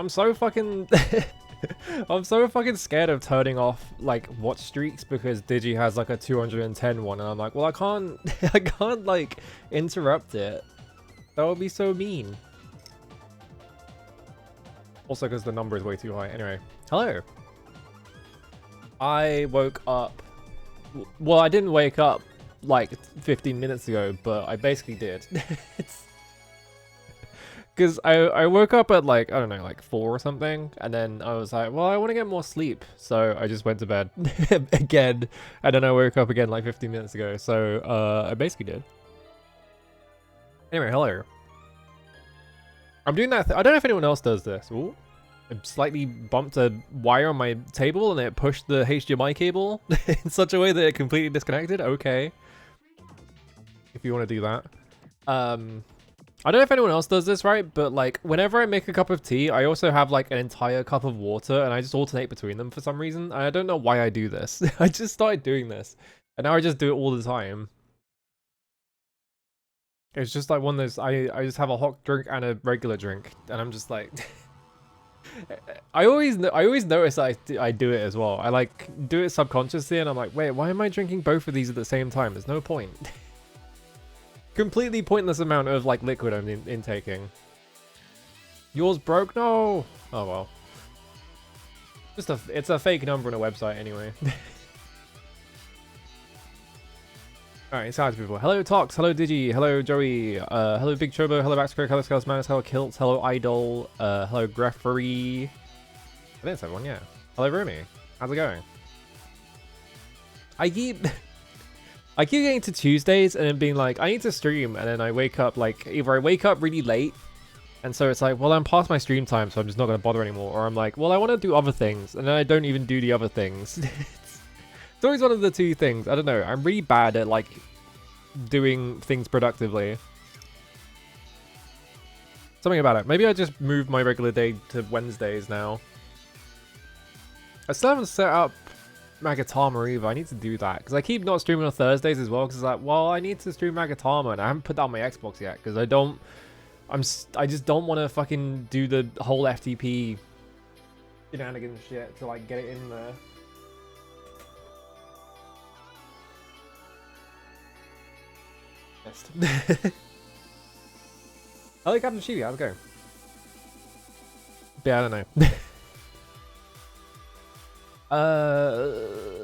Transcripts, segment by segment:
I'm so fucking I'm so fucking scared of turning off like watch streaks because Digi has like a 210 one, and I'm like, well, I can't I can't like interrupt it. That would be so mean. Also because the number is way too high. Anyway, hello. I woke up. Well, I didn't wake up like 15 minutes ago, but I basically did. Because I woke up at like, I don't know, like 4 or something, and then I was like, well, I want to get more sleep, so I just went to bed again, and then I woke up again like 15 minutes ago, so I basically did. Anyway, hello. I'm doing that, I don't know if anyone else does this. Ooh. I slightly bumped a wire on my table and it pushed the HDMI cable in such a way that it completely disconnected. Okay. If you want to do that. I don't know if anyone else does this, right? But like whenever I make a cup of tea, I also have like an entire cup of water and I just alternate between them for some reason. I don't know why I do this. I just started doing this and now I just do it all the time. It's just like one of those, I just have a hot drink and a regular drink and I'm just like... I always notice I do it as well. I like do it subconsciously and I'm like, wait, why am I drinking both of these at the same time? There's no point. Completely pointless amount of like liquid I'm intaking. Yours broke? No. Oh well. It's a fake number on a website anyway. Alright, it's hard people. Hello Tox, hello Digi, hello Joey, hello Big Chobo, hello Baxcrick, hello Scales Manus, hello Kilts, hello Idol, hello Greffery. I think it's everyone, yeah. Hello Rumi. How's it going? I keep getting to Tuesdays and then being like, I need to stream, and then I wake up like either I wake up really late and so it's like, well, I'm past my stream time, so I'm just not gonna bother anymore, or I'm like, well, I want to do other things, and then I don't even do the other things. It's always one of the two things. I don't know. I'm really bad at like doing things productively. Something about it. Maybe I just moved my regular day to Wednesdays now. I still haven't set up Magatama either. I need to do that because I keep not streaming on Thursdays as well. Because it's like, well, I need to stream Magatama, and I haven't put that on my Xbox yet because I don't. I just don't want to fucking do the whole FTP shenanigans shit to like get it in there. I like Captain Chibi, how's it going? Yeah, I don't know.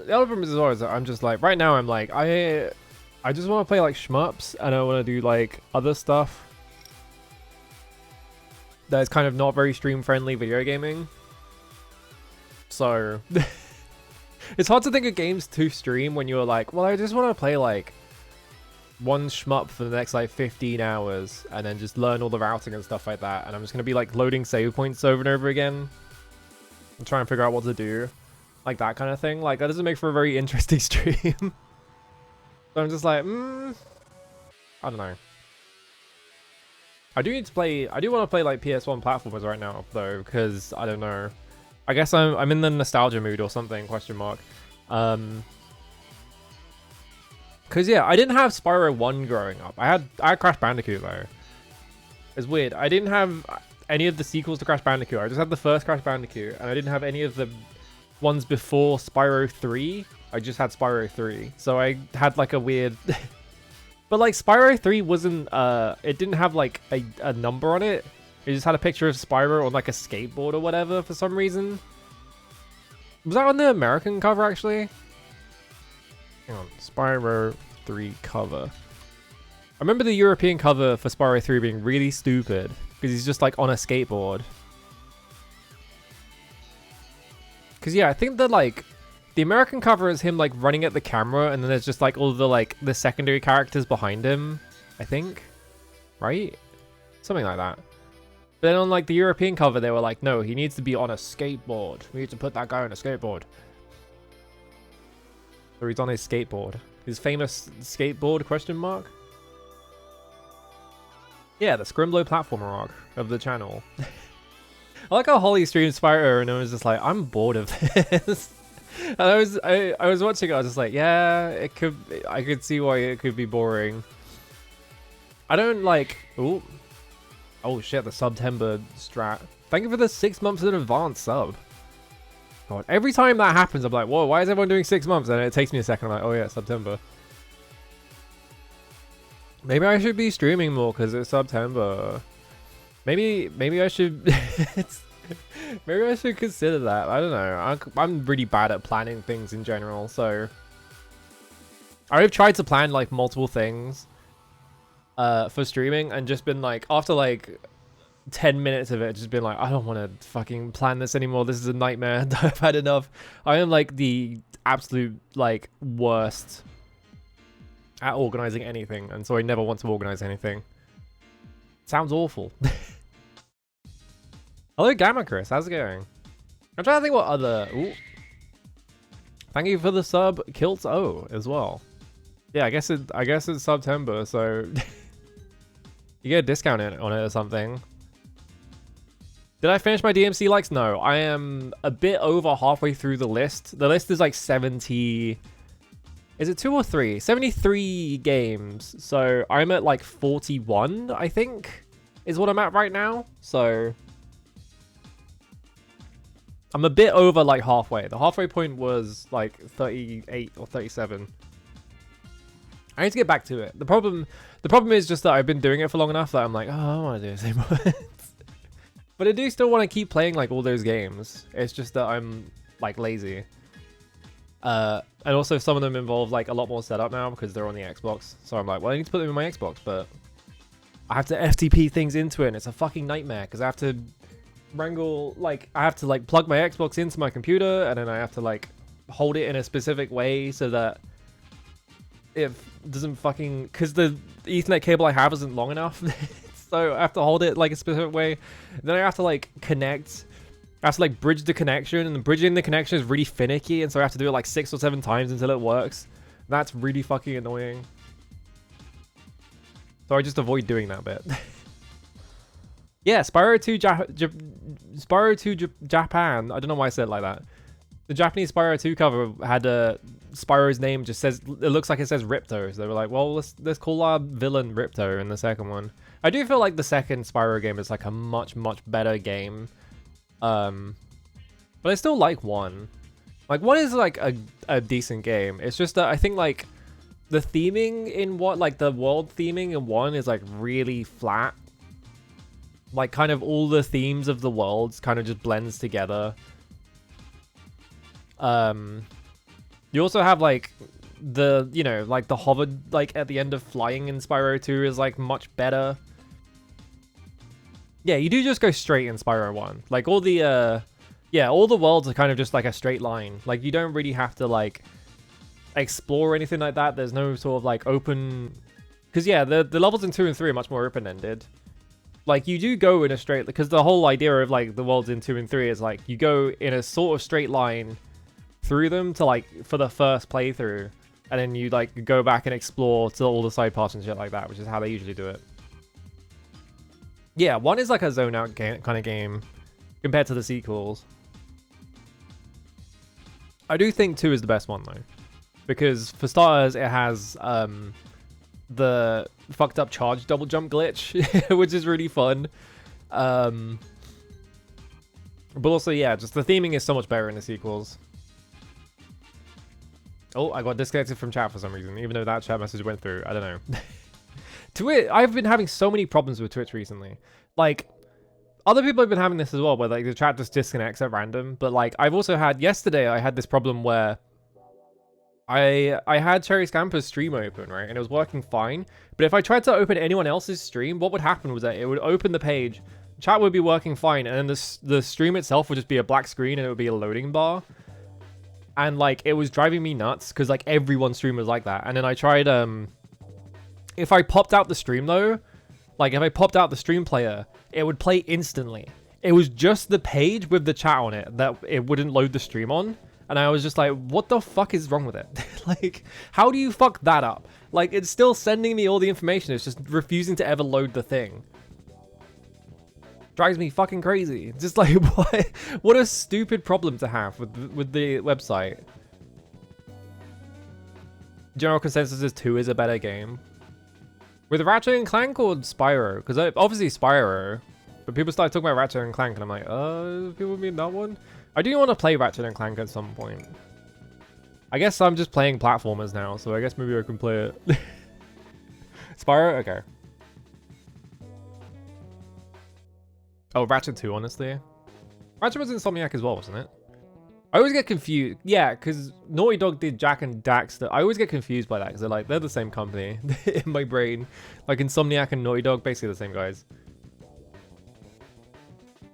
The other problem is as well is that I'm just like, right now I'm like, I just want to play like shmups and I want to do like other stuff that's kind of not very stream friendly video gaming. So it's hard to think of games to stream when you're like, well, I just want to play like one shmup for the next like 15 hours and then just learn all the routing and stuff like that, and I'm just gonna be like loading save points over and over again and try and figure out what to do, like that kind of thing. Like that doesn't make for a very interesting stream. So I'm just like, I don't know. I do want to play like PS1 platformers right now though, because I don't know, I guess I'm in the nostalgia mood or something, question mark. Because yeah, I didn't have Spyro 1 growing up. I had Crash Bandicoot though. It's weird. I didn't have any of the sequels to Crash Bandicoot. I just had the first Crash Bandicoot, and I didn't have any of the ones before Spyro 3. I just had Spyro 3. So I had like a weird... But like Spyro 3 wasn't... it didn't have like a number on it. It just had a picture of Spyro on like a skateboard or whatever for some reason. Was that on the American cover actually? Hang on, Spyro 3 cover. I remember the European cover for Spyro 3 being really stupid because he's just like on a skateboard. Because yeah, I think that like the American cover is him like running at the camera, and then there's just like all the like the secondary characters behind him, I think, right? Something like that. But then on like the European cover, they were like, no, he needs to be on a skateboard. We need to put that guy on a skateboard. Or he's on his skateboard. His famous skateboard, question mark? Yeah, the Scrimblow platformer arc of the channel. I like how Holly streamed Spyro and I was just like, I'm bored of this. And I was watching it, I was just like, yeah, I could see why it could be boring. I don't like, oh shit, the September strat. Thank you for the 6 months in advance sub. God, every time that happens, I'm like, whoa, why is everyone doing 6 months? And it takes me a second. I'm like, oh yeah, it's September. Maybe I should be streaming more because it's September. Maybe I should. Maybe I should consider that. I don't know. I'm really bad at planning things in general, so I've tried to plan like multiple things for streaming and just been like, after like 10 minutes of it, just been like, I don't want to fucking plan this anymore. This is a nightmare. I've had enough. I am like the absolute like worst at organizing anything, and so I never want to organize anything. Sounds awful. Hello, Gamma Chris. How's it going? I'm trying to think what other. Ooh. Thank you for the sub, Kilt O as well. Yeah, I guess it's September, so you get a discount on it or something. Did I finish my DMC likes? No, I am a bit over halfway through the list. The list is like 70. Is it 2 or 3? 73 games. So I'm at like 41, I think, is what I'm at right now. So I'm a bit over like halfway. The halfway point was like 38 or 37. I need to get back to it. The problem is just that I've been doing it for long enough that I'm like, oh, I don't want to do this anymore. But I do still want to keep playing like all those games. It's just that I'm like lazy. And also some of them involve like a lot more setup now because they're on the Xbox. So I'm like, well, I need to put them in my Xbox, but I have to FTP things into it, and it's a fucking nightmare because I have to wrangle, like, I have to like plug my Xbox into my computer, and then I have to like hold it in a specific way so that it doesn't fucking, because the Ethernet cable I have isn't long enough. So I have to hold it like a specific way. Then I have to like connect. I have to like bridge the connection, and bridging the connection is really finicky, and so I have to do it like 6 or 7 times until it works. That's really fucking annoying. So I just avoid doing that bit. Yeah, Spyro 2 Japan. I don't know why I said it like that. The Japanese Spyro 2 cover had Spyro's name just says, it looks like it says Ripto. So they were like, well, let's call our villain Ripto in the second one. I do feel like the second Spyro game is like a much better game. But I still like 1. Like 1 is like a decent game. It's just that I think like the theming in like the world theming in 1 is like really flat. Like kind of all the themes of the worlds kind of just blends together. You also have like the, you know, like the hover like at the end of flying in Spyro 2 is like much better. Yeah, you do just go straight in Spyro 1. Like all the yeah, all the worlds are kind of just like a straight line. Like you don't really have to like explore or anything like that. There's no sort of like open, because yeah, the levels in 2 and 3 are much more open-ended. Like you do go in a straight, because the whole idea of like the worlds in 2 and 3 is like you go in a sort of straight line through them to like for the first playthrough, and then you like go back and explore to all the side parts and shit like that, which is how they usually do it. Yeah, 1 is like a zone out kind of game compared to the sequels. I do think 2 is the best one though, because for starters it has the fucked up charge double jump glitch, which is really fun. But also, yeah, just the theming is so much better in the sequels. Oh, I got disconnected from chat for some reason, even though that chat message went through. I don't know. Twitch, I've been having so many problems with Twitch recently. Like, other people have been having this as well, where like the chat just disconnects at random. But like, I've also had, yesterday I had this problem where I had Cherry Scamper's stream open, right? And it was working fine. But if I tried to open anyone else's stream, what would happen was that it would open the page, chat would be working fine, and then the stream itself would just be a black screen, and it would be a loading bar. And like, it was driving me nuts, because like everyone's stream was like that. And then I tried, if I popped out the stream though, like if I popped out the stream player, it would play instantly. It was just the page with the chat on it that it wouldn't load the stream on. And I was just like, what the fuck is wrong with it? Like, how do you fuck that up? Like, it's still sending me all the information. It's just refusing to ever load the thing. Drives me fucking crazy. Just like, what a stupid problem to have with the website. General consensus is 2 is a better game. With Ratchet and Clank or Spyro? Because obviously Spyro, But people started talking about Ratchet and Clank, and I'm like, people mean that one? I do want to play Ratchet and Clank at some point. I guess I'm just playing platformers now, so I guess maybe I can play it. Spyro? Okay. Oh, Ratchet 2, honestly. Ratchet was Insomniac as well, wasn't it? I always get confused. Yeah, because Naughty Dog did Jak and Daxter. I always get confused by that, because they're the same company in my brain. Like Insomniac and Naughty Dog, basically the same guys.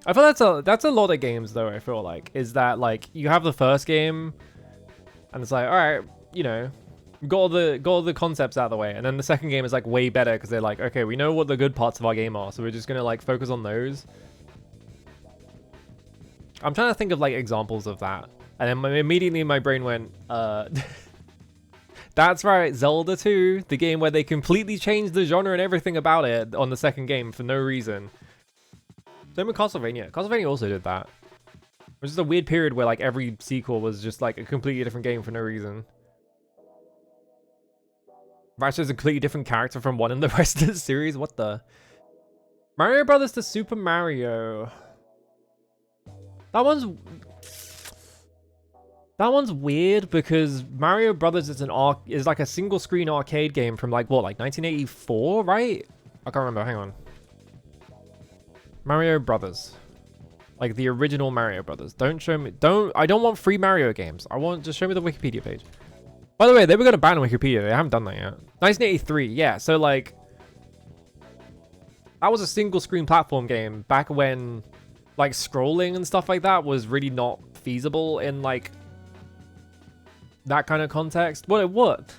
I feel that's a lot of games, though, I feel like. Is that, like, you have the first game, and it's like, alright, you know, got all the concepts out of the way. And then the second game is, like, way better, because they're like, okay, we know what the good parts of our game are, so we're just going to, like, focus on those. I'm trying to think of, like, examples of that. And then immediately my brain went, that's right, Zelda 2, the game where they completely changed the genre and everything about it on the second game for no reason. Same with Castlevania. Castlevania also did that. It was just a weird period where, like, every sequel was just, like, a completely different game for no reason. Ratchet's a completely different character from one in the rest of the series. What the? Mario Brothers to Super Mario. That one's weird because Mario Brothers is like a single screen arcade game from like what, like 1984, right? I can't remember. Hang on. Mario Brothers, like the original Mario Brothers. Don't show me. I don't want free Mario games. Just show me the Wikipedia page. By the way, they were gonna ban Wikipedia. They haven't done that yet. 1983. Yeah. So like, that was a single screen platform game back when, like, scrolling and stuff like that was really not feasible in, like, that kind of context. What?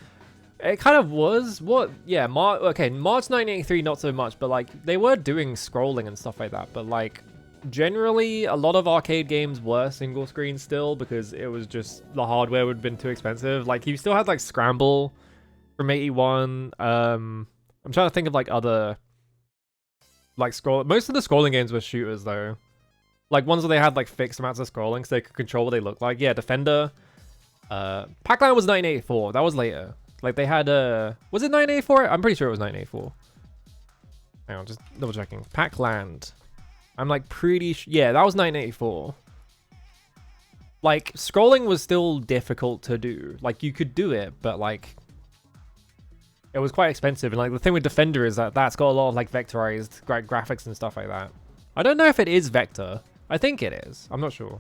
It kind of was. What? Yeah, okay, March 1983, not so much, but, like, they were doing scrolling and stuff like that. But, like, generally, a lot of arcade games were single screen still because it was just, the hardware would have been too expensive. Like, you still had, like, Scramble from 81. I'm trying to think of, like, other, like, most of the scrolling games were shooters, though. Like, ones where they had, like, fixed amounts of scrolling so they could control what they looked like. Yeah, Defender. Pac-Man was 1984. That was later. Like, they had, was it 1984? I'm pretty sure it was 1984. Hang on, just double checking. Pac-Land. I'm, like, pretty sure. Yeah, that was 1984. Like, scrolling was still difficult to do. Like, you could do it, but, like, it was quite expensive. And, like, the thing with Defender is that that's got a lot of, like, vectorized graphics and stuff like that. I don't know if it is vector. I think it is. I'm not sure.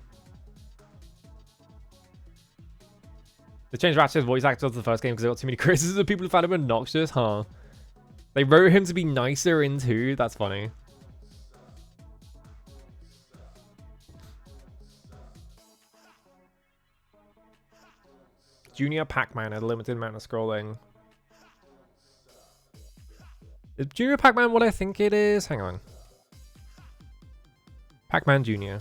They changed Ratchet's voice actor to the first game because they got too many criticisms of people who found him obnoxious, huh? They wrote him to be nicer in 2. That's funny. Junior Pac-Man had a limited amount of scrolling. Is Junior Pac-Man what I think it is? Hang on. Pac-Man Jr.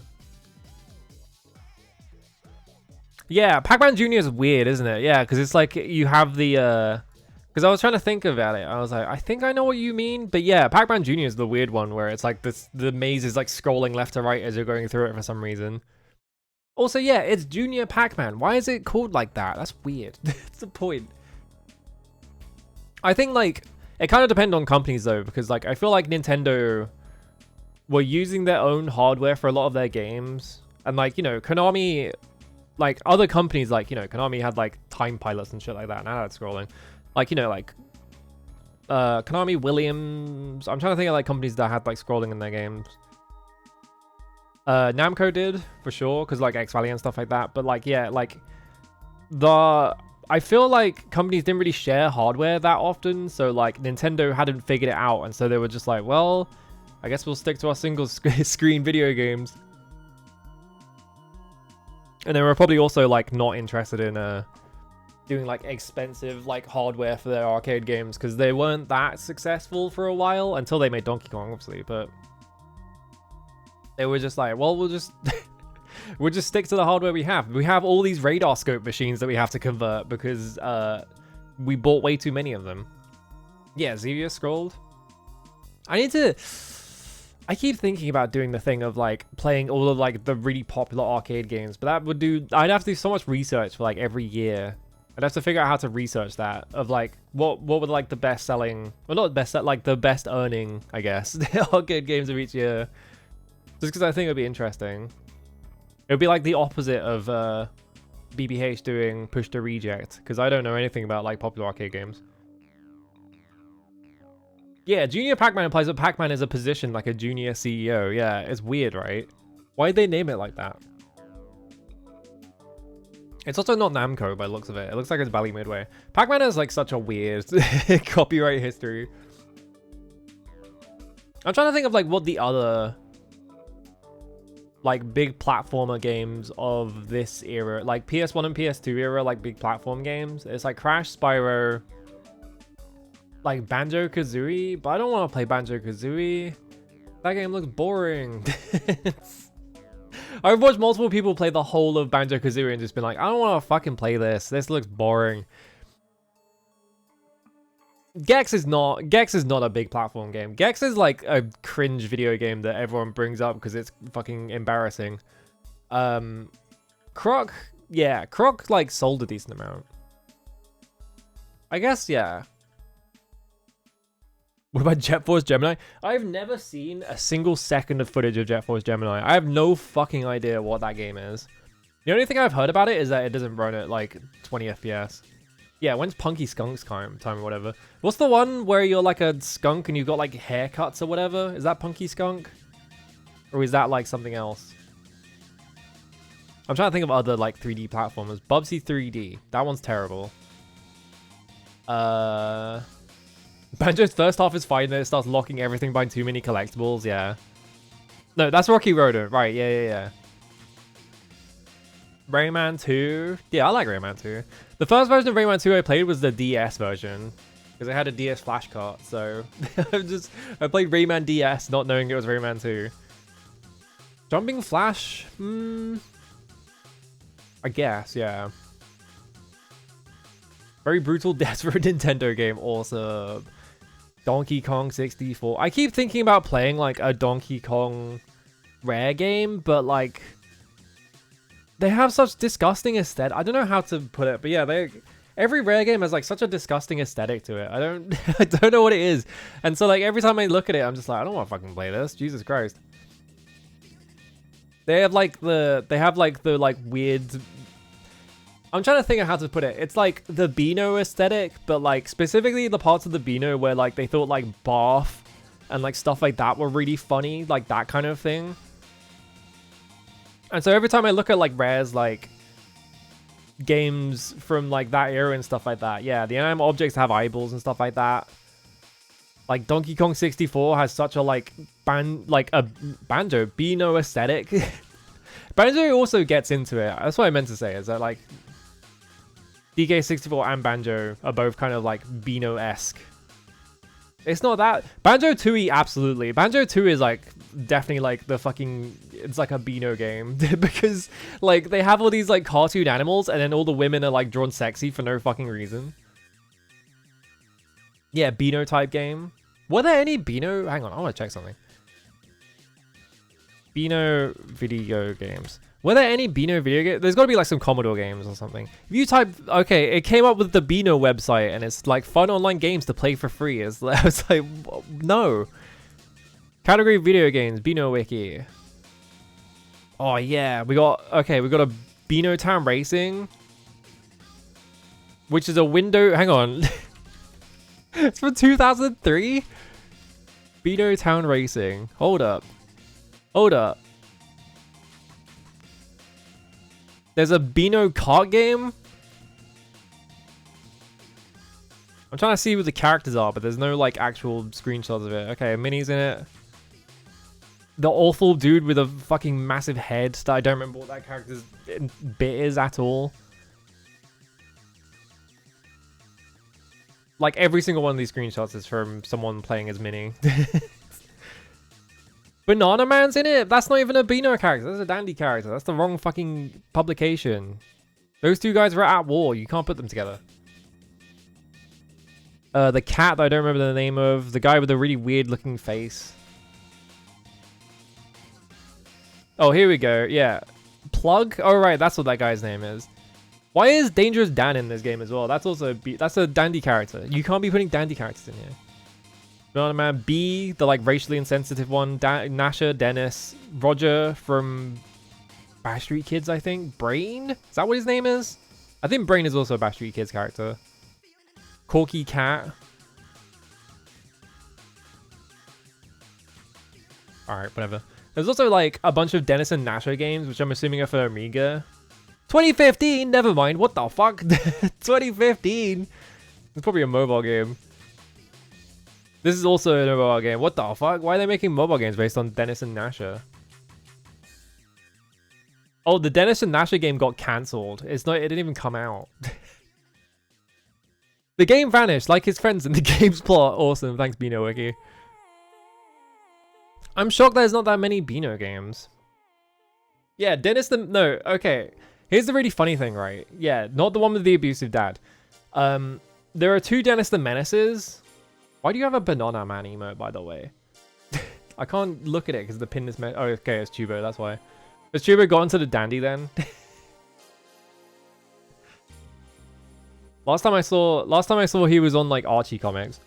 Yeah, Pac-Man Jr. is weird, isn't it? Yeah, because it's like you have the... Because I was trying to think about it. I was like, I think I know what you mean. But yeah, Pac-Man Jr. is the weird one where it's like the maze is like scrolling left to right as you're going through it for some reason. Also, yeah, it's Junior Pac-Man. Why is it called like that? That's weird. That's the point. I think like... It kind of depends on companies though, because like I feel like Nintendo were using their own hardware for a lot of their games. And like, you know, Konami... Like, other companies, like, you know, Konami had, like, time pilots and shit like that, and I had scrolling. Like, you know, like, Konami, Williams... I'm trying to think of, like, companies that had, like, scrolling in their games. Namco did, for sure, because, like, X-Valley and stuff like that. But, like, yeah, like, I feel like companies didn't really share hardware that often, so, like, Nintendo hadn't figured it out, and so they were just like, well, I guess we'll stick to our single-screen video games. And they were probably also, like, not interested in doing, like, expensive, like, hardware for their arcade games because they weren't that successful for a while until they made Donkey Kong, obviously. But they were just like, well, we'll just stick to the hardware we have. We have all these radar scope machines that we have to convert because we bought way too many of them. Yeah, Xevious scrolled. I keep thinking about doing the thing of like playing all of like the really popular arcade games, but that would I'd have to do so much research for like every year. I'd have to figure out how to research that of like what were like the best selling, well not best, like the best earning, I guess, the arcade games of each year. Just because I think it'd be interesting. It would be like the opposite of BBH doing push to reject, because I don't know anything about like popular arcade games. Yeah, Junior Pac-Man implies that Pac-Man is a position like a junior CEO. Yeah, it's weird, right? Why'd they name it like that? It's also not Namco by the looks of it. It looks like it's Bally Midway. Pac-Man is like such a weird copyright history. I'm trying to think of like what the other like big platformer games of this era, like PS1 and PS2 era, like big platform games. It's like Crash, Spyro, like Banjo-Kazooie, but I don't want to play Banjo-Kazooie. That game looks boring. I've watched multiple people play the whole of Banjo-Kazooie and just been like, I don't want to fucking play this. This looks boring. Gex is not a big platform game. Gex is like a cringe video game that everyone brings up because it's fucking embarrassing. Croc, yeah, Croc like sold a decent amount. I guess, yeah. What about Jet Force Gemini? I've never seen a single second of footage of Jet Force Gemini. I have no fucking idea what that game is. The only thing I've heard about it is that it doesn't run at like 20 FPS. Yeah, when's Punky Skunk's time or whatever? What's the one where you're like a skunk and you've got like haircuts or whatever? Is that Punky Skunk? Or is that like something else? I'm trying to think of other like 3D platformers. Bubsy 3D. That one's terrible. Banjo's first half is fine, then it starts locking everything by too many collectibles, yeah. No, that's Rocky Road, right, yeah. Rayman 2. Yeah, I like Rayman 2. The first version of Rayman 2 I played was the DS version, because I had a DS flash cart, so I played Rayman DS not knowing it was Rayman 2. Jumping Flash? I guess, yeah. Very brutal death for a Nintendo game, awesome. Donkey Kong 64. I keep thinking about playing like a Donkey Kong Rare game, but like they have such disgusting aesthetic. I don't know how to put it, but yeah, every Rare game has like such a disgusting aesthetic to it. I don't know what it is. And so like every time I look at it, I'm just like, I don't want to fucking play this. Jesus Christ. They have like the weird, I'm trying to think of how to put it. It's like the Beano aesthetic, but like specifically the parts of the Beano where like they thought like Barf and like stuff like that were really funny, like that kind of thing. And so every time I look at like Rare's like games from like that era and stuff like that, yeah, the inanimate objects have eyeballs and stuff like that. Like Donkey Kong 64 has such a like Banjo Beano aesthetic. Banjo also gets into it. That's what I meant to say, is that like DK64 and Banjo are both kind of like Beano-esque. It's not that. Banjo-Tooie, absolutely. Banjo-2 is like definitely like the fucking, it's like a Beano game because like they have all these like cartoon animals and then all the women are like drawn sexy for no fucking reason. Yeah, Beano type game. Were there any Beano? Hang on, I want to check something. Beano video games. Were there any Beano video games? There's got to be like some Commodore games or something. If you type, okay, it came up with the Beano website and it's like fun online games to play for free. I was like, no. Category video games, Beano Wiki. Oh yeah, we got a Beano Town Racing, which is a window, hang on. It's from 2003? Beano Town Racing. Hold up. There's a Beano kart game? I'm trying to see what the characters are, but there's no like actual screenshots of it. Okay, Minnie's in it. The awful dude with a fucking massive head that I don't remember what that character's bit is at all. Like every single one of these screenshots is from someone playing as Minnie. Banana Man's in it? That's not even a Beano character. That's a Dandy character. That's the wrong fucking publication. Those two guys were at war. You can't put them together. The cat that I don't remember the name of. The guy with the really weird looking face. Oh, here we go. Yeah. Plug? Oh, right. That's what that guy's name is. Why is Dangerous Dan in this game as well? That's also that's a Dandy character. You can't be putting Dandy characters in here. Banana Man. B, the like racially insensitive one. Nasha, Dennis, Roger from Bash Street Kids, I think. Brain? Is that what his name is? I think Brain is also a Bash Street Kids character. Corky Cat. Alright, whatever. There's also like a bunch of Dennis and Nasha games, which I'm assuming are for Amiga. 2015? Never mind. What the fuck? 2015? It's probably a mobile game. This is also a mobile game. What the fuck? Why are they making mobile games based on Dennis and Nasha? Oh, the Dennis and Nasha game got cancelled. It didn't even come out. The game vanished like his friends in the game's plot. Awesome. Thanks, Beano Wiki. I'm shocked there's not that many Beano games. Yeah, Dennis the... No, okay. Here's the really funny thing, right? Yeah, not the one with the abusive dad. There are 2 Dennis the Menaces. Why do you have a Banana Man emote, by the way? I can't look at it because the pin is... Oh, okay, it's Tubo, that's why. Has Tubo got into the dandy then? Last time I saw he was on like Archie comics.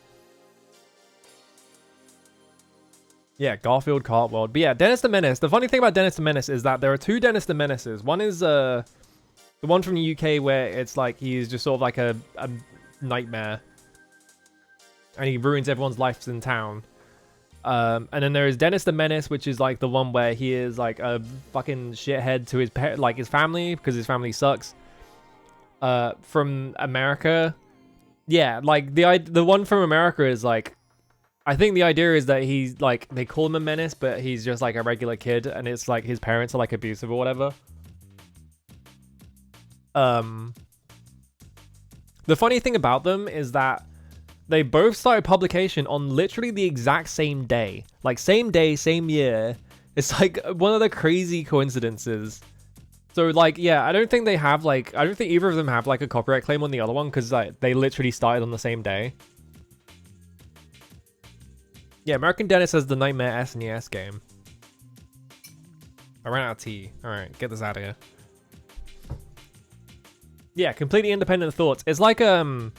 Yeah, Garfield, Cartworld. But yeah, Dennis the Menace. The funny thing about Dennis the Menace is that there are 2 Dennis the Menaces. One is the one from the UK where it's like he's just sort of like a nightmare. And he ruins everyone's lives in town. And then there is Dennis the Menace, which is like the one where he is like a fucking shithead to his family because his family sucks. From America. Yeah, like the one from America is like, I think the idea is that he's like, they call him a menace, but he's just like a regular kid, and it's like his parents are like abusive or whatever. The funny thing about them is that they both started publication on literally the exact same day. Like same day, same year. It's like one of the crazy coincidences. So like, yeah, I don't think either of them have like a copyright claim on the other one because like they literally started on the same day. Yeah, American Dennis has the Nightmare SNES game. I ran out of tea. Alright, get this out of here. Yeah, completely independent thoughts. It's like, God,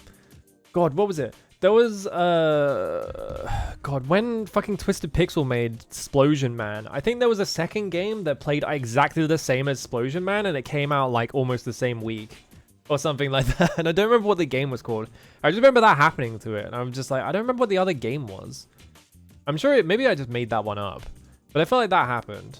what was it? There was, God, when fucking Twisted Pixel made Splosion Man, I think there was a second game that played exactly the same as Splosion Man, and it came out like almost the same week. Or something like that. And I don't remember what the game was called. I just remember that happening to it, and I'm just like, I don't remember what the other game was. I'm sure maybe I just made that one up. But I felt like that happened.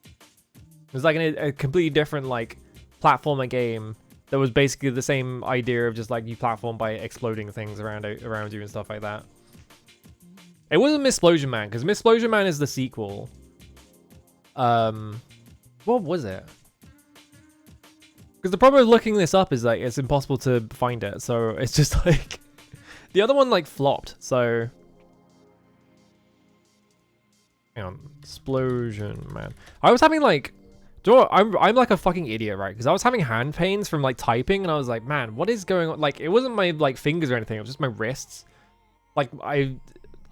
It was like a completely different, like, platformer game that was basically the same idea of just, like, you platform by exploding things around you and stuff like that. It wasn't Missplosion Man, because Missplosion Man is the sequel. What was it? Because the problem with looking this up is, like, it's impossible to find it. So it's just, like... The other one, like, flopped, so... Hang on. Explosion Man. I was having like, do you know what? I'm like a fucking idiot, right? Because I was having hand pains from like typing, and I was like, man, what is going on? Like, it wasn't my like fingers or anything. It was just my wrists. Like I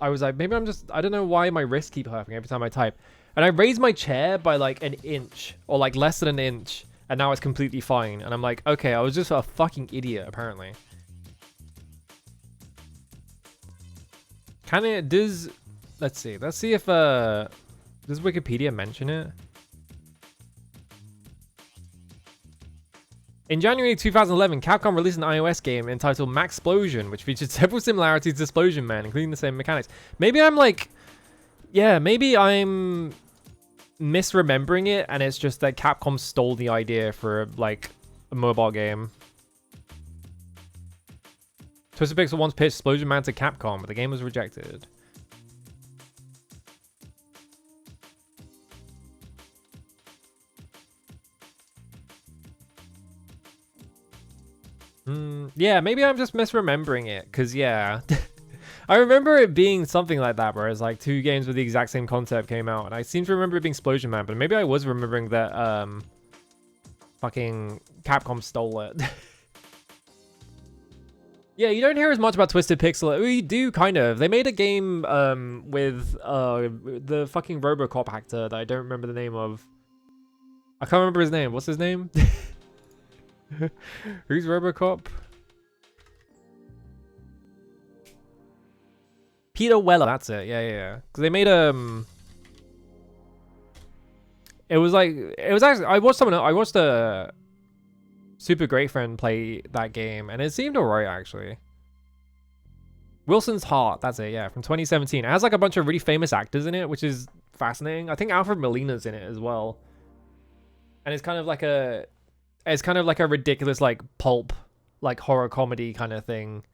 was like, maybe I don't know why my wrists keep hurting every time I type. And I raised my chair by like an inch or like less than an inch, and now it's completely fine. And I'm like, okay, I was just a fucking idiot apparently. Can it does? Let's see if does Wikipedia mention it? In January 2011, Capcom released an iOS game entitled Maxplosion, which featured several similarities to Splosion Man, including the same mechanics. Maybe I'm like, yeah, maybe I'm misremembering it, and it's just that Capcom stole the idea for like a mobile game. Twisted Pixel once pitched Splosion Man to Capcom, but the game was rejected. Yeah, maybe I'm just misremembering it, because yeah. I remember it being something like that, where it's like 2 games with the exact same concept came out, and I seem to remember it being Splosion Man, but maybe I was remembering that fucking Capcom stole it. Yeah, you don't hear as much about Twisted Pixel. We do, kind of. They made a game with the fucking RoboCop actor that I don't remember the name of. I can't remember his name. What's his name? Who's RoboCop? Peter Weller. That's it. Yeah. Because they made it was actually I watched a super great friend play that game, and it seemed alright actually. Wilson's Heart, that's it, yeah, from 2017. It has like a bunch of really famous actors in it, which is fascinating. I think Alfred Molina's in it as well. And it's kind of like a ridiculous like pulp, like horror comedy kind of thing,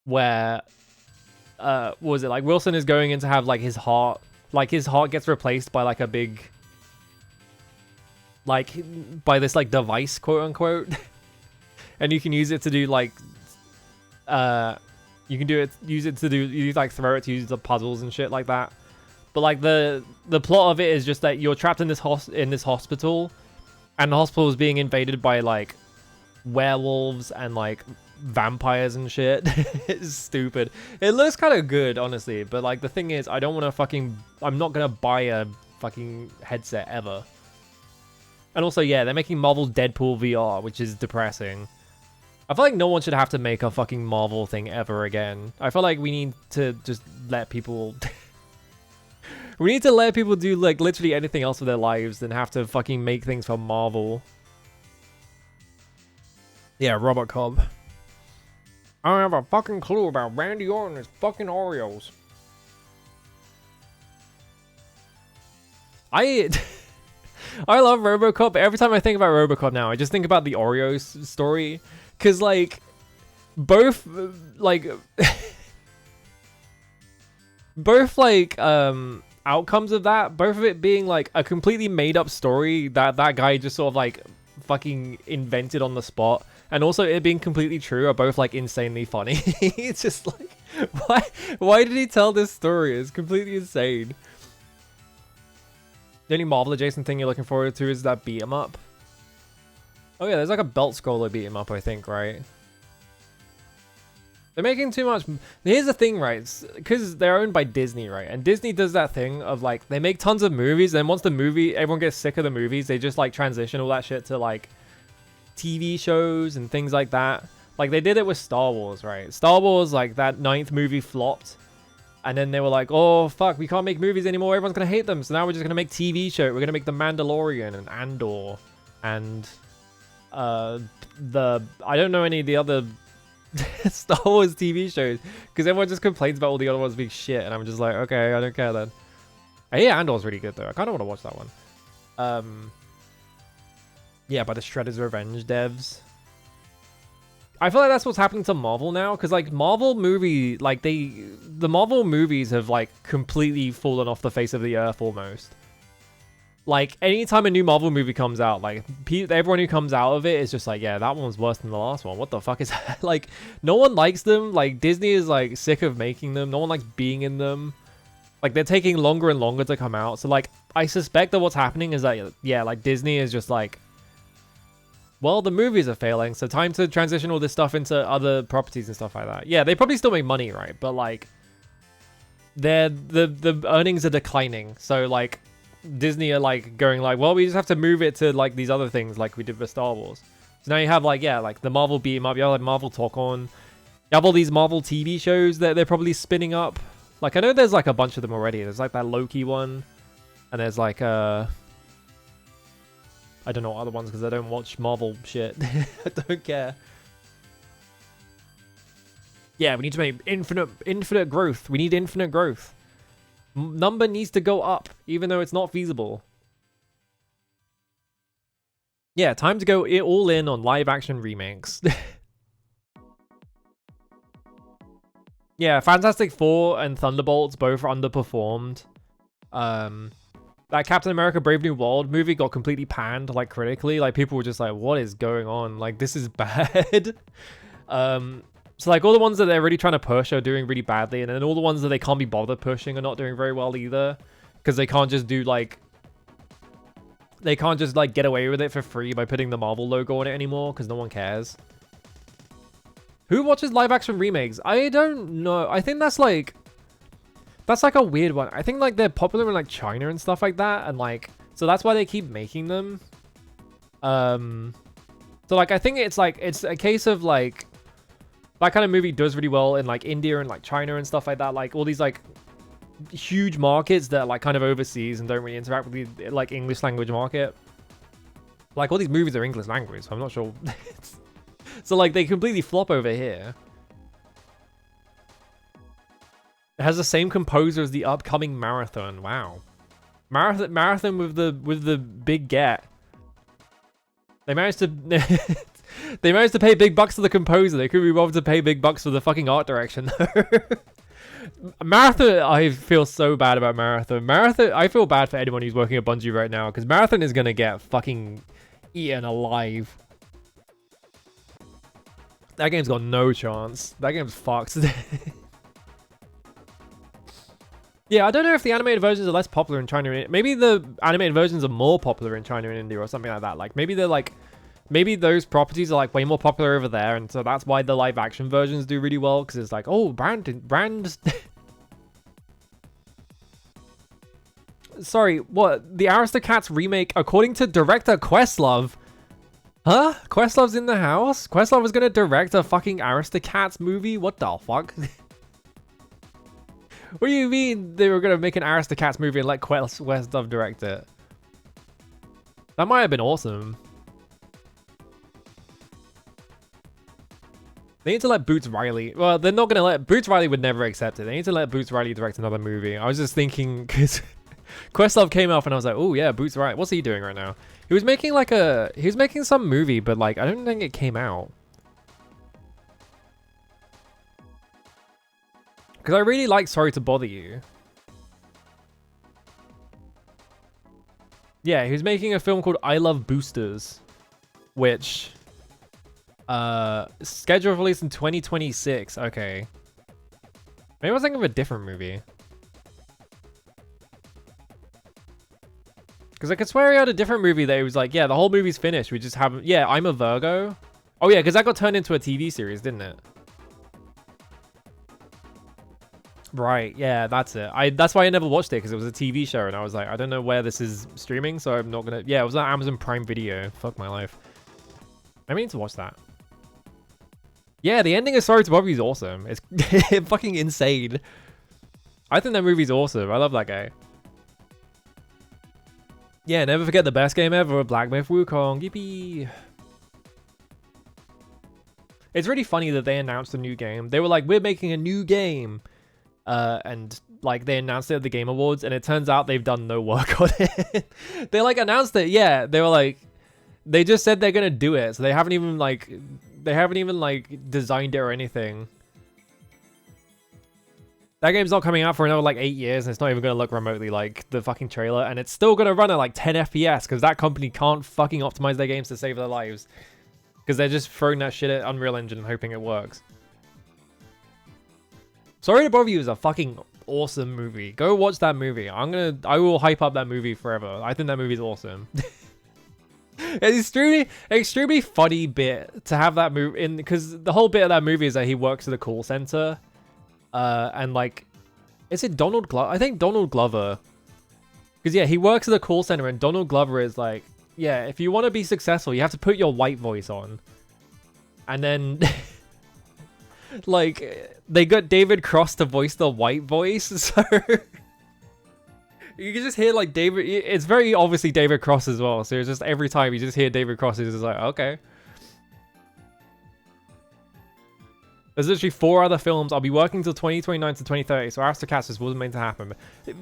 where what was it, like Wilson is going in to have like his heart gets replaced by like a big, like, by this like device, quote unquote. And you can use it to do like you like throw it to use the puzzles and shit like that. But like the plot of it is just that you're trapped in this hospital, and the hospital is being invaded by like werewolves and like vampires and shit. It's stupid. It looks kind of good, honestly, but like the thing is, I'm not gonna buy a fucking headset ever. And also, yeah, they're making Marvel's Deadpool VR, which is depressing. I feel like no one should have to make a fucking Marvel thing ever again. I feel like we need to just let people... we need to let people do, like, literally anything else with their lives than have to fucking make things for Marvel. Yeah, Robot Cobb. I don't have a fucking clue about Randy Orton and his fucking Oreos. I love RoboCop, but every time I think about RoboCop now, I just think about the Oreos story. Because, like, both, like, outcomes of that, both of it being, like, a completely made-up story that guy just sort of, like, fucking invented on the spot, and also it being completely true are both, like, insanely funny. It's just, like, why did he tell this story? It's completely insane. The only Marvel adjacent thing you're looking forward to is that beat 'em up. Oh yeah, there's like a belt scroller beat 'em up, I think, right? They're making too much. Here's the thing, right? Because they're owned by Disney, right? And Disney does that thing of like, they make tons of movies, and once everyone gets sick of the movies, they just like transition all that shit to like TV shows and things like that. Like they did it with Star Wars, right? Star Wars, like that 9th movie flopped. And then they were like, oh, fuck, we can't make movies anymore. Everyone's going to hate them. So now we're just going to make TV show. We're going to make The Mandalorian and Andor and I don't know any of the other Star Wars TV shows because everyone just complains about all the other ones being shit. And I'm just like, okay, I don't care then. I hear Andor's really good though. I kind of want to watch that one. Yeah, by the Shredder's Revenge devs. I feel like that's what's happening to Marvel now, because like Marvel movie, like the Marvel movies have like completely fallen off the face of the earth almost. Like anytime a new Marvel movie comes out, like everyone who comes out of it is just like, yeah, that one's worse than the last one. What the fuck is that? Like no one likes them. Like Disney is like sick of making them. No one likes being in them. Like they're taking longer and longer to come out. So like I suspect that what's happening is that, yeah, like Disney is just like, well, the movies are failing, so time to transition all this stuff into other properties and stuff like that. Yeah, they probably still make money, right? But like, the earnings are declining. So like, Disney are like going like, well, we just have to move it to like these other things like we did with Star Wars. So now you have like, yeah, like the Marvel beat 'em up. You have like Marvel Talk On. You have all these Marvel TV shows that they're probably spinning up. Like I know there's like a bunch of them already. There's like that Loki one, and there's like I don't know other ones because I don't watch Marvel shit. I don't care. Yeah, we need to make infinite growth. We need infinite growth. Number needs to go up, even though it's not feasible. Yeah, time to go all in on live action remakes. Yeah, Fantastic Four and Thunderbolts both underperformed. That Captain America Brave New World movie got completely panned, like, critically. Like, people were just like, what is going on? Like, this is bad. So, like, all the ones that they're really trying to push are doing really badly. And then all the ones that they can't be bothered pushing are not doing very well either. Because they can't just do, like... They can't just, like, get away with it for free by putting the Marvel logo on it anymore. Because no one cares. Who watches live-action remakes? I don't know. I think that's, like... That's like a weird one. I think like they're popular in like China and stuff like that, and like so that's why they keep making them. So like I think it's like it's a case of like That kind of movie does really well in like India and like China and stuff like that. Like all these like huge markets that are like kind of overseas and don't really interact with the like English language market. Like all these movies are English language, so I'm not sure. So like they completely flop over here. It has the same composer as the upcoming Marathon. Wow. Marathon with the big get. They managed to they managed to pay big bucks to the composer. They could be bothered to pay big bucks for the fucking art direction though. Marathon, I feel so bad about Marathon. Marathon, I feel bad for anyone who's working at Bungie right now because Marathon is gonna get fucking eaten alive. That game's got no chance. That game's fucked. Yeah, I don't know if the animated versions are less popular in China. Maybe the animated versions are more popular in China and India or something like that. Like maybe they're like, maybe those properties are like way more popular over there, and so that's why the live action versions do really well because it's like, oh, brand. Sorry, what? The Aristocats remake, according to director Questlove. Huh? Questlove's in the house? Questlove was gonna direct a fucking Aristocats movie? What the fuck? What do you mean they were gonna make an Aristocats movie and let Questlove direct it? That might have been awesome. They need to let Boots Riley... Well, they're not gonna let... Boots Riley would never accept it. They need to let Boots Riley direct another movie. I was just thinking, because Questlove came off and I was like, oh yeah, Boots Riley. What's he doing right now? He was making like a... He was making some movie, but like, I don't think it came out. Because I really like Sorry to Bother You. Yeah, he was making a film called I Love Boosters, which scheduled for release in 2026. Okay. Maybe I was thinking of a different movie. Because I could swear he had a different movie that he was like, yeah, the whole movie's finished. We just haven't... Yeah, I'm a Virgo. Oh yeah, because that got turned into a TV series, didn't it? Right, yeah, that's it. That's why I never watched it, because it was a TV show, and I was like, I don't know where this is streaming, so I'm not gonna... Yeah, it was on Amazon Prime Video. Fuck my life. I need to watch that. Yeah, the ending of Sorry to Bother You is awesome. It's fucking insane. I think that movie's awesome. I love that guy. Yeah, never forget the best game ever, Black Myth Wukong. Yippee! It's really funny that they announced a new game. They were like, we're making a new game. And like they announced it at the Game Awards, and it turns out they've done no work on it. They like announced it, yeah. They were like, they just said they're gonna do it, so they haven't even like designed it or anything. That game's not coming out for another like 8 years, and it's not even gonna look remotely like the fucking trailer, and it's still gonna run at like 10 FPS because that company can't fucking optimize their games to save their lives because they're just throwing that shit at Unreal Engine and hoping it works. Sorry to Bother You is a fucking awesome movie. Go watch that movie. I will hype up that movie forever. I think that movie is awesome. It's extremely funny bit to have that movie in, because the whole bit of that movie is that he works at a call center, and like, is it Donald Glover? I think Donald Glover, because yeah, he works at a call center, and Donald Glover is like, yeah, if you want to be successful, you have to put your white voice on, and then. Like, they got David Cross to voice the white voice, so... You can just hear, like, David... It's very obviously David Cross as well, so it's just every time you just hear David Cross, it's just like, okay. There's literally 4 other films. I'll be working till 2029 to 2030, so Aristocats just wasn't meant to happen.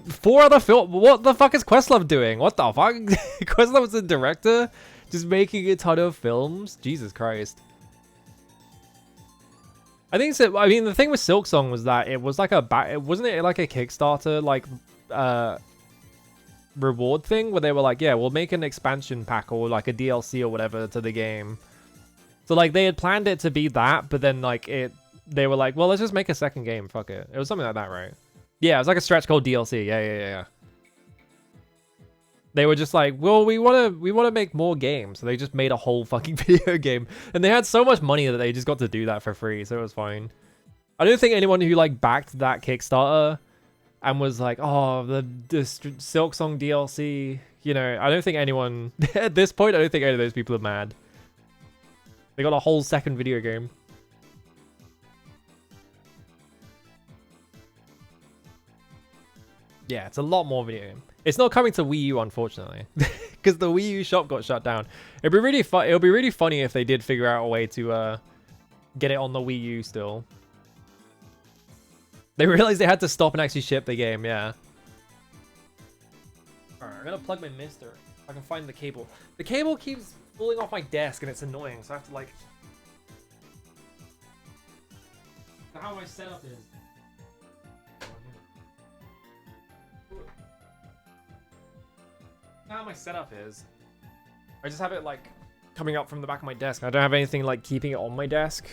4 other films? What the fuck is Questlove doing? What the fuck? Questlove's the director? Just making a ton of films? Jesus Christ. I think so. I mean, the thing with Silksong was that it was like wasn't it like a Kickstarter like reward thing where they were like, yeah, we'll make an expansion pack or like a DLC or whatever to the game. So like they had planned it to be that, but then like they were like, well, let's just make a second game. Fuck it. It was something like that, right? Yeah, it was like a stretch called DLC. Yeah. They were just like, well, we want to make more games. So they just made a whole fucking video game. And they had so much money that they just got to do that for free. So it was fine. I don't think anyone who like backed that Kickstarter and was like, oh, the Silksong DLC, you know, I don't think anyone, at this point, I don't think any of those people are mad. They got a whole second video game. Yeah, it's a lot more video game. It's not coming to Wii U, unfortunately, because the Wii U shop got shut down. It'd be really fun. It would be really funny if they did figure out a way to get it on the Wii U still. They realized they had to stop and actually ship the game. Yeah. Alright, I'm gonna plug my Mister. I can find the cable. The cable keeps falling off my desk and it's annoying, so I have to like. How my setup is. How my setup is. I just have it like coming up from the back of my desk. I don't have anything like keeping it on my desk.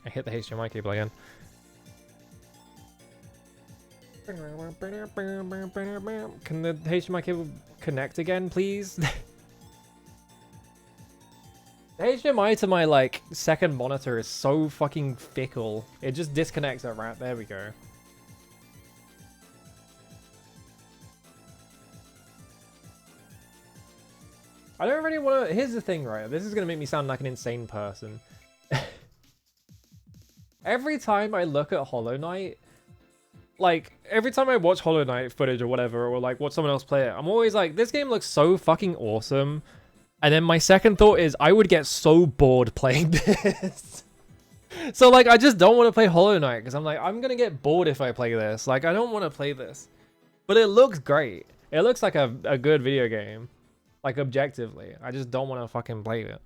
I hit the HDMI cable again. Can the HDMI cable connect again, please? The HDMI to my like second monitor is so fucking fickle. It just disconnects at right. There we go. I don't really want to. Here's the thing, right? This is gonna make me sound like an insane person. Every time I look at Hollow Knight, like every time I watch Hollow Knight footage or whatever, or like watch someone else play it, I'm always like, this game looks so fucking awesome. And then my second thought is, I would get so bored playing this. So like, I just don't want to play Hollow Knight because I'm like, I'm gonna get bored if I play this. Like, I don't want to play this, but it looks great. It looks like a good video game. Like, objectively, I just don't want to fucking play it.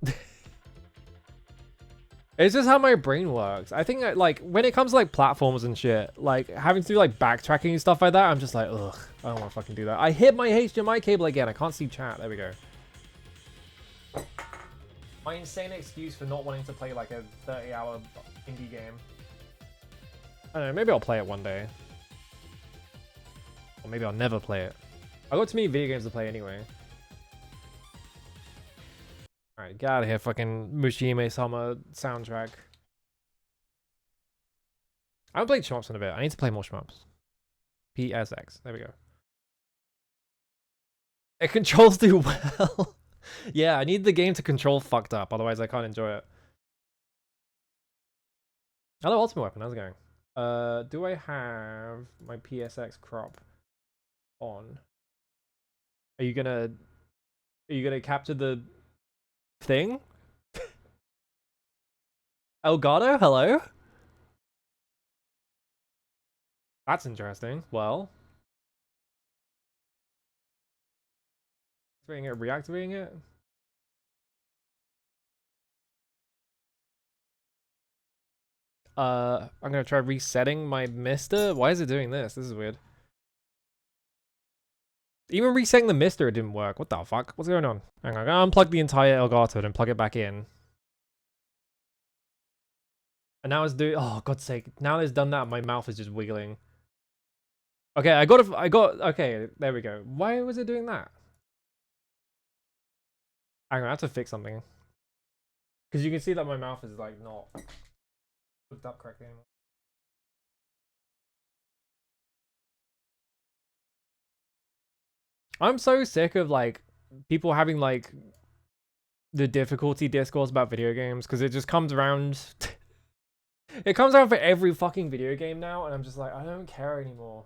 It's just how my brain works. I think that, like, when it comes to like platforms and shit, like having to do like backtracking and stuff like that, I'm just like, ugh, I don't want to fucking do that. I hit my HDMI cable again. I can't see chat. There we go. My insane excuse for not wanting to play like a 30-hour indie game. I don't know, maybe I'll play it one day. Or maybe I'll never play it. I've got too many video games to play anyway. Alright, get out of here, fucking Mushihime-sama soundtrack. I haven't played Shmups in a bit. I need to play more Shmups. PSX. There we go. It controls too well. Yeah, I need the game to control fucked up, otherwise I can't enjoy it. Hello, Ultimate Weapon. How's it going? Do I have my PSX crop on? Are you gonna capture the thing? Elgato, hello? That's interesting. Well, reactivating it. I'm gonna try resetting my Mister. Why is it doing this? This is weird. Even resetting the Mister didn't work. What the fuck? What's going on? Hang on, I'm gonna unplug the entire Elgato and plug it back in. And now it's doing. Oh, God's sake! Now it's done that, my mouth is just wiggling. Okay, I got. Okay, there we go. Why was it doing that? Hang on, I have to fix something. Because you can see that my mouth is like not hooked up correctly anymore. I'm so sick of like people having like the difficulty discourse about video games because it just comes around. It comes around for every fucking video game now, and I'm just like, I don't care anymore.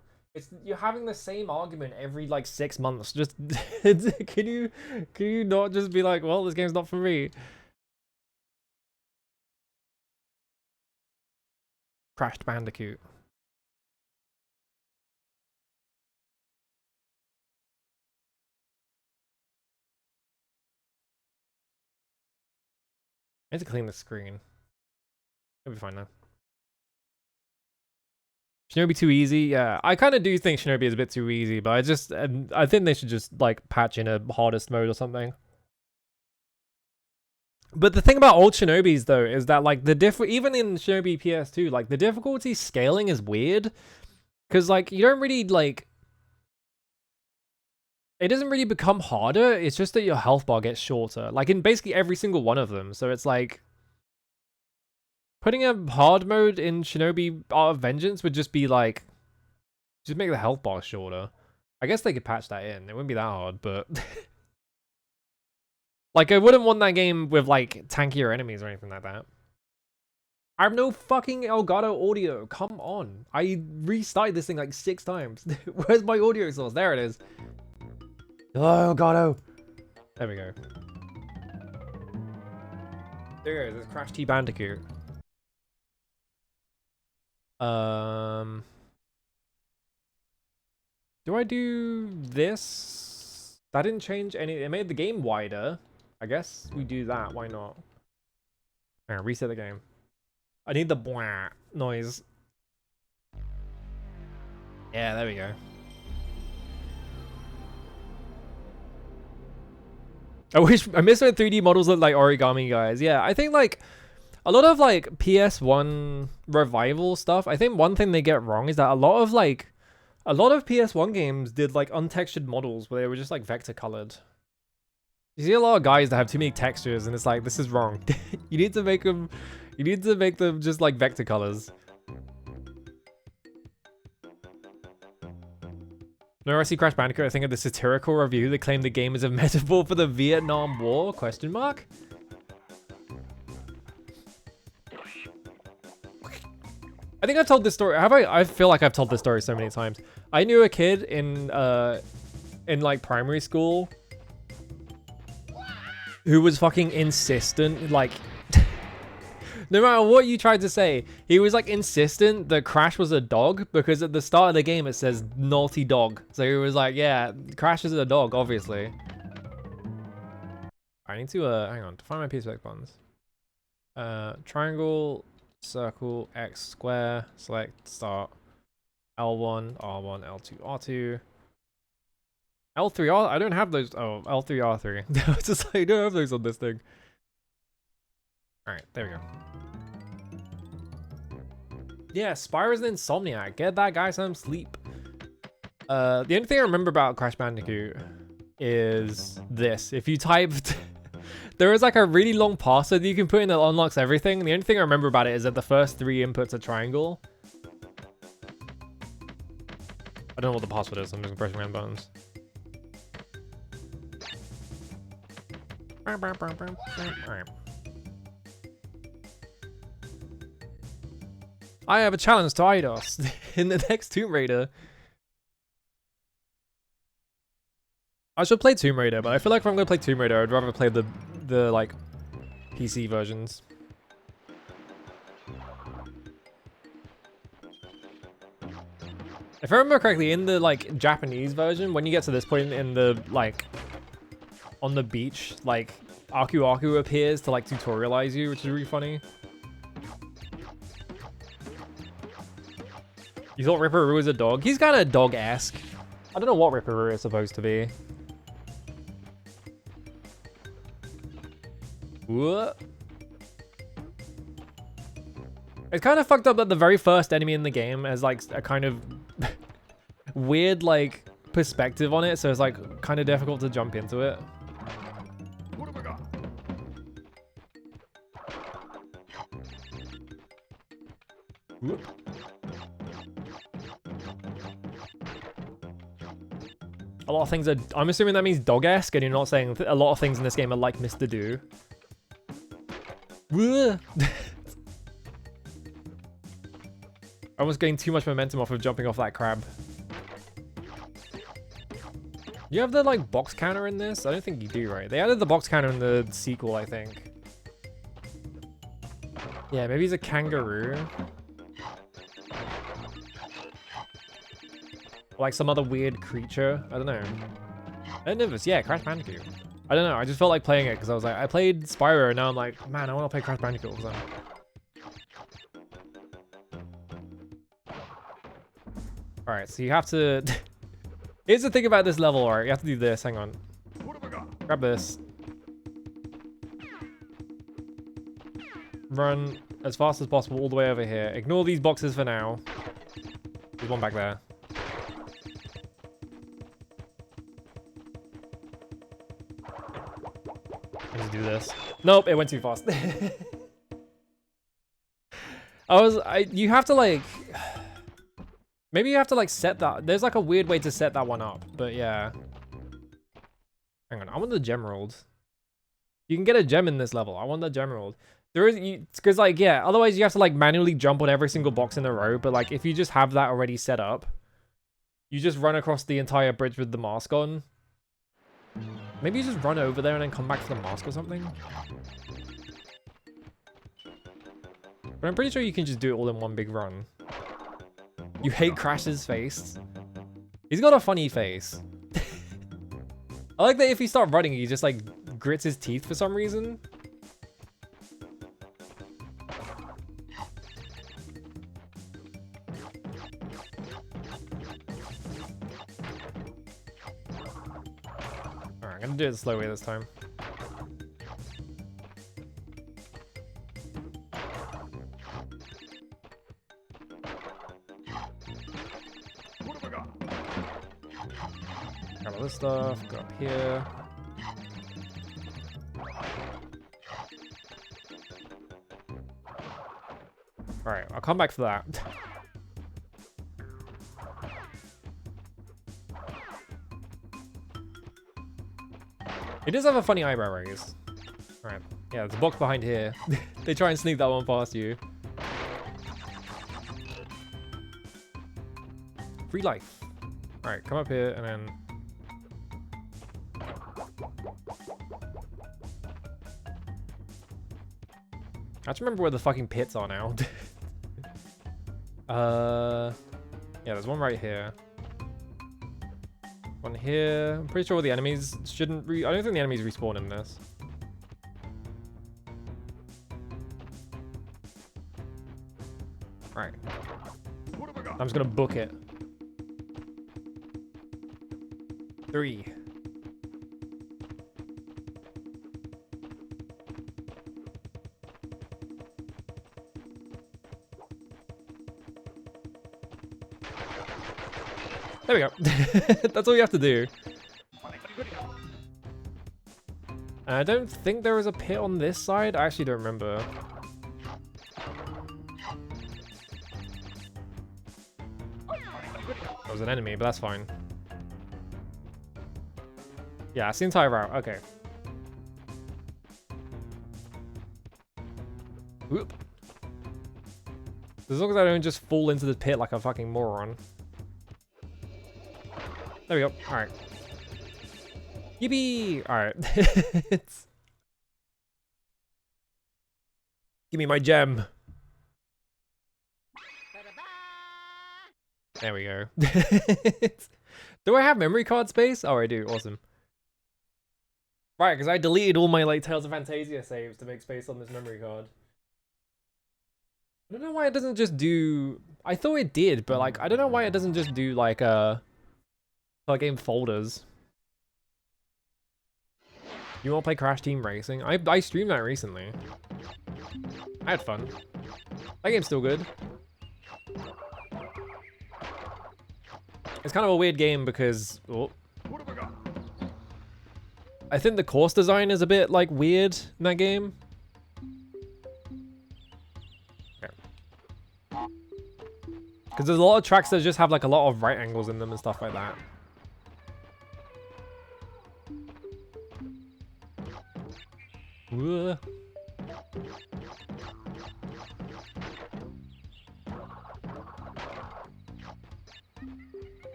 You're having the same argument every like 6 months. Just can you not just be like, well, this game's not for me. Crashed Bandicoot. I need to clean the screen. It'll be fine now. Shinobi too easy? Yeah, I kind of do think Shinobi is a bit too easy, but I think they should just like patch in a hardest mode or something. But the thing about old Shinobis though is that like even in Shinobi PS2, like the difficulty scaling is weird, because like you don't really like. It doesn't really become harder. It's just that your health bar gets shorter, like in basically every single one of them. So it's like. Putting a hard mode in Shinobi Art of Vengeance would just be like, just make the health bar shorter. I guess they could patch that in. It wouldn't be that hard, but like I wouldn't want that game with like tankier enemies or anything like that. I have no fucking Elgato audio. Come on. I restarted this thing like 6 times. Where's my audio source? There it is. Hello, Elgato. There we go. There it is. It's Crash T Bandicoot. Do I do this? That didn't change any. It made the game wider. I guess we do that. Why not? Alright, reset the game. I need the blah noise. Yeah, there we go. I miss when 3D models look like origami guys. Yeah, I think like a lot of like PS1 revival stuff. I think one thing they get wrong is that a lot of PS1 games did like untextured models where they were just like vector colored. You see a lot of guys that have too many textures, and it's like, this is wrong. You need to make them just like vector colors. Whenever I see Crash Bandicoot, I think of the satirical review that claimed the game is a metaphor for the Vietnam War? Question mark? I think I've told this story. Have I? I feel like I've told this story so many times. I knew a kid in like primary school who was fucking insistent, like, no matter what you tried to say, he was like insistent that Crash was a dog because at the start of the game it says naughty dog. So he was like, yeah, Crash is a dog, obviously. I need to, hang on, to find my PS buttons. Triangle, circle, X, square, select, start, L1, R1, L2, R2. L3, R, I don't have those. Oh, L3, R3. It's just like, I don't have those on this thing. Alright, there we go. Yeah, Spyro's an insomniac. Get that guy some sleep. The only thing I remember about Crash Bandicoot is this. If you typed... there is like a really long password that you can put in that unlocks everything. The only thing I remember about it is that the first 3 inputs are triangle. I don't know what the password is. I'm just pressing random buttons. Alright. I have a challenge to Eidos in the next Tomb Raider. I should play Tomb Raider, but I feel like if I'm gonna play Tomb Raider, I'd rather play the like PC versions. If I remember correctly, in the like Japanese version, when you get to this point in the like on the beach, like Aku Aku appears to like tutorialize you, which is really funny. You thought Ripperoo was a dog? He's kind of dog-esque. I don't know what Ripperoo is supposed to be. What? It's kind of fucked up that the very first enemy in the game has like a kind of weird like perspective on it, so it's like kind of difficult to jump into it. What have I got? Whoop. A lot of things are... I'm assuming that means dog-esque, and you're not saying a lot of things in this game are like Mr. Do. I was getting too much momentum off of jumping off that crab. You have the, like, box counter in this? I don't think you do, right? They added the box counter in the sequel, I think. Yeah, maybe he's a kangaroo. Like some other weird creature. I don't know. I don't know this. Yeah, Crash Bandicoot. I don't know. I just felt like playing it because I was like, I played Spyro and now I'm like, man, I want to play Crash Bandicoot all the time. Alright, so you have to... Here's the thing about this level, alright? You have to do this. Hang on. Grab this. Run as fast as possible all the way over here. Ignore these boxes for now. There's one back there. Do this. Nope, it went too fast. You have to like, maybe you have to like set that. There's like a weird way to set that one up, but yeah. Hang on, I want the gem rolled. You can get a gem in this level. I want the gem rolled. There is, because like, yeah, otherwise you have to like manually jump on every single box in a row, but like if you just have that already set up, you just run across the entire bridge with the mask on. Maybe you just run over there and then come back to the mask or something. But I'm pretty sure you can just do it all in one big run. You hate Crash's face. He's got a funny face. I like that if you start running, he just like grits his teeth for some reason. Alright, I'm gonna do it the slow way this time. Got all this stuff, go up here. Alright, I'll come back for that. It does have a funny eyebrow raise. Alright, yeah, there's a box behind here. They try and sneak that one past you. Free life. Alright, come up here and then... I have to remember where the fucking pits are now. Yeah, there's one right here. One here. I'm pretty sure the enemies shouldn't I don't think the enemies respawn in this. Right. I'm just gonna book it. 3. There we go. That's all you have to do. And I don't think there was a pit on this side. I actually don't remember. That was an enemy, but that's fine. Yeah, it's the entire route. Okay. Whoop. As long as I don't just fall into the pit like a fucking moron. There we go. Alright. Yippee! Alright. Give me my gem. There we go. Do I have memory card space? Oh, I do. Awesome. Right, because I deleted all my like Tales of Fantasia saves to make space on this memory card. I don't know why it doesn't just do... I thought it did, but like, I don't know why it doesn't just do like game folders. You want to play Crash Team Racing? I streamed that recently. I had fun. That game's still good. It's kind of a weird game because... Oh, I think the course design is a bit like weird in that game. Because there's a lot of tracks that just have like a lot of right angles in them and stuff like that.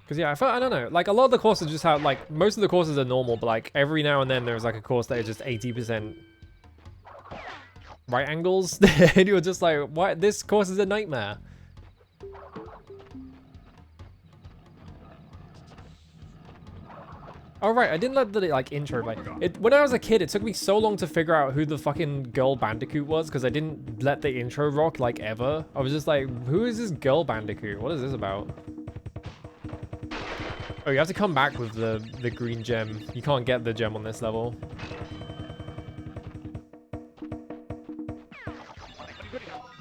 Because yeah, I don't know, like a lot of the courses just have like, most of the courses are normal, but like every now and then there's like a course that is just 80% right angles. And you're just like, what? This course is a nightmare. Oh right, I didn't let the like intro play. When I was a kid, it took me so long to figure out who the fucking girl Bandicoot was because I didn't let the intro rock like ever. I was just like, who is this girl Bandicoot? What is this about? Oh, you have to come back with the green gem. You can't get the gem on this level.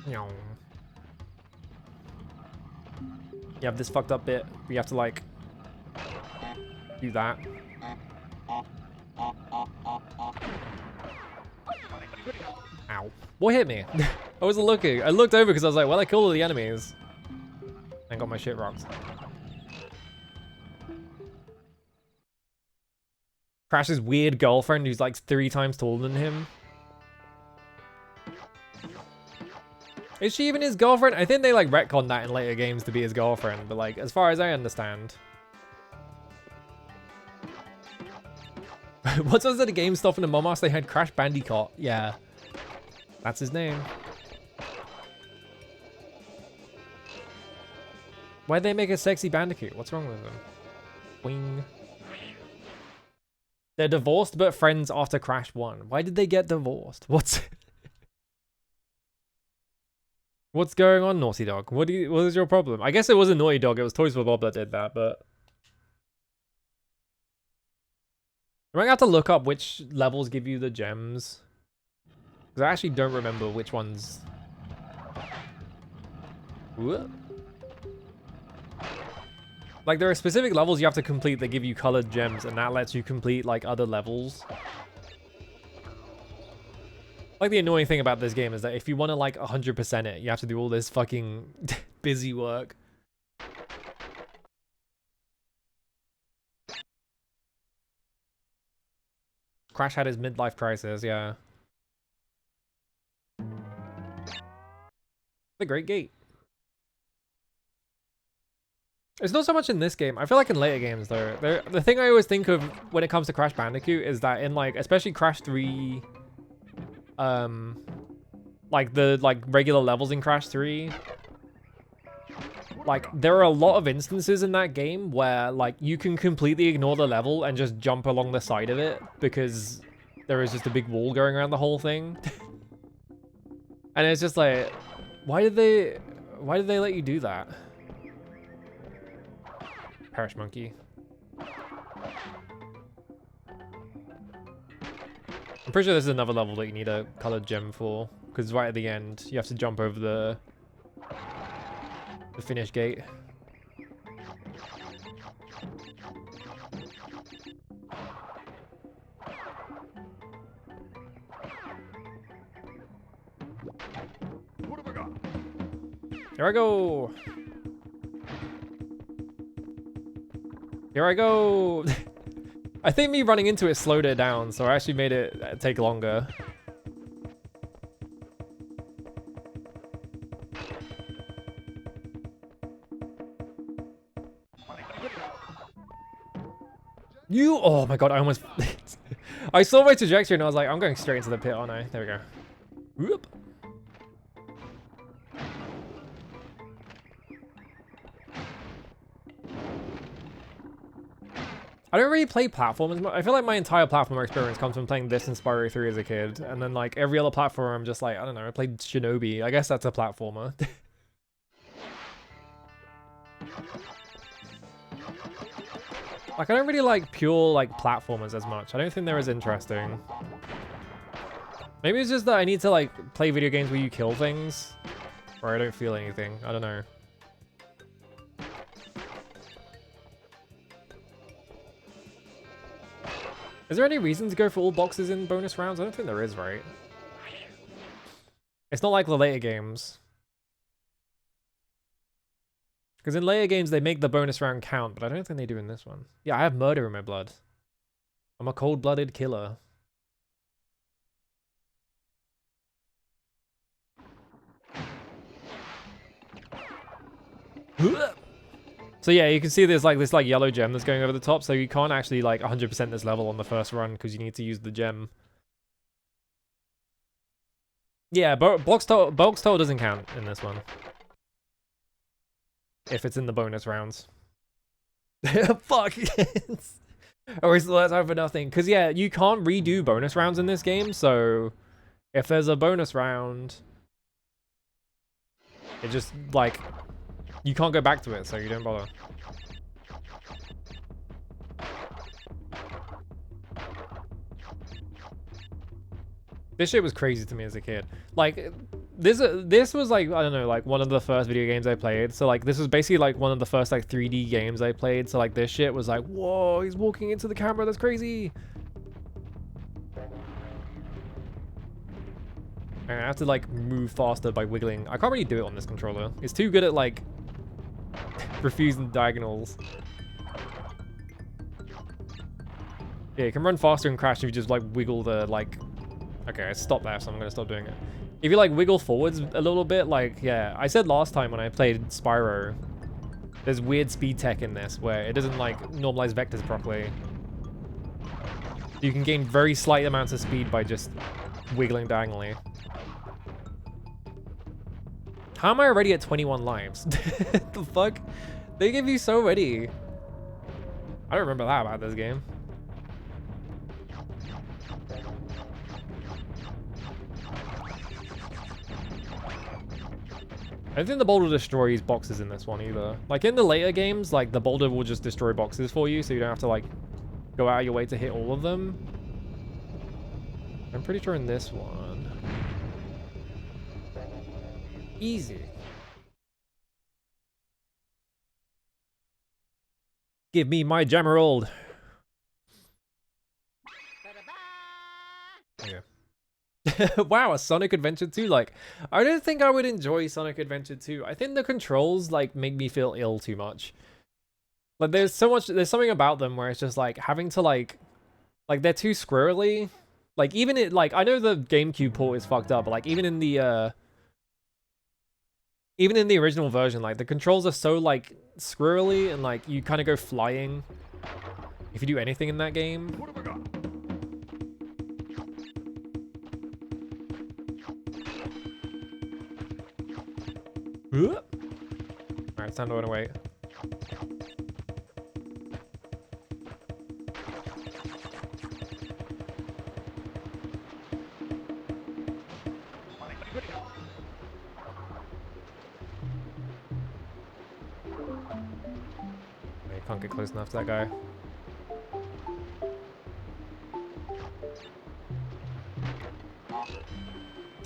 You have this fucked up bit. We have to like do that. Ow. What hit me? I wasn't looking. I looked over because I was like, well, I killed all the enemies. And got my shit rocked. Crash's weird girlfriend who's like 3 times taller than him. Is she even his girlfriend? I think they like retconned that in later games to be his girlfriend, but like as far as I understand. What was it? The game stuff in the Momas? They had Crash Bandicoot. Yeah, that's his name. Why'd they make a sexy Bandicoot? What's wrong with them? Wing. They're divorced but friends after Crash 1. Why did they get divorced? What's going on, Naughty Dog? What is your problem? I guess it wasn't Naughty Dog, it was Toys for Bob that did that, but I might have to look up which levels give you the gems. Because I actually don't remember which ones. Whoop. Like, there are specific levels you have to complete that give you colored gems, and that lets you complete, like, other levels. Like, the annoying thing about this game is that if you want to, like, 100% it, you have to do all this fucking busy work. Crash had his midlife crisis, yeah. The Great Gate. It's not so much in this game. I feel like in later games, though. The thing I always think of when it comes to Crash Bandicoot is that in, like, especially Crash 3, like, the, like, regular levels in Crash 3, like, there are a lot of instances in that game where, like, you can completely ignore the level and just jump along the side of it because there is just a big wall going around the whole thing. And it's just like, why did they let you do that? Perish Monkey. I'm pretty sure this is another level that you need a colored gem for, because right at the end you have to jump over the finish gate. What have I got? Here I go. Here I go. I think me running into it slowed it down, so I actually made it take longer. Oh my god, I almost... I saw my trajectory and I was like, I'm going straight into the pit, aren't I? There we go. Whoop. I don't really play platformers. I feel like my entire platformer experience comes from playing this and Spyro 3 as a kid. And then like every other platformer, I'm just like, I don't know, I played Shinobi. I guess that's a platformer. Like, I don't really like pure like platformers as much. I don't think they're as interesting. Maybe it's just that I need to like play video games where you kill things. Or I don't feel anything. I don't know. Is there any reason to go for all boxes in bonus rounds? I don't think there is, right? It's not like the later games. Because in later games, they make the bonus round count, but I don't think they do in this one. Yeah, I have murder in my blood. I'm a cold-blooded killer. So yeah, you can see there's like this like yellow gem that's going over the top, so you can't actually like 100% this level on the first run because you need to use the gem. Yeah, Bulk's Toll doesn't count in this one. If it's in the bonus rounds. Fuck. I wasted all that time for nothing. Because yeah, you can't redo bonus rounds in this game, so if there's a bonus round, it just like... You can't go back to it, so you don't bother. This shit was crazy to me as a kid. Like, this was like, I don't know, like one of the first video games I played. So like, this was basically like one of the first like 3D games I played. So like, this shit was like, whoa, he's walking into the camera, that's crazy. And I have to like move faster by wiggling. I can't really do it on this controller. It's too good at like refusing diagonals. Yeah, you can run faster and crash if you just like wiggle the like... Okay, I stopped there, so I'm gonna stop doing it. If you like wiggle forwards a little bit, like, yeah, I said last time when I played Spyro, there's weird speed tech in this where it doesn't like normalize vectors properly. You can gain very slight amounts of speed by just wiggling diagonally. How am I already at 21 lives? The fuck? They give you so many. I don't remember that about this game. I don't think the boulder destroys boxes in this one either. Like in the later games, like the boulder will just destroy boxes for you, so you don't have to like go out of your way to hit all of them. I'm pretty sure in this one. Easy. Give me my Gemerald. Okay. Wow, a Sonic Adventure 2. Like, I don't think I would enjoy Sonic Adventure 2. I think the controls like make me feel ill too much. Like there's something about them where it's just like having to like they're too squirrely. Like even it like I know the GameCube port is fucked up, but like even in the original version, like the controls are so like squirrely and like you kind of go flying if you do anything in that game. What have I got? Alright, it's time to run away. You can't get close enough to that guy.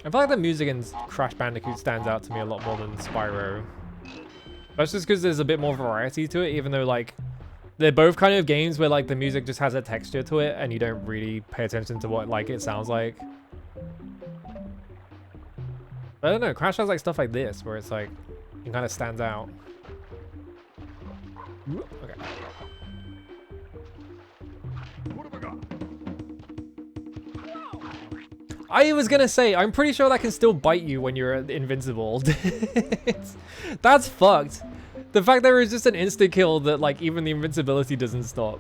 I feel like the music in Crash Bandicoot stands out to me a lot more than Spyro. That's just because there's a bit more variety to it, even though like they're both kind of games where like the music just has a texture to it and you don't really pay attention to what like it sounds like. I don't know, Crash has like stuff like this where it's like it kind of stands out. Okay. What have I got? I was gonna say, I'm pretty sure that can still bite you when you're invincible. That's fucked. The fact there is just an insta kill that like even the invincibility doesn't stop.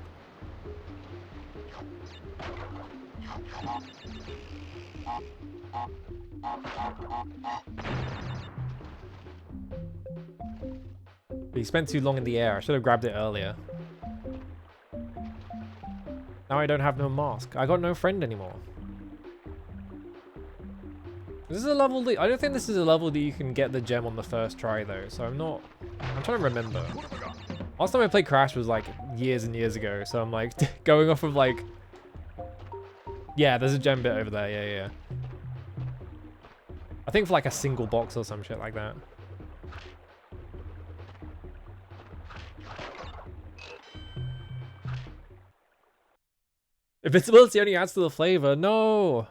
But you spent too long in the air. I should have grabbed it earlier. Now I don't have no mask. I got no friend anymore. This is a level that, I don't think this is a level that you can get the gem on the first try though, so I'm trying to remember. Last time I played Crash was like years and years ago, so I'm like going off of like, yeah, there's a gem bit over there, yeah. I think for like a single box or some shit like that. Invincibility only adds to the flavor, no!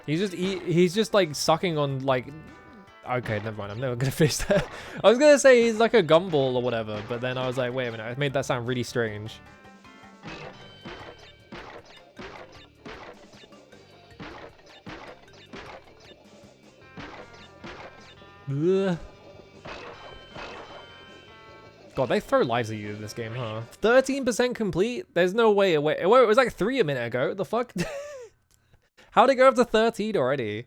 He's just like sucking on like, okay, never mind, I'm never gonna finish that. I was gonna say he's like a gumball or whatever, but then I was like, wait a minute, I made that sound really strange. Ugh. God, they throw lives at you in this game, huh? 13% complete? There's no way. Wait, it was like 3 a minute ago. The fuck? How'd it go up to 13 already?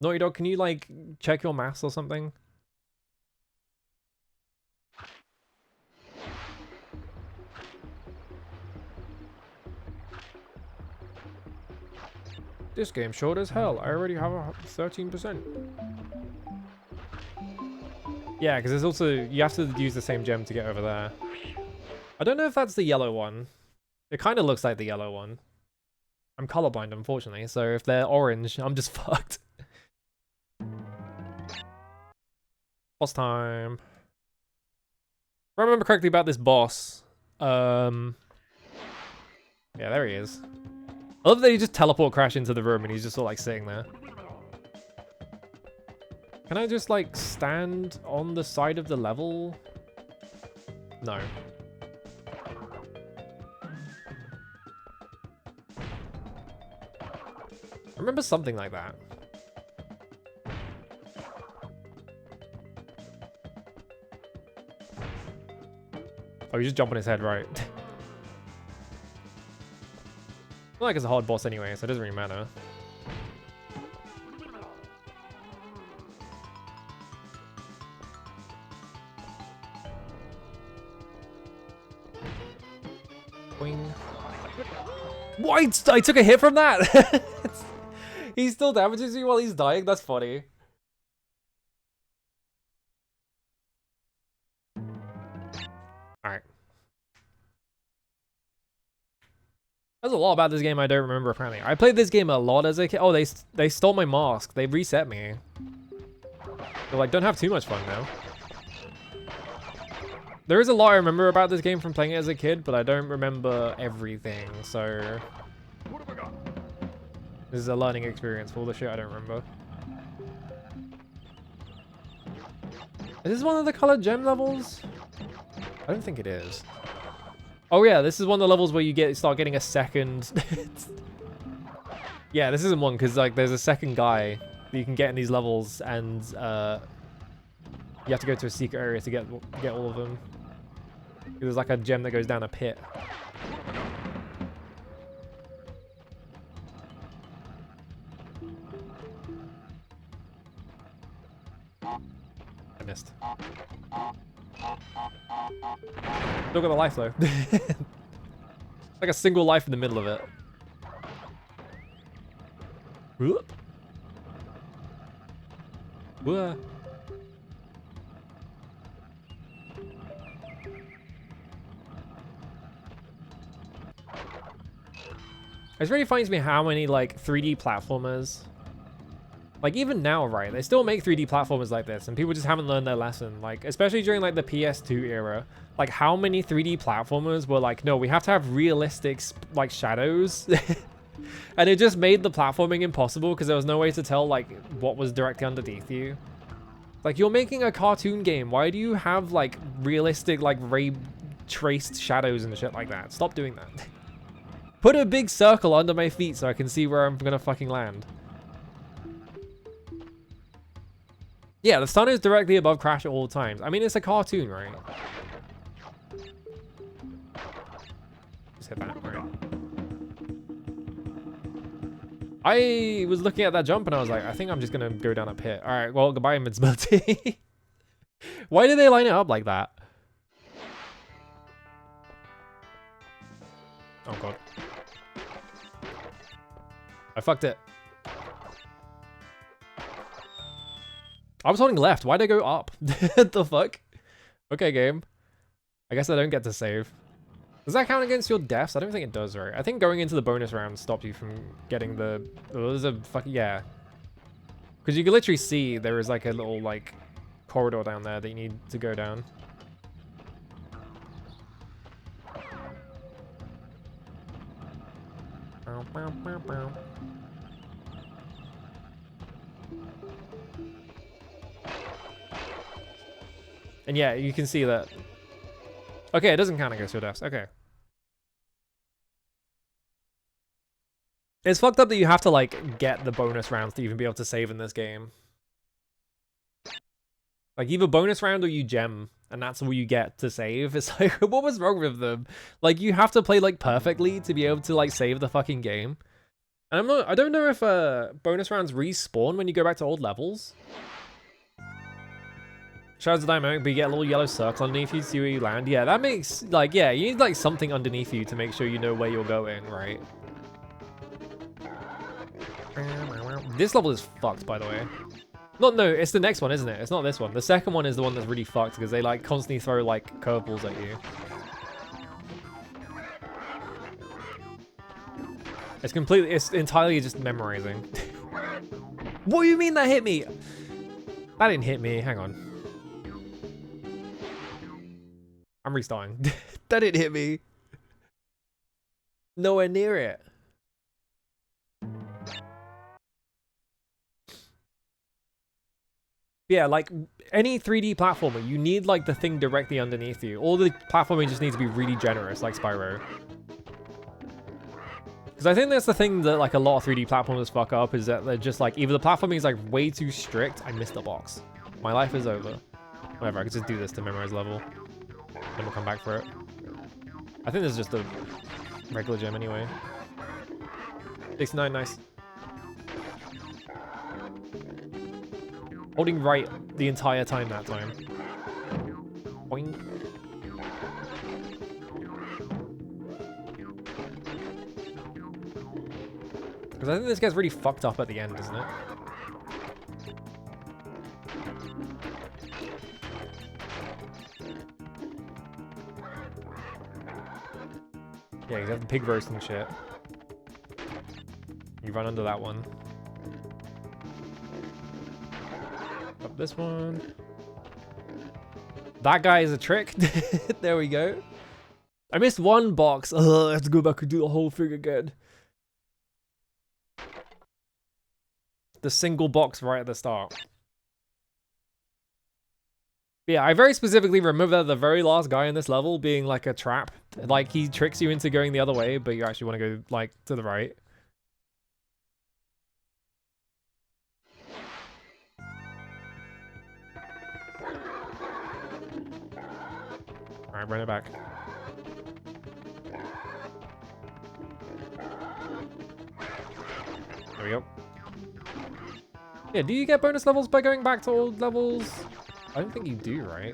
Naughty Dog, can you like check your maths or something? This game's short as hell. I already have a 13%. Yeah, because there's also, you have to use the same gem to get over there. I don't know if that's the yellow one. It kind of looks like the yellow one. I'm colorblind, unfortunately, so if they're orange, I'm just fucked. Boss time. If I remember correctly about this boss, yeah, there he is. I love that he just teleport Crash into the room and he's just sort of like sitting there. Can I just like stand on the side of the level? No. I remember something like that. Oh, you just jump on his head, right? Not like it's a hard boss anyway, so it doesn't really matter. Boing. What? I took a hit from that? He still damages you while he's dying? That's funny. Alright. There's a lot about this game I don't remember, apparently. I played this game a lot as a kid. Oh, they stole my mask. They reset me. They're like, don't have too much fun now. There is a lot I remember about this game from playing it as a kid, but I don't remember everything, so... What have I got? This is a learning experience for all the shit I don't remember. Is this one of the colored gem levels? I don't think it is. Oh yeah, this is one of the levels where you start getting a second... Yeah, this isn't one, because like there's a second guy that you can get in these levels, and you have to go to a secret area to get all of them. There's like a gem that goes down a pit. I missed. Still got a life though. Like a single life in the middle of it. Whoop. Whoa. It really finds me how many like 3D platformers, like even now, right? They still make 3D platformers like this, and people just haven't learned their lesson. Like especially during like the PS2 era, like how many 3D platformers were like, no, we have to have realistic like shadows, and it just made the platforming impossible because there was no way to tell like what was directly underneath you. Like you're making a cartoon game, why do you have like realistic like ray traced shadows and shit like that? Stop doing that. Put a big circle under my feet so I can see where I'm gonna fucking land. Yeah, the sun is directly above Crash at all times. I mean, it's a cartoon, right? Just hit that, right? I was looking at that jump and I was like, I think I'm just gonna go down a pit. All right, well, goodbye, invincibility. Why did they line it up like that? Oh god. I fucked it. I was holding left. Why'd I go up? What the fuck? Okay, game. I guess I don't get to save. Does that count against your deaths? I don't think it does, right? I think going into the bonus round stops you from getting the... Oh, there's a fucking... Yeah. Because you can literally see there is like a little like corridor down there that you need to go down. Bow, bow, bow, bow. And yeah, you can see that. Okay, it doesn't count against your deaths. Okay. It's fucked up that you have to like get the bonus rounds to even be able to save in this game. Like either bonus round or you gem, and that's all you get to save. It's like, what was wrong with them? Like you have to play like perfectly to be able to like save the fucking game. And I don't know if bonus rounds respawn when you go back to old levels. Shadows of Dynamic, but you get a little yellow circle underneath you to see where you land. Yeah, that makes, like, yeah, you need, like, something underneath you to make sure you know where you're going, right? This level is fucked, by the way. No, it's the next one, isn't it? It's not this one. The second one is the one that's really fucked because they, like, constantly throw, like, curveballs at you. It's entirely just memorizing. What do you mean that hit me? That didn't hit me. Hang on. I'm restarting. That didn't hit me. Nowhere near it. Yeah, like any 3D platformer, you need like the thing directly underneath you. All the platforming just needs to be really generous, like Spyro. Because I think that's the thing that like a lot of 3D platformers fuck up, is that they're just like, either the platforming is like way too strict, I missed a box. My life is over. Whatever, I could just do this to memorize level. Then we'll come back for it. I think this is just a regular gem anyway. 69, nice. Holding right the entire time that time. Boing. Because I think this gets really fucked up at the end, doesn't it? Yeah, you have the pig roast and shit. You run under that one. Up this one. That guy is a trick. There we go. I missed one box. Ugh, I have to go back and do the whole thing again. The single box right at the start. Yeah, I very specifically remember the very last guy in this level being like a trap. Like, he tricks you into going the other way, but you actually want to go, like, to the right. Alright, run it back. There we go. Yeah, do you get bonus levels by going back to old levels? I don't think you do, right?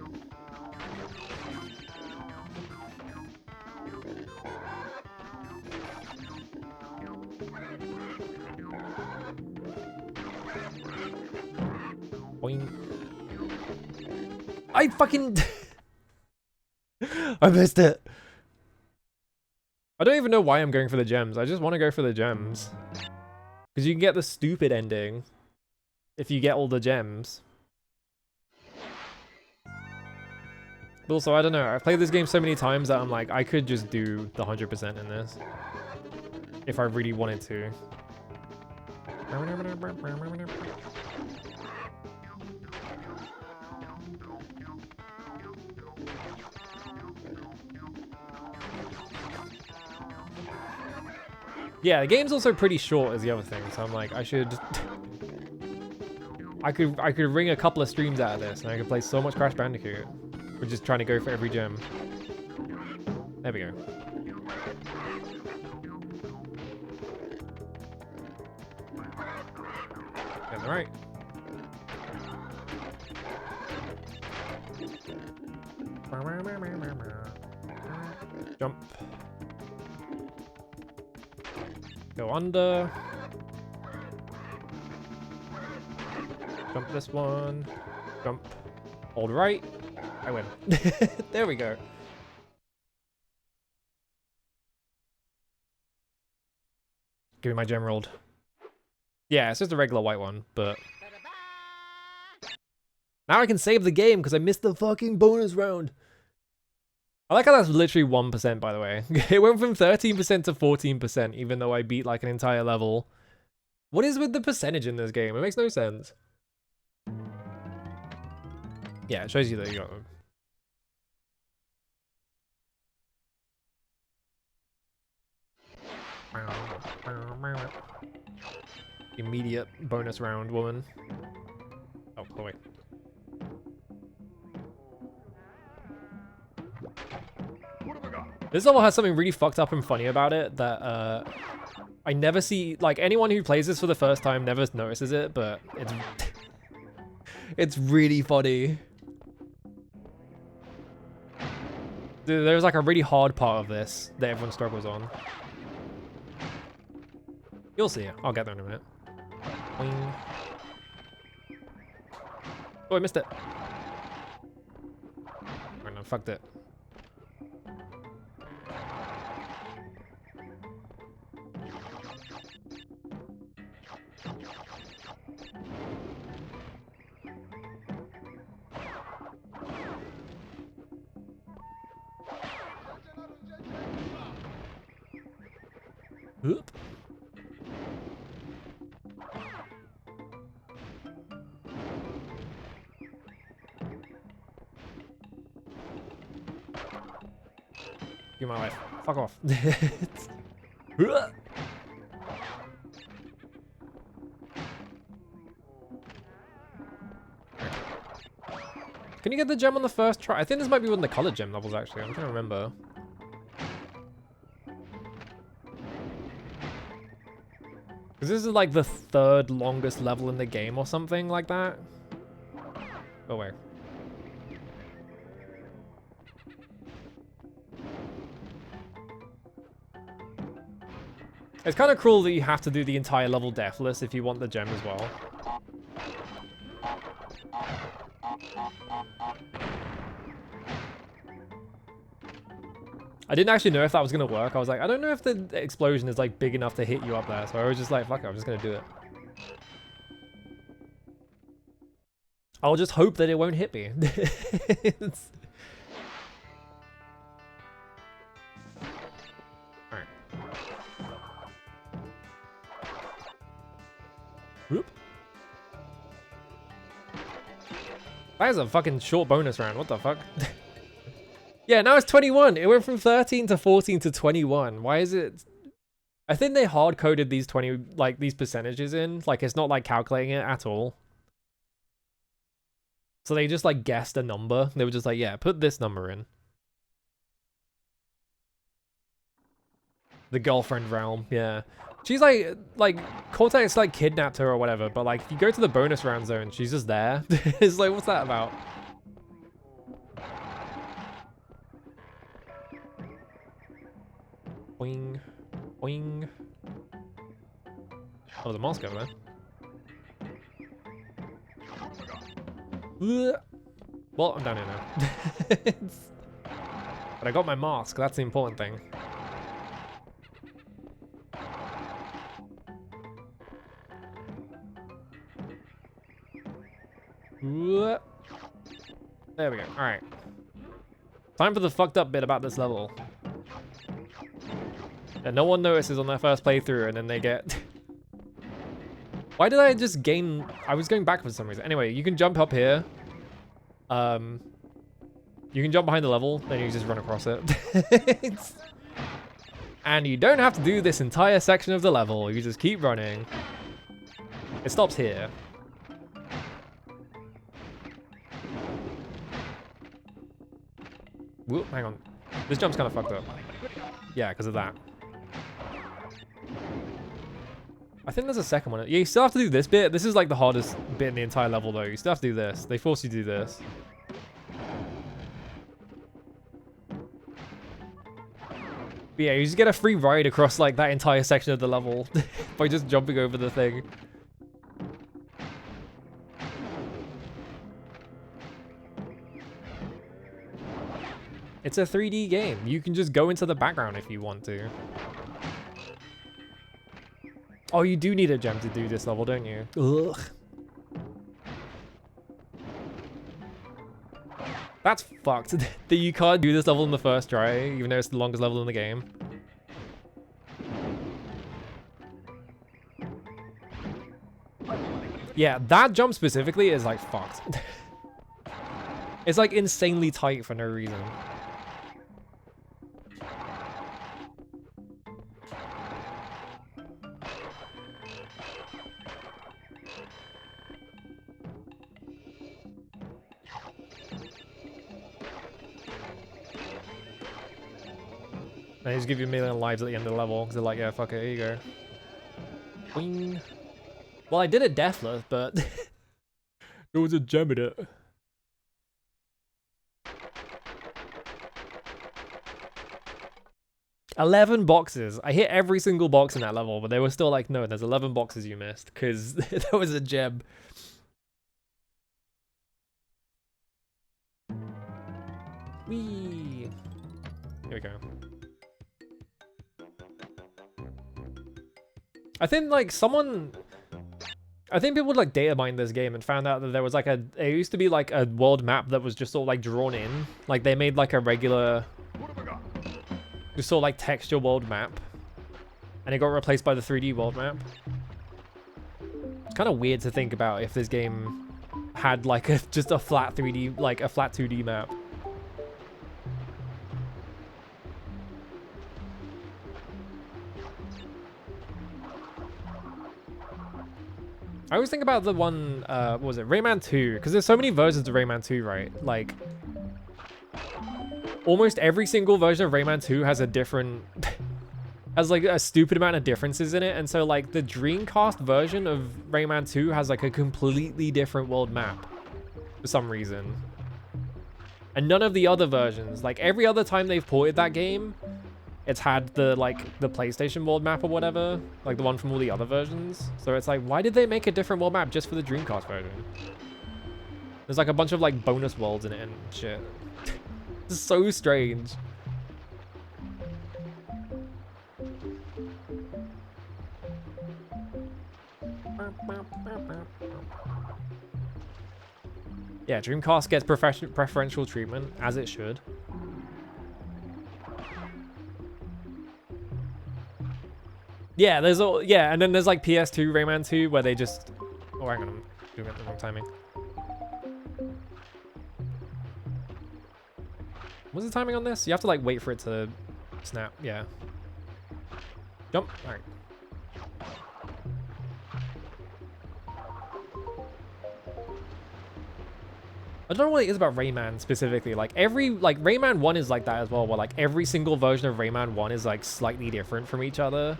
Boing. I fucking... I missed it. I don't even know why I'm going for the gems. I just want to go for the gems. Because you can get the stupid ending if you get all the gems. But also, I don't know. I've played this game so many times that I'm like, I could just do the 100% in this. If I really wanted to. Yeah, the game's also pretty short is the other thing, so I'm like, I should... I could wring a couple of streams out of this, and I could play so much Crash Bandicoot. We're just trying to go for every gem. There we go. Get the right. Jump. Go under. Jump this one. Jump. Hold right. I win. There we go. Give me my gem rolled. Yeah, it's just a regular white one, but... Now I can save the game because I missed the fucking bonus round. I like how that's literally 1%, by the way. It went from 13% to 14%, even though I beat like an entire level. What is with the percentage in this game? It makes no sense. Yeah, it shows you that you got them. Immediate bonus round, woman. Oh, wait. This level has something really fucked up and funny about it that I never see, like, anyone who plays this for the first time never notices it, but it's it's really funny. There's like a really hard part of this that everyone struggles on. You'll see it. I'll get there in a minute. Boing. Oh, I missed it. Oh, no, fucked it. Oop. Give my life. Fuck off. Can you get the gem on the first try? I think this might be one of the colored gem levels, actually. I'm trying to remember. Because this is like the 3rd longest level in the game or something like that. Oh, wait. It's kind of cruel that you have to do the entire level deathless if you want the gem as well. I didn't actually know if that was going to work. I was like, I don't know if the explosion is like big enough to hit you up there. So I was just like, fuck it, I'm just going to do it. I'll just hope that it won't hit me. Alright. Whoop. That is a fucking short bonus round. What the fuck? Yeah, now it's 21. It went from 13 to 14 to 21. Why is it? I think they hard coded these these percentages in. Like, it's not like calculating it at all. So they just like guessed a number. They were just like, yeah, put this number in. The girlfriend realm, yeah. She's like Cortex like kidnapped her or whatever, but like if you go to the bonus round zone, she's just there. It's like, what's that about? Boing, boing. Oh, the mask over there. Well, I'm down here now. But I got my mask, that's the important thing. There we go. Alright. Time for the fucked up bit about this level. And no one notices on their first playthrough and then they get... Why did I just gain... I was going back for some reason. Anyway, you can jump up here. You can jump behind the level, then you just run across it. And you don't have to do this entire section of the level. You just keep running. It stops here. Whoop, hang on. This jump's kind of fucked up. Yeah, because of that. I think there's a second one. Yeah, you still have to do this bit. This is like the hardest bit in the entire level, though. You still have to do this. They force you to do this. But yeah, you just get a free ride across like that entire section of the level by just jumping over the thing. It's a 3D game. You can just go into the background if you want to. Oh, you do need a gem to do this level, don't you? Ugh. That's fucked. That you can't do this level in the first try, even though it's the longest level in the game. Yeah, that jump specifically is like fucked. It's like insanely tight for no reason. They just give you a million lives at the end of the level because they're like, yeah, fuck it, here you go. Boing. Well, I did it deathless, but there was a gem in it. $11 boxes. I hit every single box in that level, but they were still like, no, there's 11 boxes you missed because there was a gem. Whee! Here we go. I think like I think people would like data mine this game and found out that there was like it used to be like a world map that was just sort of like drawn in. Like they made like a regular, just sort of like texture world map. And it got replaced by the 3D world map. It's kind of weird to think about if this game had like just a flat 3D, like a flat 2D map. I always think about the one, what was it, Rayman 2, because there's so many versions of Rayman 2, right? Like, almost every single version of Rayman 2 has a different, has like a stupid amount of differences in it, and so like the Dreamcast version of Rayman 2 has like a completely different world map for some reason. And none of the other versions, like every other time they've ported that game, it's had the PlayStation world map or whatever, like the one from all the other versions. So it's like, why did they make a different world map just for the Dreamcast version? There's like a bunch of like bonus worlds in it and shit. It's so strange. Yeah, Dreamcast gets preferential treatment, as it should. Yeah, there's all, yeah, and then there's like PS2 Rayman 2 where they just, oh hang on, I'm doing it the wrong timing. What's the timing on this? You have to like wait for it to snap, yeah. Jump, all right. I don't know what it is about Rayman specifically. Like Rayman 1 is like that as well, where like every single version of Rayman 1 is like slightly different from each other.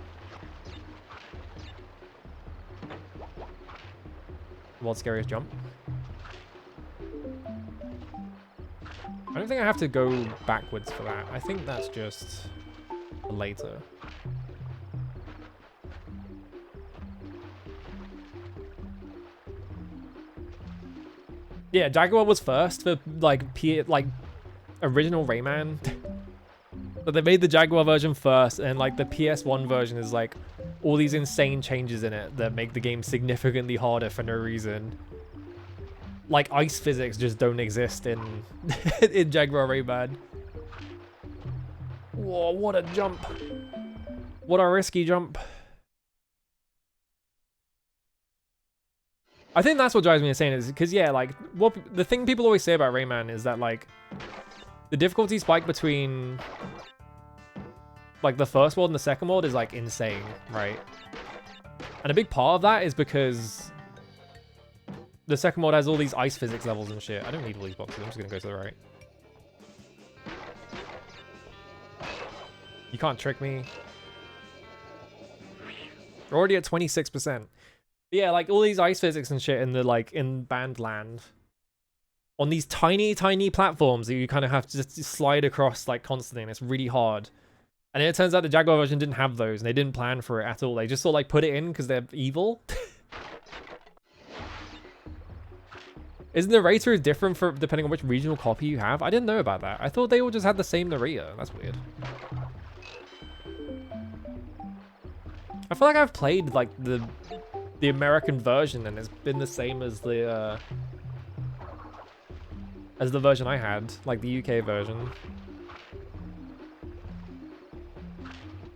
World's Scariest Jump. I don't think I have to go backwards for that. I think that's just later. Yeah, Jaguar was first for like original Rayman. But they made the Jaguar version first, and like the PS1 version is like all these insane changes in it that make the game significantly harder for no reason. Like ice physics just don't exist in in Jaguar Rayman. Whoa, what a jump. What a risky jump. I think that's what drives me insane is because, yeah, like, what the thing people always say about Rayman is that, like, the difficulty spike between, like, the first world and the second world is, like, insane, right? And a big part of that is because the second world has all these ice physics levels and shit. I don't need all these boxes. I'm just going to go to the right. You can't trick me. We're already at 26%. Yeah, like all these ice physics and shit in the in Bandland, on these tiny platforms that you kind of have to just slide across like constantly, and it's really hard. And it turns out the Jaguar version didn't have those, and they didn't plan for it at all. They just sort of like put it in because they're evil. Is the narrator different for depending on which regional copy you have? I didn't know about that. I thought they all just had the same narrator. That's weird. I feel like I've played like the American version and it's been the same as the version I had, like the UK version.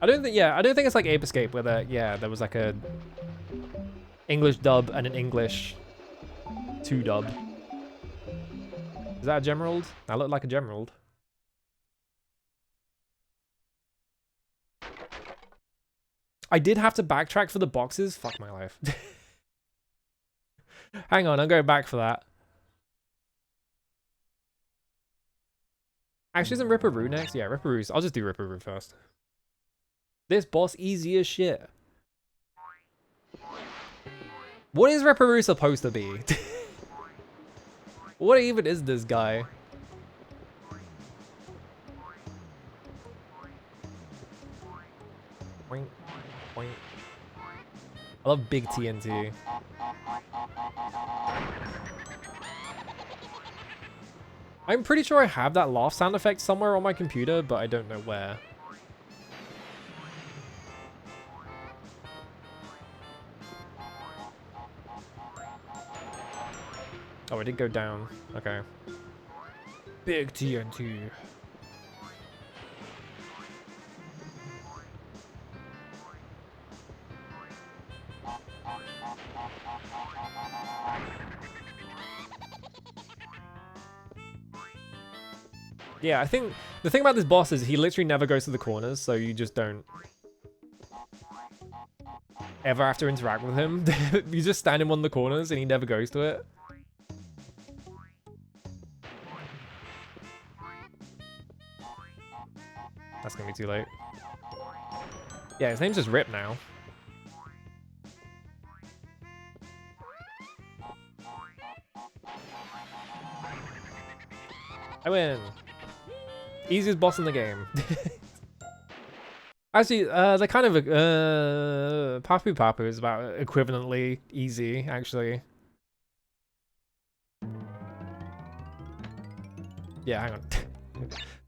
I don't think it's like Ape Escape where there was like a English dub and an English 2 dub. Is that a Gemerald? That looked like a Gemerald. I did have to backtrack for the boxes. Fuck my life. Hang on, I'm going back for that. Actually, isn't Ripperoo next? Yeah, Ripperoo. I'll just do Ripperoo first. This boss easy as shit. What is Ripperoo supposed to be? What even is this guy? Boing, boing. I love big TNT. I'm pretty sure I have that laugh sound effect somewhere on my computer, but I don't know where. Oh, it did go down. Okay. Big TNT. Yeah, I think the thing about this boss is he literally never goes to the corners, so you just don't. ever have to interact with him. You just stand him on the corners and he never goes to it. That's gonna be too late. Yeah, his name's just Rip now. I win. Easiest boss in the game. Actually, they're kind of Papu Papu is about equivalently easy, actually. Yeah, hang on.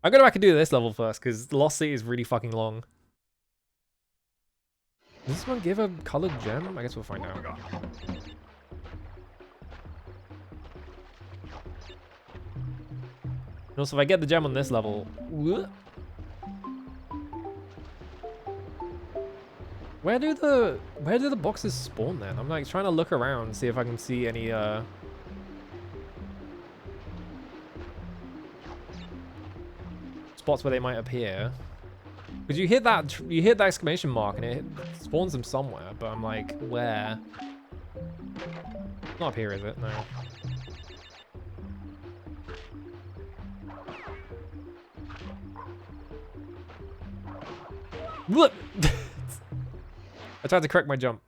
I'm gonna go back and do this level first because the Lost City is really fucking long. Does this one give a colored gem? I guess we'll find out. And also, if I get the gem on this level, where do the boxes spawn then? I'm like trying to look around, see if I can see any spots where they might appear. Because you hit the exclamation mark and it spawns them somewhere, but I'm like, where? Not up here, is it? No. Look! I tried to correct my jump.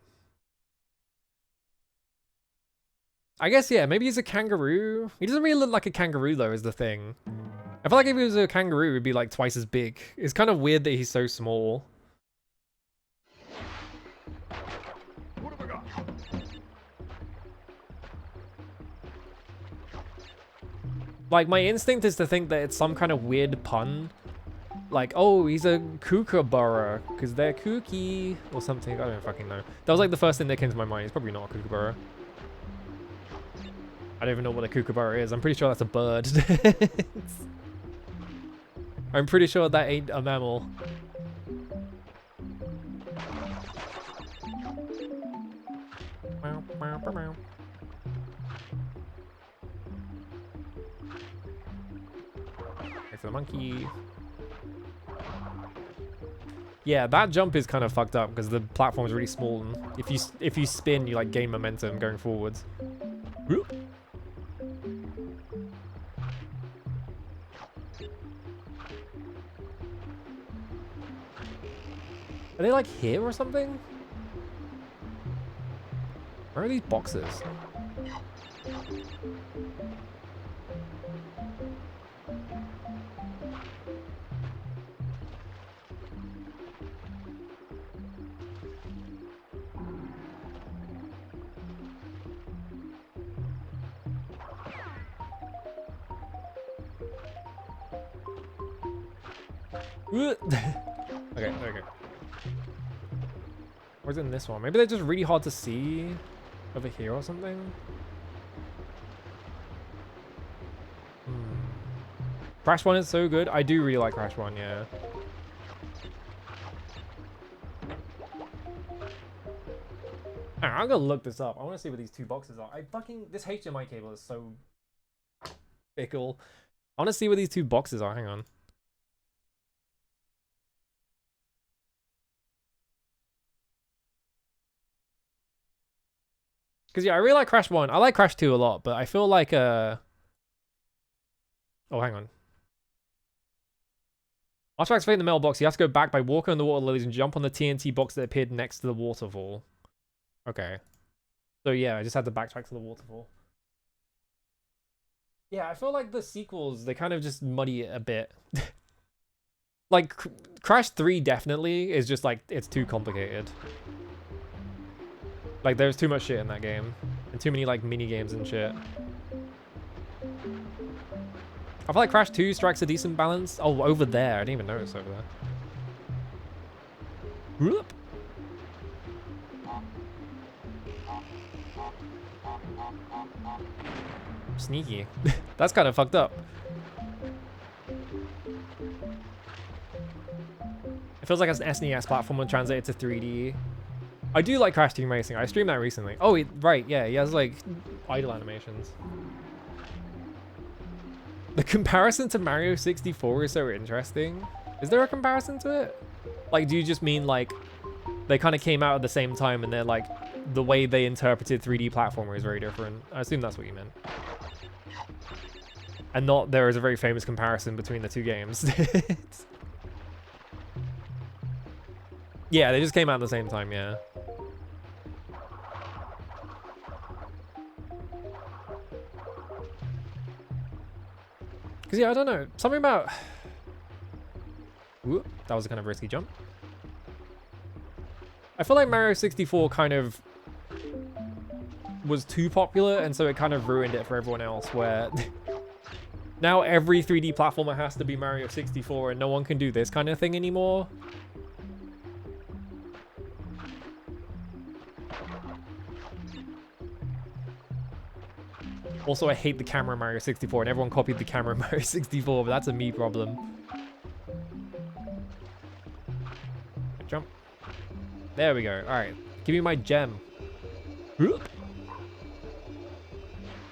I guess, yeah, maybe he's a kangaroo. He doesn't really look like a kangaroo, though, is the thing. I feel like if he was a kangaroo, he'd be like twice as big. It's kind of weird that he's so small. What have I got? Like, my instinct is to think that it's some kind of weird pun. Like, oh, he's a kookaburra, because they're kooky, or something. I don't fucking know. That was like the first thing that came to my mind. He's probably not a kookaburra. I don't even know what a kookaburra is. I'm pretty sure that's a bird. I'm pretty sure that ain't a mammal. Wait for the monkey. Yeah, that jump is kind of fucked up because the platform is really small, and if you spin, you like gain momentum going forwards. Whoop. Are they like here or something? Where are these boxes? Okay, there we go. Where's it in this one? Maybe they're just really hard to see over here or something? Crash 1 is so good. I do really like Crash 1, yeah. Alright, I'm gonna look this up. I want to see what these two boxes are. This HDMI cable is so fickle. I want to see what these two boxes are. Hang on. Because, yeah, I really like Crash 1. I like Crash 2 a lot, but I feel like, Oh, hang on. After activating the metal box, you have to go back by walking on the water lilies and jump on the TNT box that appeared next to the waterfall. Okay. So, yeah, I just had to backtrack to the waterfall. Yeah, I feel like the sequels, they kind of just muddy it a bit. Like, Crash 3 definitely is just, like, it's too complicated. Like, there's too much shit in that game. And too many, like, mini-games and shit. I feel like Crash 2 strikes a decent balance. Oh, over there. I didn't even notice over there. Whoop. Sneaky. That's kind of fucked up. It feels like an SNES platform would translate to 3D. I do like Crash Team Racing. I streamed that recently. Oh, right, yeah, he has like idle animations. The comparison to Mario 64 is so interesting. Is there a comparison to it? Like, do you just mean like they kind of came out at the same time, and they're like, the way they interpreted 3D platformer is very different. I assume that's what you meant. And not there is a very famous comparison between the two games. Yeah, they just came out at the same time, yeah. Because, yeah, I don't know. Something about... Ooh, that was a kind of risky jump. I feel like Mario 64 kind of was too popular, and so it kind of ruined it for everyone else, where now every 3D platformer has to be Mario 64, and no one can do this kind of thing anymore. Also, I hate the camera in Mario 64, and everyone copied the camera in Mario 64, but that's a me problem. Jump. There we go. All right. Give me my gem. Give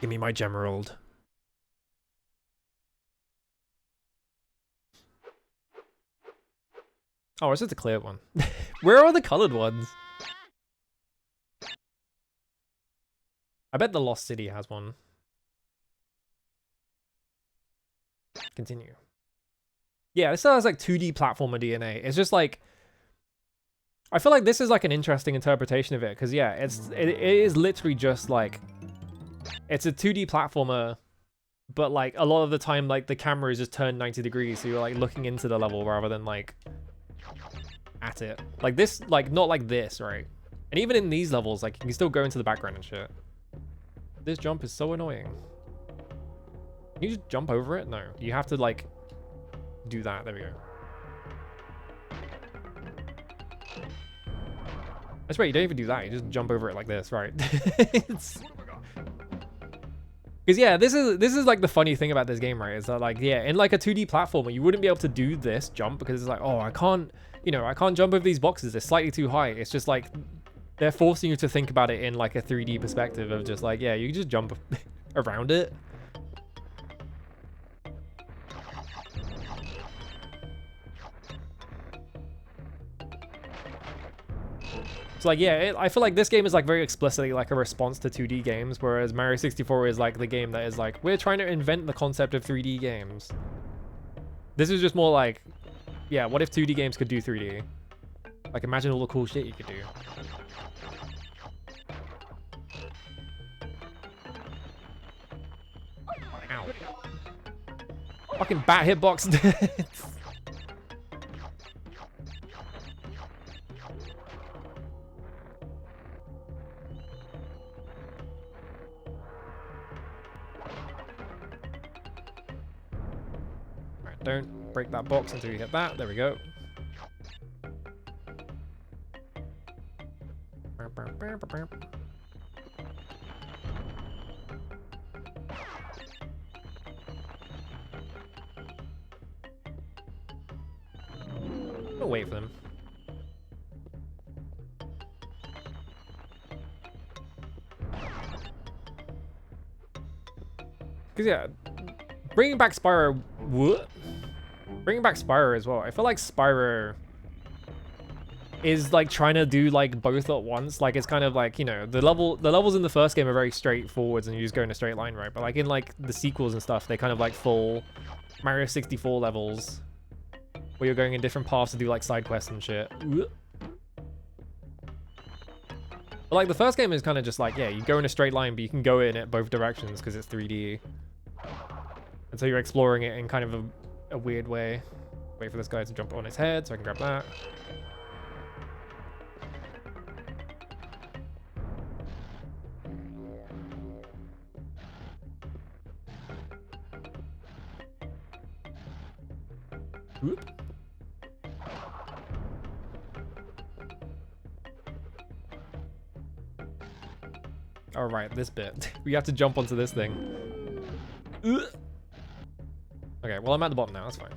me my gemerald. Oh, it's just a clear one. Where are the colored ones? I bet the Lost City has one. Continue. Yeah, this still has like 2D platformer DNA. It's just like, I feel like this is like an interesting interpretation of it, because yeah, it is literally just like, it's a 2D platformer, but like a lot of the time like the camera is just turned 90 degrees, so you're like looking into the level rather than like at it. Like this, like not like this, right? And even in these levels, like you can still go into the background and shit. This jump is so annoying. Can you just jump over it? No, you have to like do that. There we go. That's right, you don't even do that. You just jump over it like this, right? Because yeah, this is like the funny thing about this game, right? Is that like, yeah, in like a 2D platformer, you wouldn't be able to do this jump because it's like, oh, I can't, you know, I can't jump over these boxes. They're slightly too high. It's just like, they're forcing you to think about it in like a 3D perspective of just like, yeah, you can just jump around it. So like, yeah, I feel like this game is like very explicitly like a response to 2D games, whereas Mario 64 is like the game that is like, we're trying to invent the concept of 3D games. This is just more like, yeah, what if 2D games could do 3D? Like, imagine all the cool shit you could do. Ow. Fucking bat hitbox. Don't break that box until you hit that. There we go. I'll wait for them. Because yeah, bringing back Spyro... What? Bringing back Spyro as well. I feel like Spyro is like trying to do like both at once. Like it's kind of like, you know, the levels in the first game are very straightforward and you just go in a straight line, right? But like in like the sequels and stuff, they kind of like full Mario 64 levels where you're going in different paths to do like side quests and shit. But like the first game is kind of just like, yeah, you go in a straight line, but you can go in it both directions because it's 3D. And so you're exploring it in kind of a weird way. Wait for this guy to jump on his head so I can grab that. Whoop. All right, this bit. We have to jump onto this thing. Okay, well, I'm at the bottom now. That's fine.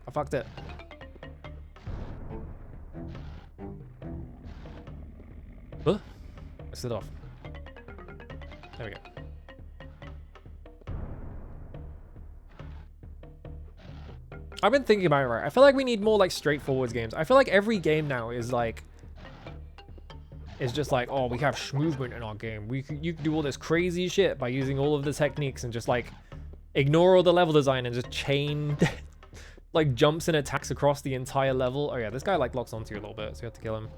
I fucked it. Huh? I slid off. There we go. I've been thinking about it, right? I feel like we need more like straightforward games. I feel like every game now is like, it's just like, oh, we have movement in our game. You can do all this crazy shit by using all of the techniques and just like ignore all the level design and just chain like jumps and attacks across the entire level. Oh yeah, this guy like locks onto you a little bit, so you have to kill him.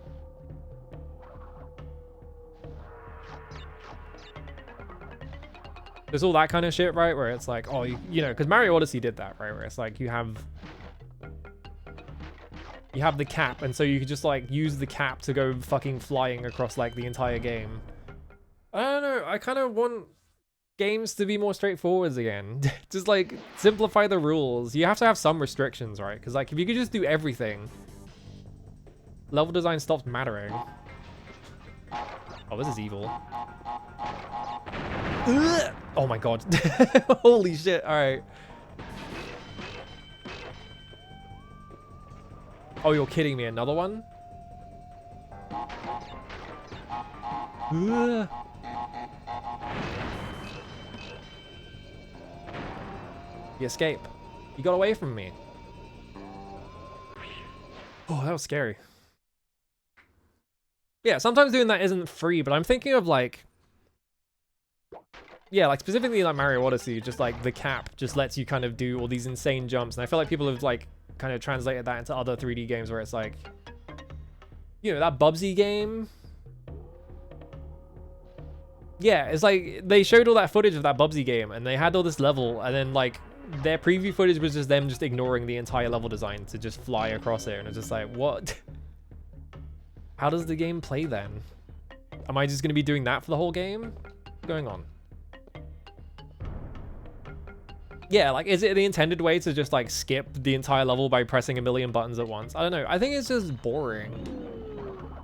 There's all that kind of shit, right? Where it's like, oh, you know, because Mario Odyssey did that, right? Where it's like you have the cap, and so you could just like use the cap to go fucking flying across like the entire game. I don't know. I kind of want games to be more straightforward again. Just like simplify the rules. You have to have some restrictions, right? Because like if you could just do everything, level design stops mattering. Oh, this is evil. Ugh! Oh my god. Holy shit. All right. Oh, you're kidding me. Another one? Ugh. You escape. You got away from me. Oh, that was scary. Yeah, sometimes doing that isn't free, but I'm thinking of like, yeah, like specifically like Mario Odyssey, just like the cap just lets you kind of do all these insane jumps. And I feel like people have like kind of translated that into other 3D games where it's like, you know, that Bubsy game. Yeah, it's like they showed all that footage of that Bubsy game and they had all this level, and then like their preview footage was just them just ignoring the entire level design to just fly across it. And it's just like, what? How does the game play then? Am I just going to be doing that for the whole game? What's going on? Yeah, like, is it the intended way to just like skip the entire level by pressing a million buttons at once? I don't know. I think it's just boring.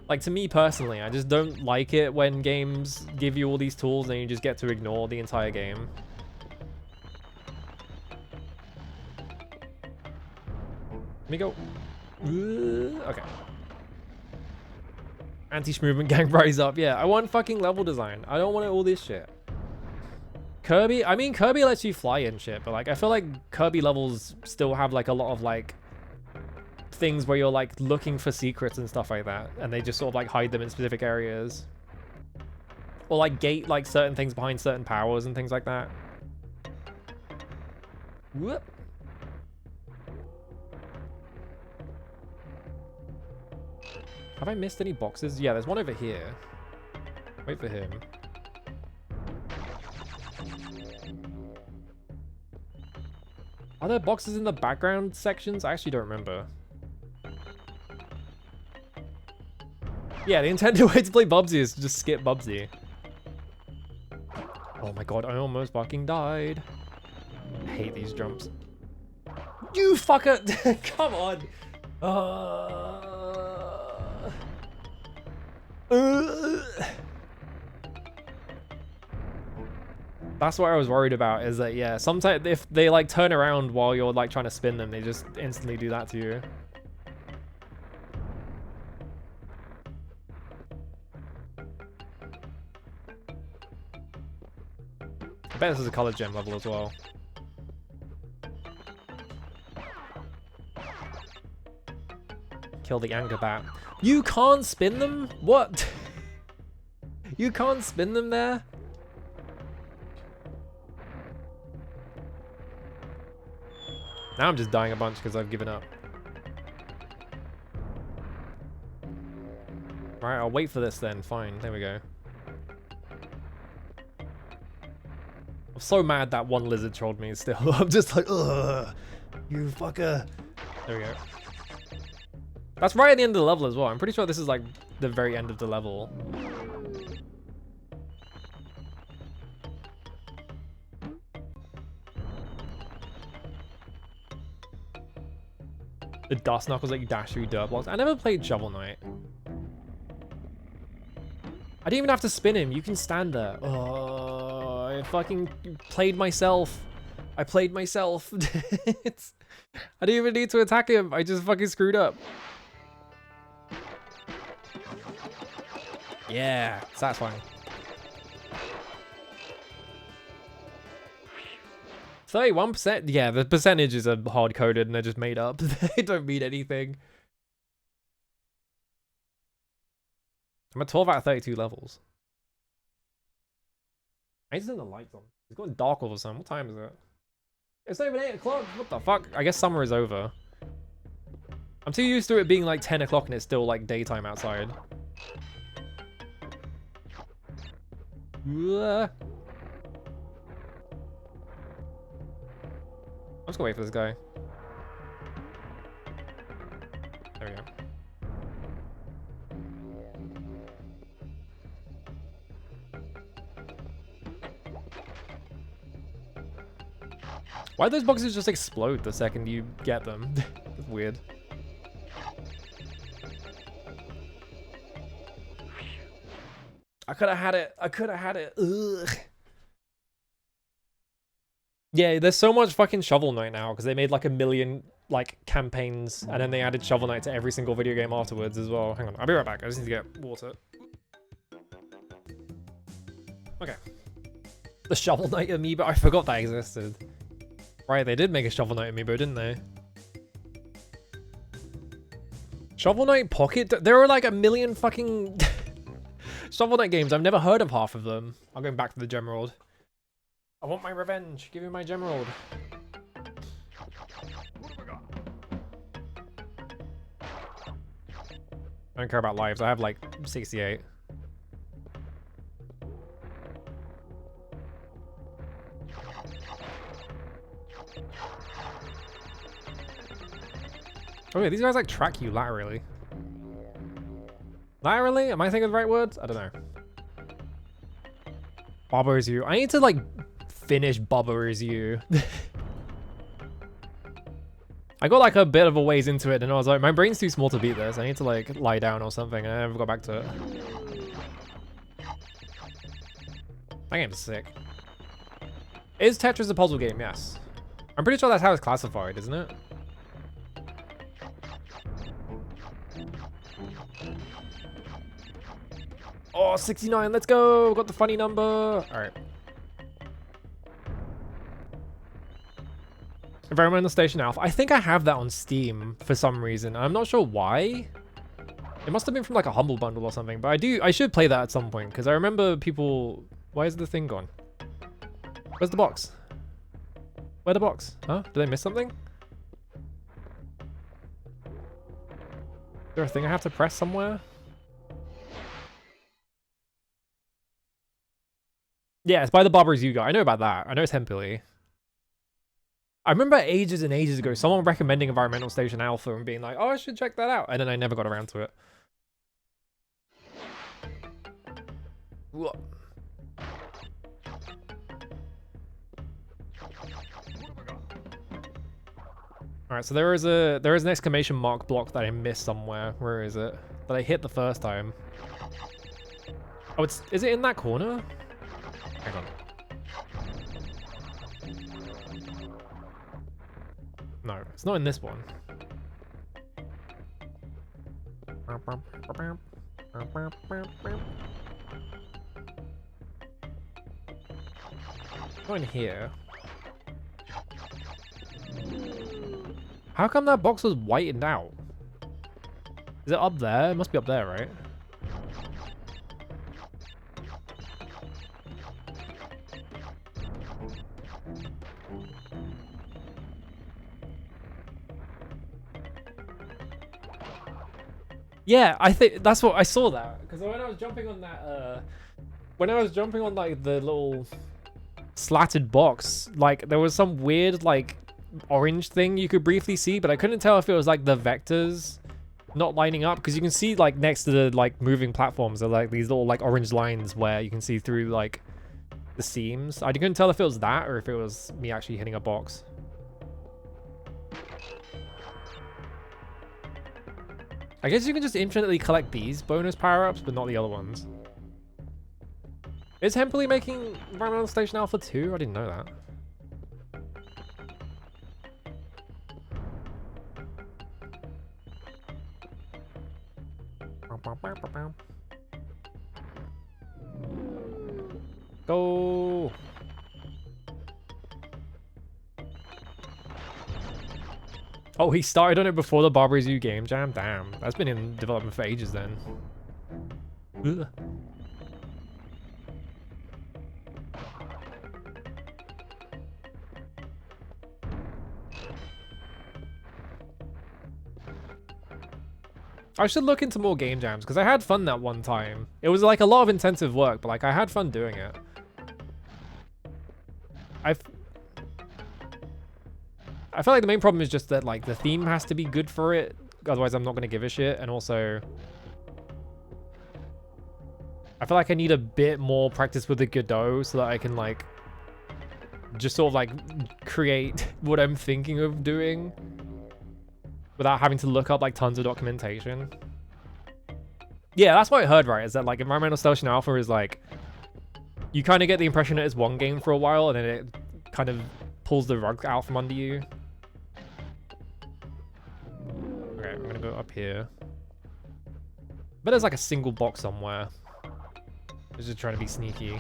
Like, to me personally, I just don't like it when games give you all these tools and you just get to ignore the entire game. Let me go. Okay. Anti-movement gang rise up. Yeah, I want fucking level design. I don't want all this shit. Kirby, I mean, Kirby lets you fly and shit, but like, I feel like Kirby levels still have like a lot of like things where you're like looking for secrets and stuff like that, and they just sort of like hide them in specific areas. Or like gate like certain things behind certain powers and things like that. Whoop. Have I missed any boxes? Yeah, there's one over here. Wait for him. Are there boxes in the background sections? I actually don't remember. Yeah, the intended way to play Bubsy is to just skip Bubsy. Oh my god, I almost fucking died. I hate these jumps. You fucker! Come on! That's what I was worried about, is that, yeah, sometimes if they like turn around while you're like trying to spin them, they just instantly do that to you. I bet this is a color gem level as well. Kill the anger bat. You can't spin them? What? You can't spin them there? Now I'm just dying a bunch because I've given up. Alright, I'll wait for this then. Fine, there we go. I'm so mad that one lizard trolled me still. I'm just like, ugh, you fucker. There we go. That's right at the end of the level as well. I'm pretty sure this is like the very end of the level. The dust knuckles that you dash through dirt blocks. I never played Shovel Knight. I didn't even have to spin him. You can stand there. Oh, I fucking played myself. I played myself. I didn't even need to attack him. I just fucking screwed up. Yeah, satisfying. 31%? Yeah, the percentages are hard-coded and they're just made up. They don't mean anything. I'm at 12 out of 32 levels. I need to turn the lights on. It's going dark all of a sudden. What time is it? It's not even 8 o'clock. What the fuck? I guess summer is over. I'm too used to it being like 10 o'clock and it's still like daytime outside. I'm just gonna wait for this guy. There we go. Why do those boxes just explode the second you get them? That's weird. I could have had it. I could have had it. Ugh. Yeah, there's so much fucking Shovel Knight now because they made like a million like campaigns and then they added Shovel Knight to every single video game afterwards as well. Hang on, I'll be right back. I just need to get water. Okay. The Shovel Knight amiibo. I forgot that existed. Right, they did make a Shovel Knight amiibo, didn't they? Shovel Knight Pocket? There are like a million fucking Shovel Knight games. I've never heard of half of them. I'm going back to the Gemerald. I want my revenge. Give me my Gemerald. I don't care about lives. I have like 68. Oh yeah, these guys like track you laterally. Laterally? Am I thinking the right words? I don't know. Bubba is you. I need to like finish Bubba is you. I got like a bit of a ways into it and I was like, my brain's too small to beat this. I need to like lie down or something. I never got back to it. That game's sick. Is Tetris a puzzle game? Yes. I'm pretty sure that's how it's classified, isn't it? Oh, 69, let's go! Got the funny number! Alright. Environmental Station Alpha. I think I have that on Steam for some reason. I'm not sure why. It must have been from like a Humble Bundle or something, but I should play that at some point, because I remember people... Why is the thing gone? Where's the box? Where's the box? Huh? Did I miss something? Is there a thing I have to press somewhere? Yeah, it's by the Barbers Yuga. I know about that. I know it's Hempily. I remember ages and ages ago someone recommending Environmental Station Alpha and being like, oh, I should check that out. And then I never got around to it. Whoa. Alright, so there is an exclamation mark block that I missed somewhere. Where is it? That I hit the first time. Oh, is it in that corner? Hang on. No, it's not in this one. Not in here. How come that box was whitened out? Is it up there? It must be up there, right? Yeah, I think that's what I saw that because when I was jumping on that, when I was jumping on like the little slatted box, like there was some weird like orange thing you could briefly see, but I couldn't tell if it was like the vectors not lining up because you can see like next to the like moving platforms are like these little like orange lines where you can see through like the seams. I couldn't tell if it was that or if it was me actually hitting a box. I guess you can just infinitely collect these bonus power-ups, but not the other ones. Is Hempily making Environmental Station Alpha 2? I didn't know that. Go! Oh, he started on it before the Barbary Zoo game jam? Damn, that's been in development for ages then. Ugh. I should look into more game jams, because I had fun that one time. It was like a lot of intensive work, but like I had fun doing it. I feel like the main problem is just that like the theme has to be good for it, otherwise I'm not going to give a shit, and also I feel like I need a bit more practice with the Godot so that I can like just sort of like create what I'm thinking of doing without having to look up like tons of documentation. Yeah, that's what I heard, right? Is that like Environmental Station Alpha is like, you kind of get the impression that it's one game for a while and then it kind of pulls the rug out from under you. Okay, I'm gonna go up here. But there's like a single box somewhere. It's just trying to be sneaky.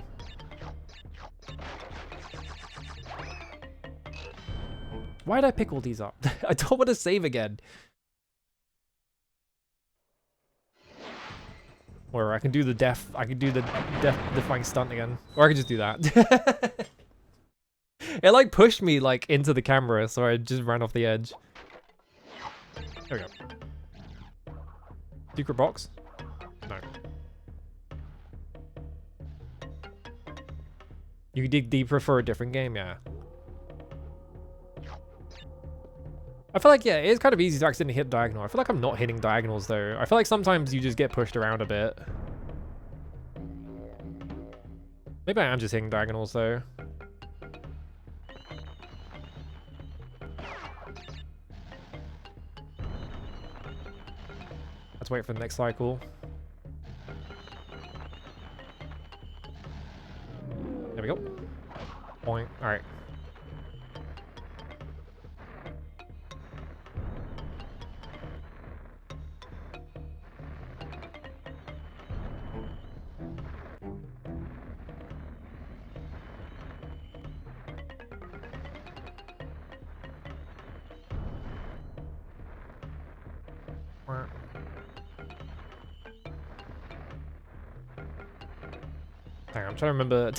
Why did I pick all these up? I don't want to save again. Or I can do the death defying stunt again. Or I can just do that. It like pushed me like into the camera, so I just ran off the edge. There we go. Secret box? No. You can dig deeper for a different game, yeah. I feel like, yeah, it is kind of easy to accidentally hit diagonal. I feel like I'm not hitting diagonals, though. I feel like sometimes you just get pushed around a bit. Maybe I am just hitting diagonals, though. Let's wait for the next cycle. There we go. Point. All right. Hang on, I'm trying to remember.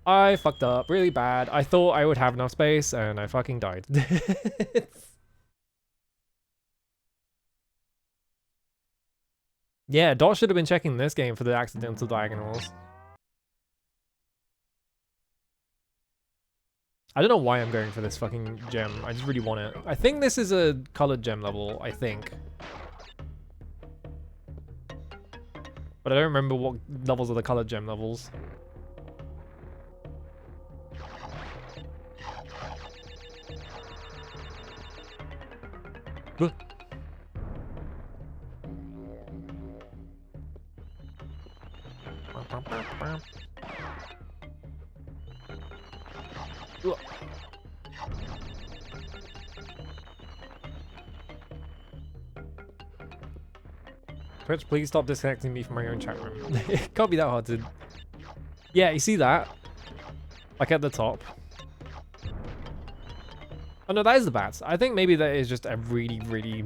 I fucked up really bad. I thought I would have enough space and I fucking died. Yeah, Dot should have been checking this game for the accidental diagonals. I don't know why I'm going for this fucking gem. I just really want it. I think this is a colored gem level, I think. But I don't remember what levels are the colored gem levels. Twitch, please stop disconnecting me from my own chat room. It can't be that hard to... Yeah, you see that? Like at the top. Oh no, that is the bats. I think maybe that is just a really, really...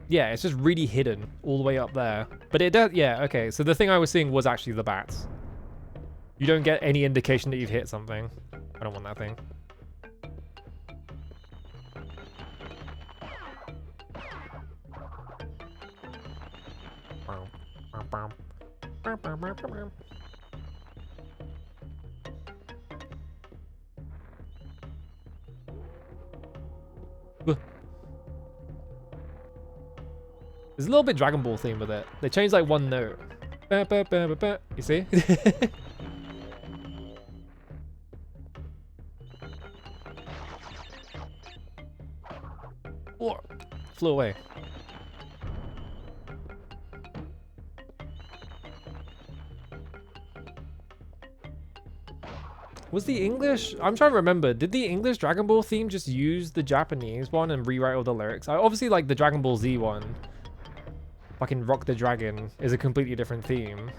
Yeah, it's just really hidden all the way up there. But it does... Yeah, okay. So the thing I was seeing was actually the bats. You don't get any indication that you've hit something. I don't want that thing. There's a little bit Dragon Ball theme with it. They changed like one note. You see? Oh, flew away. Was the English... I'm trying to remember. Did the English Dragon Ball theme just use the Japanese one and rewrite all the lyrics? I obviously like the Dragon Ball Z one. Fucking Rock the Dragon is a completely different theme.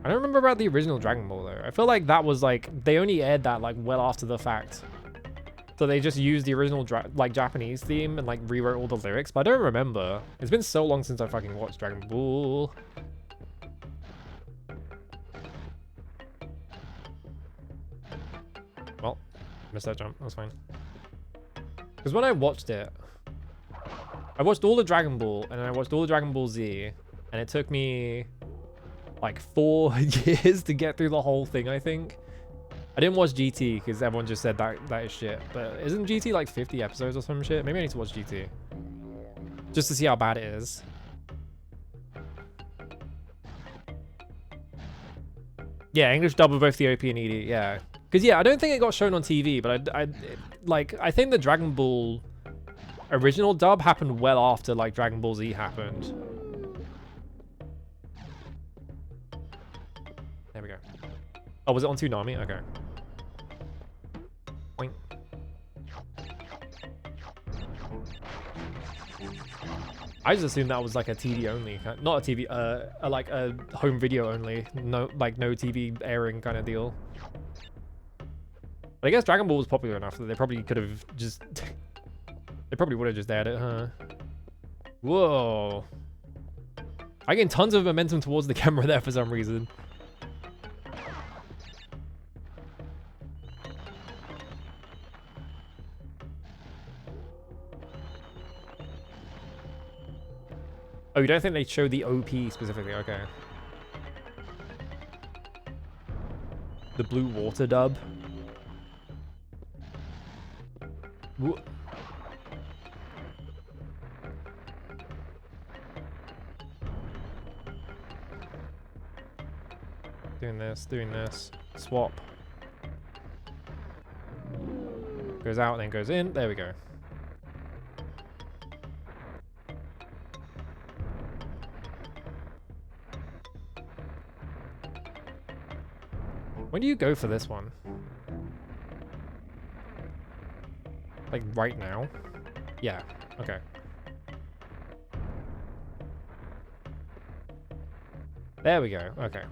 I don't remember about the original Dragon Ball though. I feel like that was like, they only aired that like well after the fact. So they just used the original like Japanese theme and like rewrote all the lyrics, but I don't remember. It's been so long since I fucking watched Dragon Ball. Well, missed that jump. That's fine. Because when I watched it, I watched all the Dragon Ball and then I watched all the Dragon Ball Z, and it took me like 4 years to get through the whole thing, I think. I didn't watch GT because everyone just said that is shit. But isn't GT like 50 episodes or some shit? Maybe I need to watch GT. Just to see how bad it is. Yeah, English dub with both the OP and ED, yeah. Because yeah, I don't think it got shown on TV, but I think the Dragon Ball original dub happened well after like Dragon Ball Z happened. There we go. Oh, was it on Toonami? Okay. Boink. I just assumed that was like a TV only, not a TV, like a home video only, no, like no TV airing kind of deal. But I guess Dragon Ball was popular enough that they probably could have just, they probably would have just aired it, huh? Whoa. I gained tons of momentum towards the camera there for some reason. Oh, you don't think they showed the OP specifically? Okay. The blue water dub. Whoa. Doing this. Swap. Goes out, then goes in. There we go. When do you go for this one? Like right now? Yeah, okay. There we go, okay.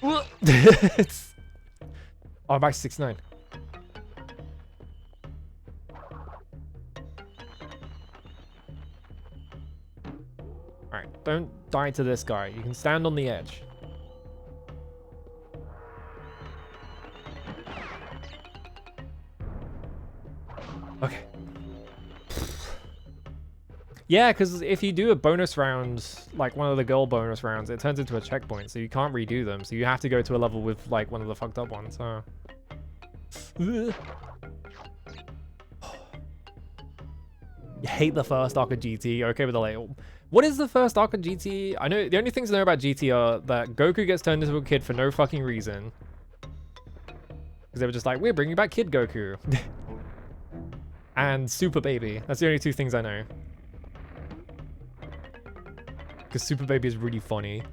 Oh, I'm back to 69. Alright, don't die to this guy. You can stand on the edge. Okay. Yeah, because if you do a bonus round, like one of the girl bonus rounds, it turns into a checkpoint, so you can't redo them. So you have to go to a level with like one of the fucked up ones. So. You hate the first arc of GT. Okay with the later. What is the first arc of GT? I know the only things I know about GT are that Goku gets turned into a kid for no fucking reason. Because they were just like, we're bringing back Kid Goku. And Super Baby. That's the only two things I know. Because Super Baby is really funny.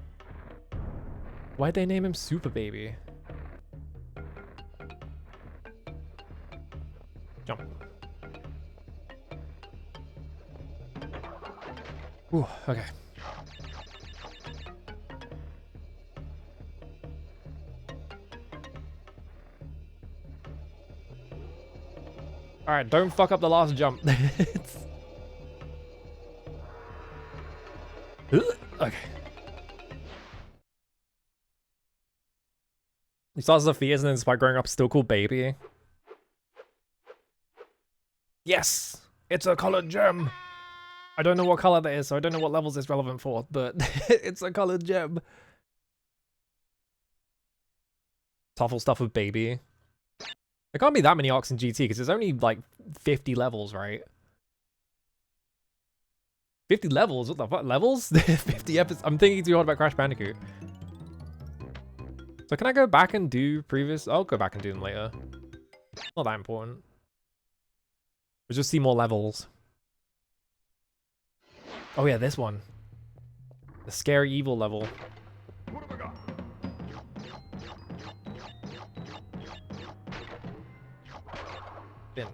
Why'd they name him Super Baby? Jump. Ooh, okay. Alright, don't fuck up the last jump. Okay. He starts as a fetus and then despite growing up still called Baby. Yes! It's a colored gem! I don't know what color that is, so I don't know what levels it's relevant for, but it's a colored gem. Tough stuff with Baby. There can't be that many arcs in GT because there's only like 50 levels, right? 50 levels? What the fuck? Levels? 50 episodes? I'm thinking too hard about Crash Bandicoot. So can I go back and do previous? I'll go back and do them later. Not that important. We'll just see more levels. Oh yeah, this one. The scary evil level. What have I got? Bin.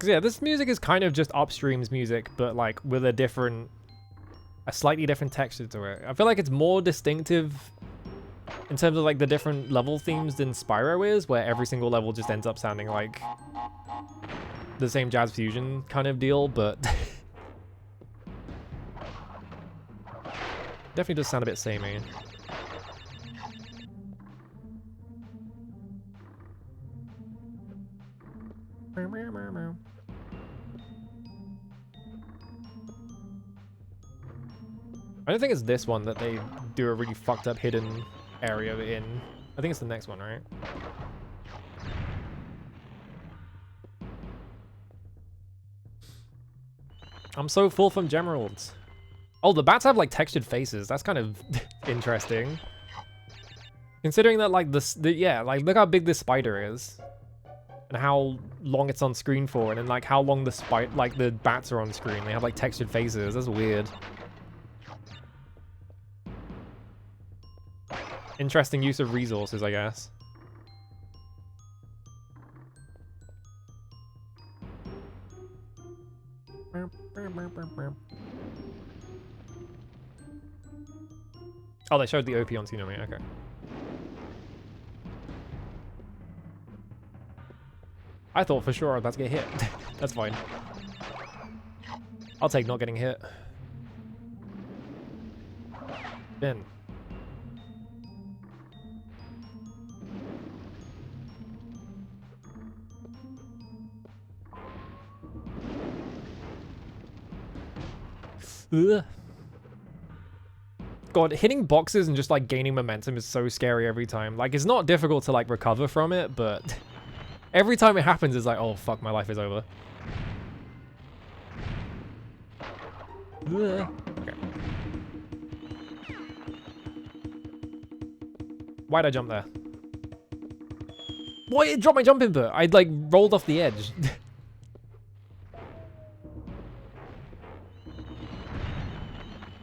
Because yeah, this music is kind of just Upstream's music, but like with a slightly different texture to it. I feel like it's more distinctive in terms of like the different level themes than Spyro is, where every single level just ends up sounding like the same jazz fusion kind of deal, but definitely does sound a bit samey. I don't think it's this one that they do a really fucked up hidden area in. I think it's the next one, right? I'm so full from Gemeralds. Oh, the bats have like textured faces. That's kind of interesting. Considering that like yeah, like look how big this spider is. And how long it's on screen for, and then like how long the bats are on screen. They have like textured faces. That's weird. Interesting use of resources, I guess. Oh, they showed the OP on Tsunami, okay. I thought for sure I was about to get hit. That's fine. I'll take not getting hit. Ben. Ugh. God, hitting boxes and just like gaining momentum is so scary every time. Like, it's not difficult to like recover from it, but every time it happens, it's like, oh fuck, my life is over. Ugh. Okay. Why'd I jump there? Why it dropped my jump input? I like rolled off the edge.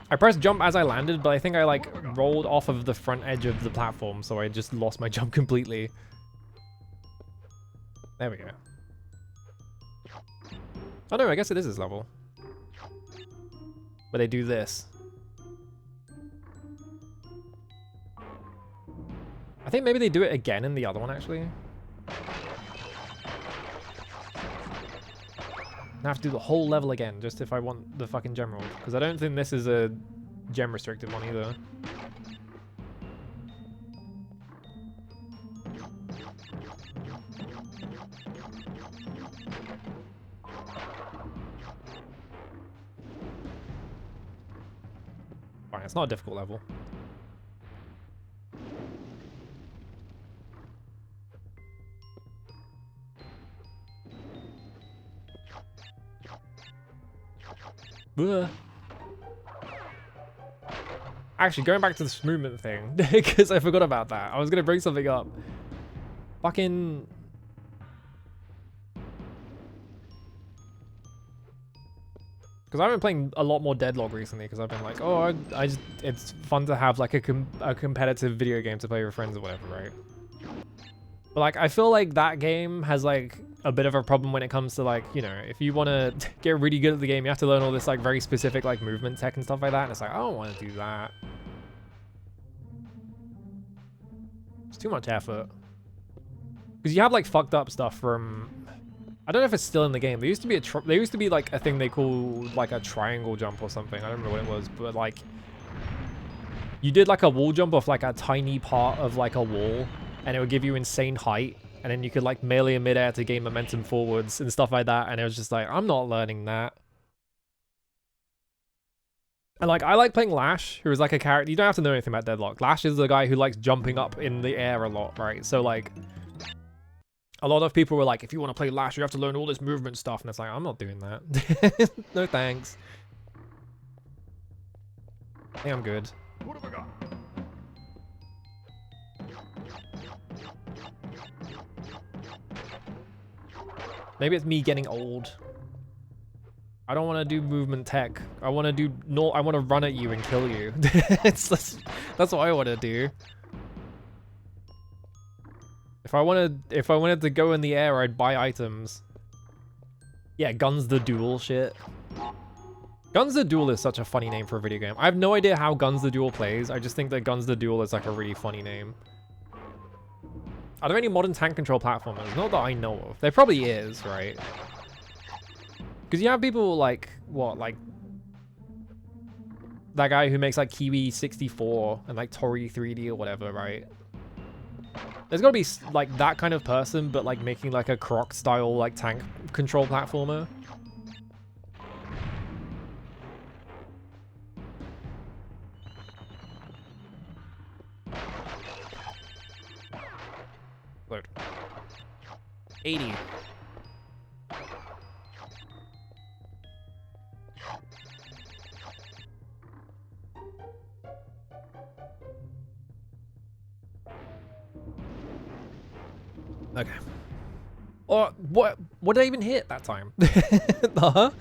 I pressed jump as I landed, but I think I like rolled off of the front edge of the platform, so I just lost my jump completely. There we go. Oh no, I guess it is this level. Where they do this. I think maybe they do it again in the other one, actually. I have to do the whole level again, just if I want the fucking gem roll. Because I don't think this is a gem restricted one either. Fine, it's not a difficult level. Ugh. Actually, going back to this movement thing, because I forgot about that. I was going to bring something up. Fucking... Because I've been playing a lot more Deadlock recently, because I've been like, oh, it's fun to have like a competitive video game to play with friends or whatever, right? But like, I feel like that game has like a bit of a problem when it comes to like, you know, if you want to get really good at the game, you have to learn all this like very specific like movement tech and stuff like that. And it's like, I don't want to do that. It's too much effort. Because you have like fucked up stuff from, I don't know if it's still in the game. There used to be like a thing they called like a triangle jump or something. I don't remember what it was, but like you did like a wall jump off like a tiny part of like a wall, and it would give you insane height. And then you could like melee in midair to gain momentum forwards and stuff like that. And it was just like, I'm not learning that. And like, I like playing Lash, who is like a character. You don't have to know anything about Deadlock. Lash is the guy who likes jumping up in the air a lot, right? So like, a lot of people were like, if you want to play Lash, you have to learn all this movement stuff. And it's like, I'm not doing that. No thanks. I think I'm good. What have I got? Maybe it's me getting old. I don't want to do movement tech. I want to do I want to run at you and kill you. That's what I want to do. If I wanted to go in the air, I'd buy items. Yeah, Guns the Duel shit. Guns the Duel is such a funny name for a video game. I have no idea how Guns the Duel plays. I just think that Guns the Duel is like a really funny name. Are there any modern tank control platformers? Not that I know of. There probably is, right? Because you have people like, what, like that guy who makes like Kiwi 64 and like Tori 3D or whatever, right? There's gotta be like that kind of person, but like making like a Croc style like tank control platformer. Load. 80. Okay. Or what did I even hit that time? Huh?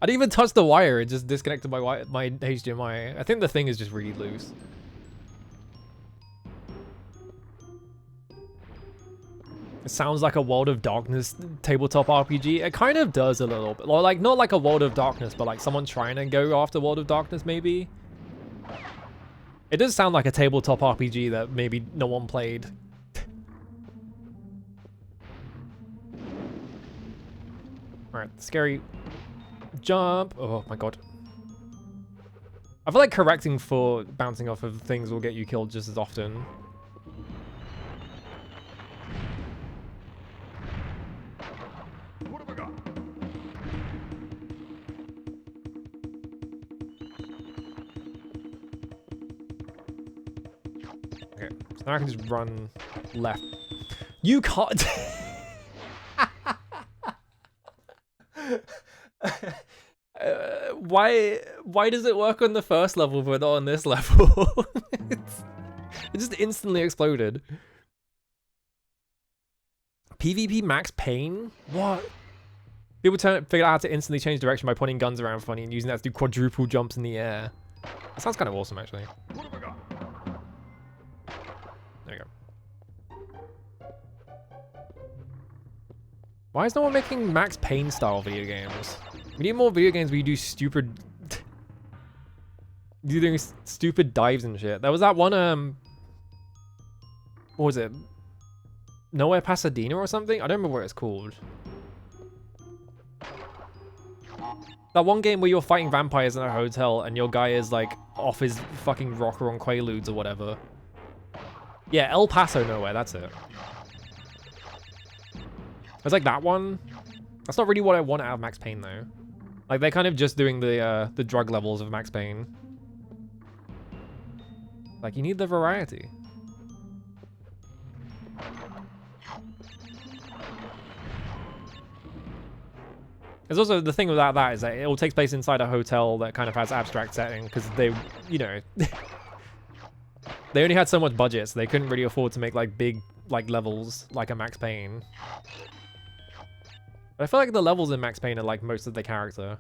I didn't even touch the wire, it just disconnected my HDMI. I think the thing is just really loose. It sounds like a World of Darkness tabletop RPG. It kind of does a little bit. Like, not like a World of Darkness, but like someone trying to go after World of Darkness, maybe. It does sound like a tabletop RPG that maybe no one played. Alright, scary jump. Oh my god. I feel like correcting for bouncing off of things will get you killed just as often. What have I got? Okay, so now I can just run left. You can't. Why does it work on the first level but not on this level? It just instantly exploded. PvP max pain? What? People figure out how to instantly change direction by pointing guns around funny and using that to do quadruple jumps in the air. That sounds kind of awesome, actually. What have I got? There you go. Why is no one making Max Payne style video games? We need more video games where you do stupid... You're doing stupid dives and shit. There was that one, what was it? Nowhere Pasadena or something? I don't remember what it's called. That one game where you're fighting vampires in a hotel and your guy is like off his fucking rocker on Quaaludes or whatever. Yeah, El Paso Nowhere, that's it. It's like that one. That's not really what I want out of Max Payne though. Like they're kind of just doing the drug levels of Max Payne. Like you need the variety. There's also the thing about that is that it all takes place inside a hotel that kind of has abstract setting because they, you know, they only had so much budget, so they couldn't really afford to make like big like levels like a Max Payne. But I feel like the levels in Max Payne are like most of the character.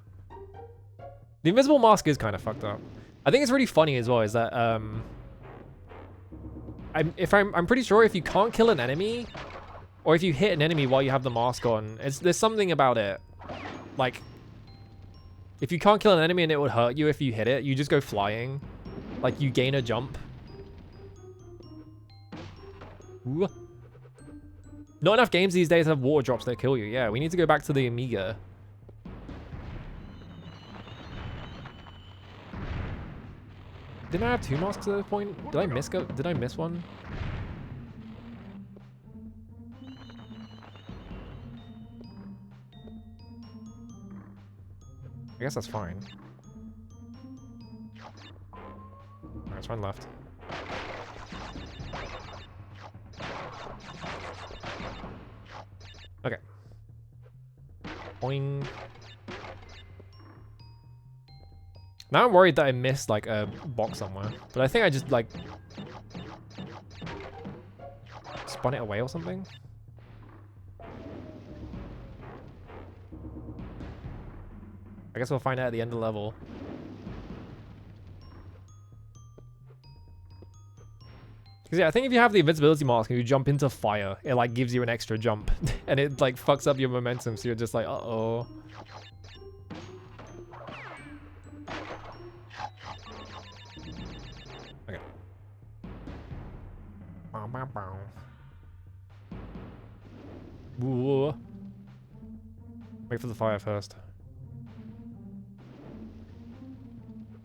The invisible mask is kind of fucked up. I think it's really funny as well is that I'm pretty sure if you can't kill an enemy or if you hit an enemy while you have the mask on, there's something about it. Like, if you can't kill an enemy and it would hurt you if you hit it, you just go flying. Like, you gain a jump. Ooh. Not enough games these days have water drops that kill you. Yeah, we need to go back to the Amiga. Didn't I have two masks at this point? Did I miss one? I guess that's fine. Alright, let's run left. Okay. Boing. Now I'm worried that I missed like a box somewhere, but I think I just like spun it away or something. I guess we'll find out at the end of the level. Because Because yeah, I think if you have the invincibility mask and you jump into fire, it like gives you an extra jump. And it like fucks up your momentum, so you're just like, uh-oh. Okay. Bow, bow, bow. Whoa. Wait for the fire first.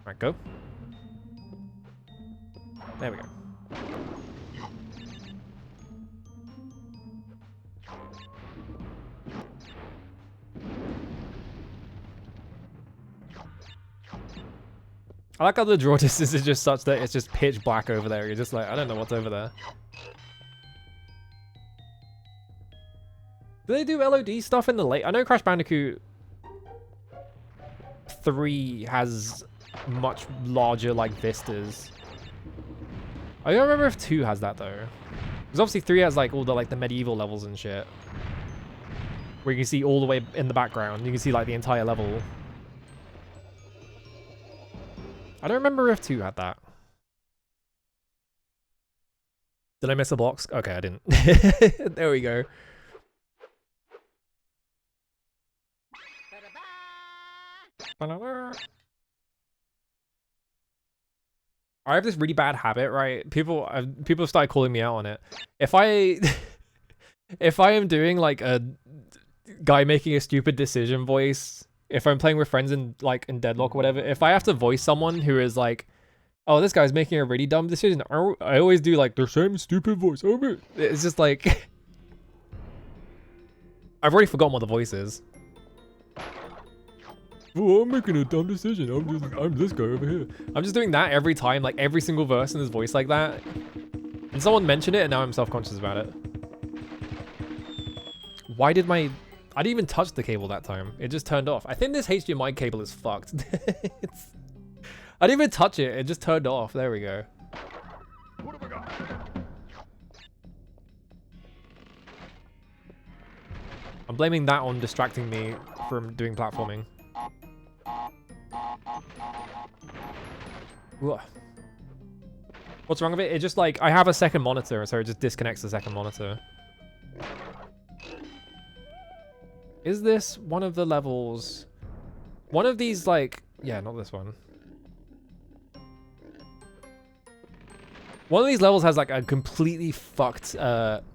Alright, go. There we go. I like how the draw distance is just such that it's just pitch black over there. You're just like, I don't know what's over there. Do they do LOD stuff in the late? I know Crash Bandicoot 3 has much larger like vistas. I don't remember if 2 has that though. Because obviously 3 has like all the medieval levels and shit. Where you can see all the way in the background. You can see like the entire level. I don't remember if 2 had that. Did I miss a box? Okay, I didn't. There we go. I have this really bad habit, right? People have started calling me out on it. If I am doing like a guy making a stupid decision voice, if I'm playing with friends in Deadlock or whatever, if I have to voice someone who is like, oh, this guy's making a really dumb decision, I always do like the same stupid voice. It's just like I've already forgotten what the voice is. Oh, I'm making a dumb decision. I'm this guy over here. I'm just doing that every time, like every single verse in his voice like that. And someone mentioned it and now I'm self-conscious about it. Why did I didn't even touch the cable that time. It just turned off. I think this HDMI cable is fucked. I didn't even touch it. It just turned off. There we go. What have I got? I'm blaming that on distracting me from doing platforming. Whoa. What's wrong with it? It just like, I have a second monitor, so it just disconnects the second monitor. Is this one of the levels? One of these like, yeah, not this one. One of these levels has like a completely fucked, like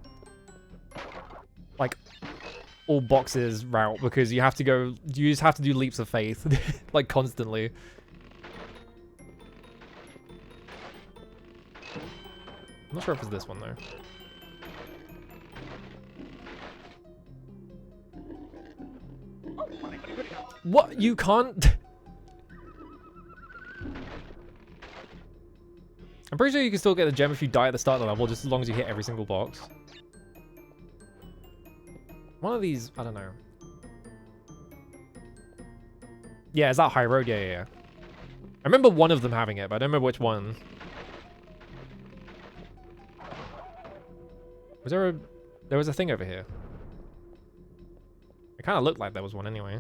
all boxes route because you just have to do leaps of faith, like constantly. I'm not sure if it's this one though. What? You can't? I'm pretty sure you can still get the gem if you die at the start of the level, just as long as you hit every single box. One of these, I don't know. Yeah, is that High Road? Yeah. I remember one of them having it, but I don't remember which one. Was there was a thing over here? It kind of looked like there was one anyway.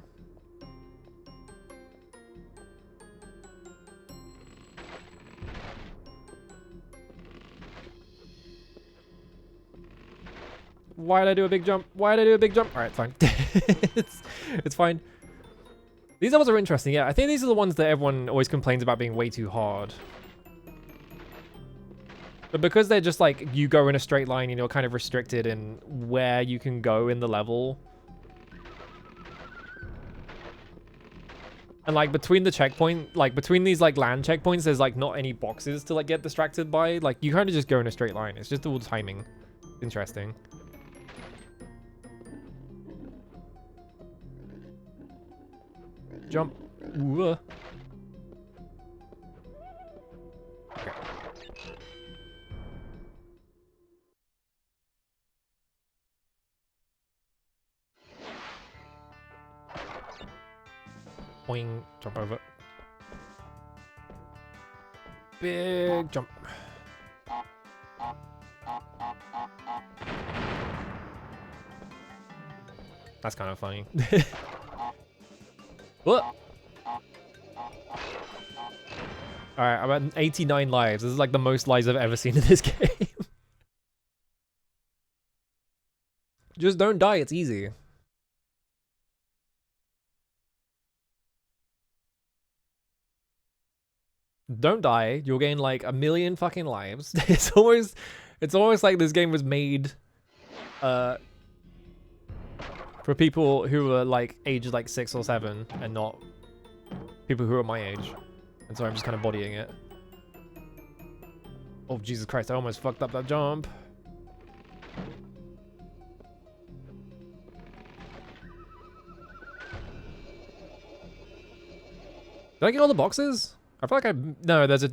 Why did I do a big jump? Why did I do a big jump? All right, fine. it's fine. These levels are interesting. Yeah, I think these are the ones that everyone always complains about being way too hard. But because they're just like, you go in a straight line and you're kind of restricted in where you can go in the level. And like between the checkpoint, like between these like land checkpoints, there's like not any boxes to like get distracted by. Like you kind of just go in a straight line. It's just all timing. Interesting. Jump. Ooh. Okay. Boing. Jump over. Big jump. That's kind of funny. What? Alright, I'm at 89 lives. This is like the most lives I've ever seen in this game. Just don't die, it's easy. Don't die, you'll gain like 1,000,000 fucking lives. It's almost like this game was made for people who are like ages like 6 or 7 and not people who are my age. And so I'm just kind of bodying it. Oh, Jesus Christ, I almost fucked up that jump. Did I get all the boxes? I feel like no, there's a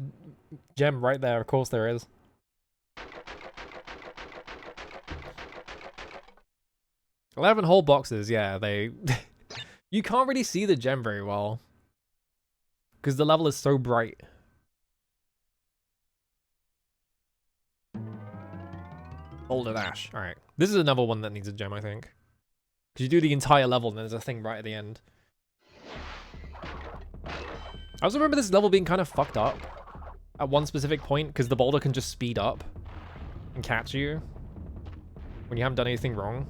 gem right there. Of course there is. 11 whole boxes, yeah, they... You can't really see the gem very well. Because the level is so bright. Boulder Dash. Alright. This is another one that needs a gem, I think. Because you do the entire level and there's a thing right at the end. I also remember this level being kind of fucked up at one specific point because the boulder can just speed up and catch you when you haven't done anything wrong.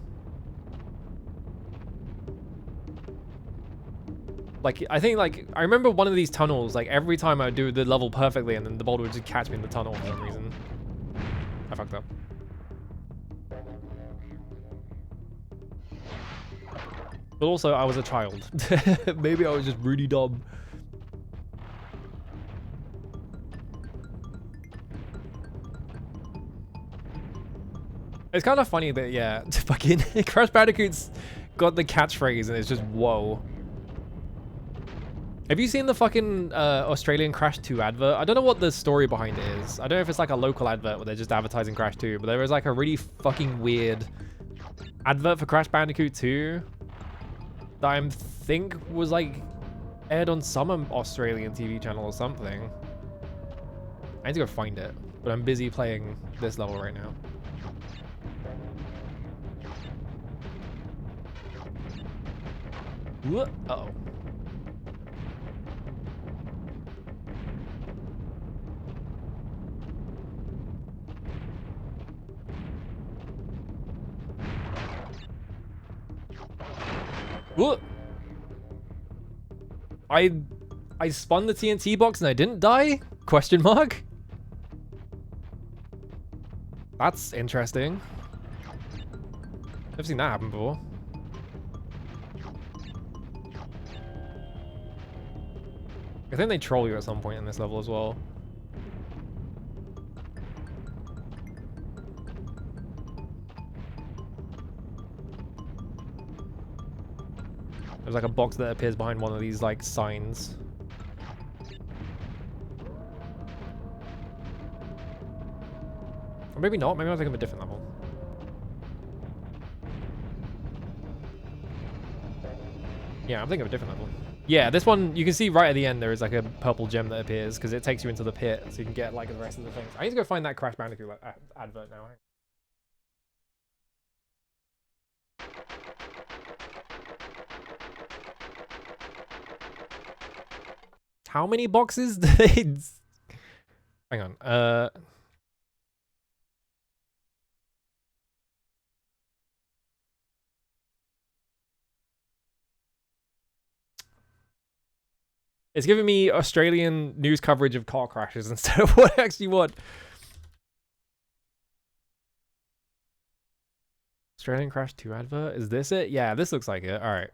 Like, I think, like, I remember one of these tunnels, like, every time I would do the level perfectly and then the boulder would just catch me in the tunnel for some reason. I fucked up. But also, I was a child. Maybe I was just really dumb. It's kind of funny that, yeah, fucking Crash Bandicoot's got the catchphrase and it's just, whoa. Have you seen the fucking Australian Crash 2 advert? I don't know what the story behind it is. I don't know if it's like a local advert where they're just advertising Crash 2, but there was like a really fucking weird advert for Crash Bandicoot 2 that I think was like aired on some Australian TV channel or something. I need to go find it, but I'm busy playing this level right now. Uh-oh. Whoa. I spun the TNT box and I didn't die? Question mark? That's interesting. Never seen that happen before. I think they troll you at some point in this level as well. There's like a box that appears behind one of these like signs. Or maybe not, maybe I'm thinking of a different level. Yeah, I'm thinking of a different level. Yeah, this one, you can see right at the end there is like a purple gem that appears because it takes you into the pit so you can get like the rest of the things. I need to go find that Crash Bandicoot advert now. How many boxes do they... Hang on, It's giving me Australian news coverage of car crashes instead of what I actually want. Australian Crash 2 advert? Is this it? Yeah, this looks like it. Alright.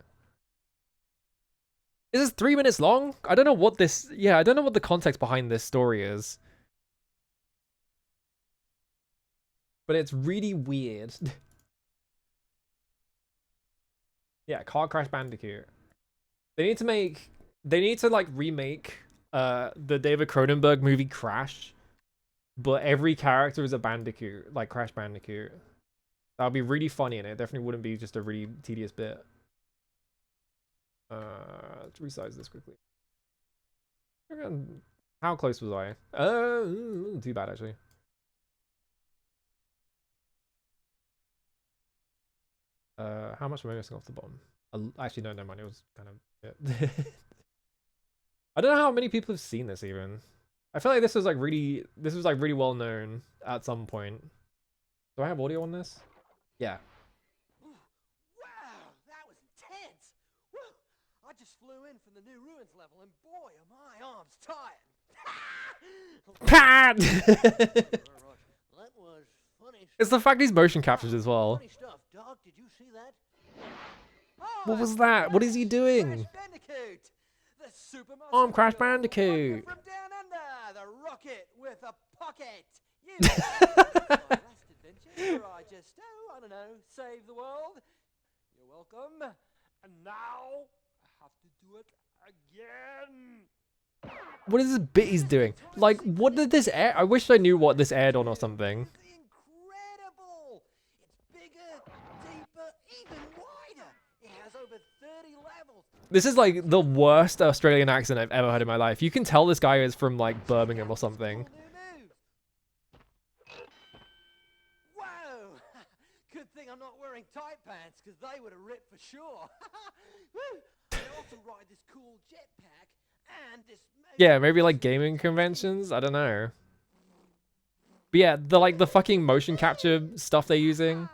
Is this 3 minutes long? I don't know what this... Yeah, I don't know what the context behind this story is. But it's really weird. Yeah, Car Crash Bandicoot. They need to like remake the David Cronenberg movie Crash, but every character is a Bandicoot, like Crash Bandicoot. That would be really funny, and it definitely wouldn't be just a really tedious bit. Let's resize this quickly. How close was I? Too bad actually. How much am I missing off the bottom? Actually, no, never mind. It was kind of it. I don't know how many people have seen this even. I feel like this was like really well known at some point. Do I have audio on this? Yeah. in from the new ruins level, and boy, are my arms tired. Pat! That was funny. It's the fact he's motion captured as well. Funny stuff, Doc. Did you see that? What was that? What is he doing? Crash Bandicoot, the super Oh, I'm Crash muscle Bandicoot. from down under, the rocket with a pocket. You my last adventure, where I just, I don't know, save the world. You're welcome. And now I have to do it again. What is this bit he's doing? Like, what did this air? I wish I knew what this aired on or something. Incredible! It's bigger, deeper, even wider. It has over 30 levels. This is like the worst Australian accent I've ever heard in my life. You can tell this guy is from like Birmingham or something. Whoa! Good thing I'm not wearing tight pants, because they would have ripped for sure. Woo! I also ride this cool jetpack and this. Yeah, maybe like gaming conventions. I don't know. But yeah, the fucking motion capture stuff they're using.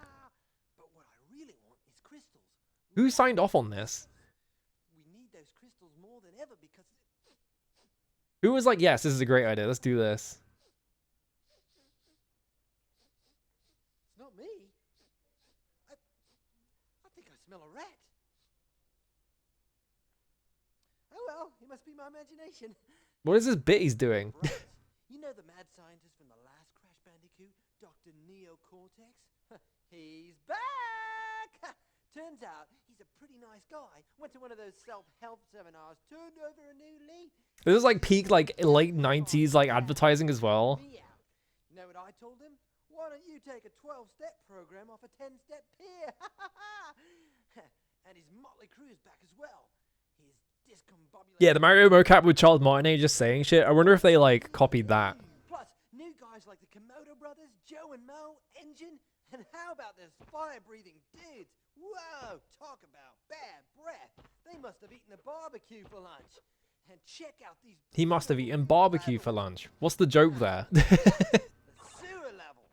But what I really want is crystals. Who signed off on this? We need those crystals more than ever because Who was like, yes, this is a great idea. Let's do this. it's not me. I think I smell a rat. Oh well, it must be my imagination. What is this bit he's doing? Right. You know the mad scientist from the last Crash Bandicoot, Dr. Neo Cortex? He's back! Turns out he's a pretty nice guy. Went to one of those self-help seminars, turned over a new leaf. This is like peak like late 90s like advertising as well. Me out. You know what I told him? Why don't you take a 12-step program off a 10-step pier? And his motley crew is back as well. His discombobulated... Yeah, the Mario mocap with Charles Martinet just saying shit. I wonder if they like copied that. Plus, new guys like the Komodo brothers, Joe and Mo, Engine, and how about those fire-breathing dudes? Whoa, talk about bad breath. They must have eaten a barbecue for lunch. And check out these... He must have eaten barbecue for lunch. What's the joke there? The sewer level.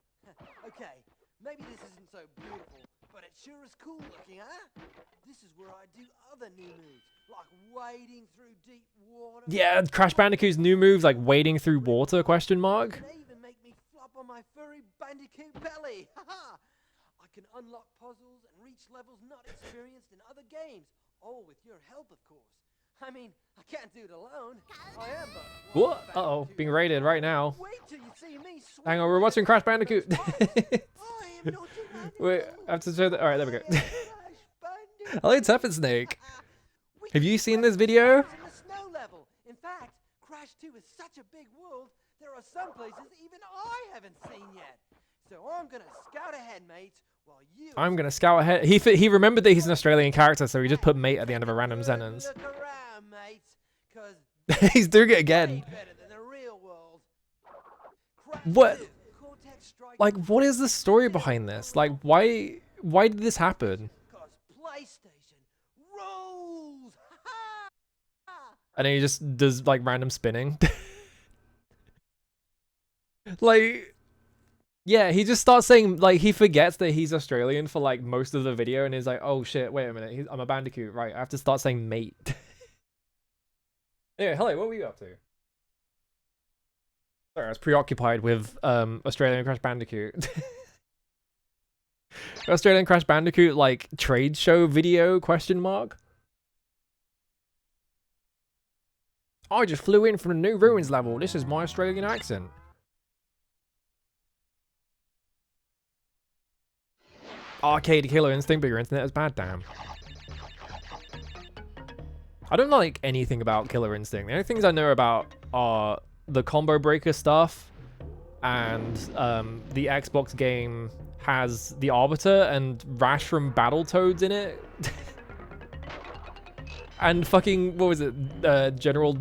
Okay, maybe this isn't so beautiful, but it sure is cool looking, huh? This is where I do other new moves, like wading through deep water. Yeah, Crash Bandicoot's new moves like wading through water, question mark. They even make me flop on my furry Bandicoot belly. Haha! I can unlock puzzles and reach levels not experienced in other games, all with your help, of course. I mean, I can't do it alone. I am but What? Uh-oh, being raided right now. Wait till you see me swing. Hang on, we're watching Crash Bandicoot. I am not Wait, I have to show the... Alright, there we go. Crash Bandicoot. I like Tuffet Snake. We Have you can seen play this video? in the snow level. In fact, Crash 2 is such a big world, there are some places even I haven't seen yet. So I'm gonna scout ahead, mates, while you... I'm gonna scout ahead. He remembered that he's an Australian character, so he just put mate at the end of a random sentence. Look around, mates, 'cause He's doing it again. way better than the real world. Crash What? 2, Cortex Strike Like, what is the story behind this? Like, why did this happen? 'cause PlayStation rules. And then he just does like random spinning. Like, yeah, he just starts saying, like, he forgets that he's Australian for like most of the video, and he's like, oh shit, wait a minute, I'm a Bandicoot, right? I have to start saying mate. Anyway, hello, what were you up to? Sorry, I was preoccupied with Australian Crash Bandicoot. Australian Crash Bandicoot like trade show video question mark. I just flew in from the new ruins level. This is my Australian accent. Arcade Killer Instinct, but your internet is bad, damn. I don't like anything about Killer Instinct. The only things I know about are the combo breaker stuff, and the Xbox game has the Arbiter and Rash from Battletoads in it. And fucking, what was it, General...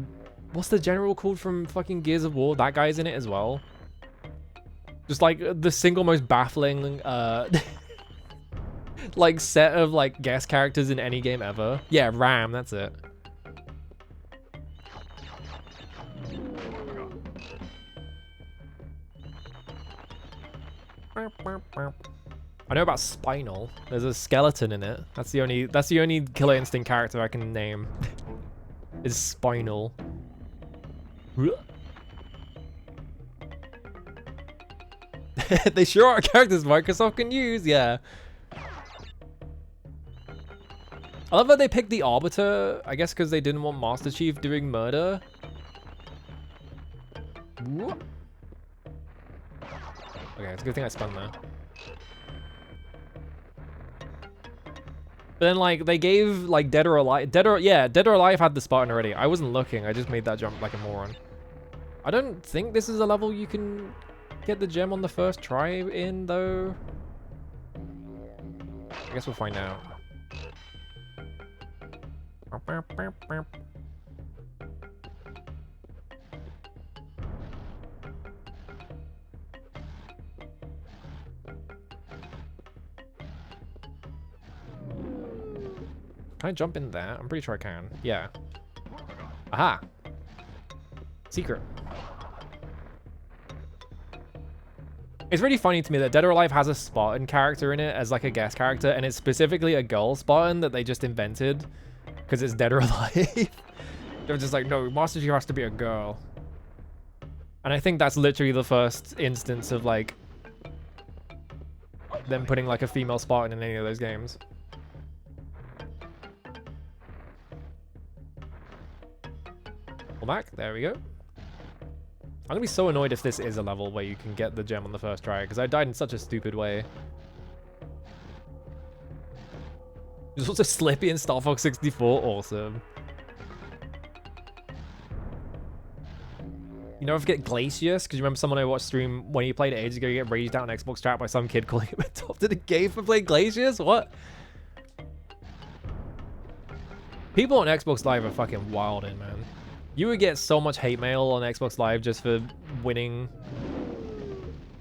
What's the General called from fucking Gears of War? That guy's in it as well. Just like the single most baffling like set of like guest characters in any game ever. Yeah, Ram, that's it. I know about Spinal. There's a skeleton in it. That's the only Killer Instinct character I can name. is spinal. They sure are characters Microsoft can use, yeah. I love that they picked the Arbiter, I guess because they didn't want Master Chief doing murder. Okay, it's a good thing I spun there. But then, like, they gave, like, Dead or Alive... Dead or Alive had the Spartan already. I wasn't looking, I just made that jump like a moron. I don't think this is a level you can get the gem on the first try in, though. I guess we'll find out. Can I jump in there? I'm pretty sure I can. Yeah. Aha! Secret. It's really funny to me that Dead or Alive has a Spartan character in it as like a guest character, and it's specifically a girl Spartan that they just invented because it's Dead or Alive. They're just like, no, Master Chief has to be a girl. And I think that's literally the first instance of like them putting like a female Spartan in any of those games. Pull back, there we go. I'm gonna be so annoyed if this is a level where you can get the gem on the first try, because I died in such a stupid way. There's also Slippy in Star Fox 64, awesome. You never forget Glacius, because you remember someone I watched stream when he played it ages ago, you get raged out on Xbox chat by some kid calling him adopted a gay for playing Glacius? What? People on Xbox Live are fucking wild in, man. You would get so much hate mail on Xbox Live just for winning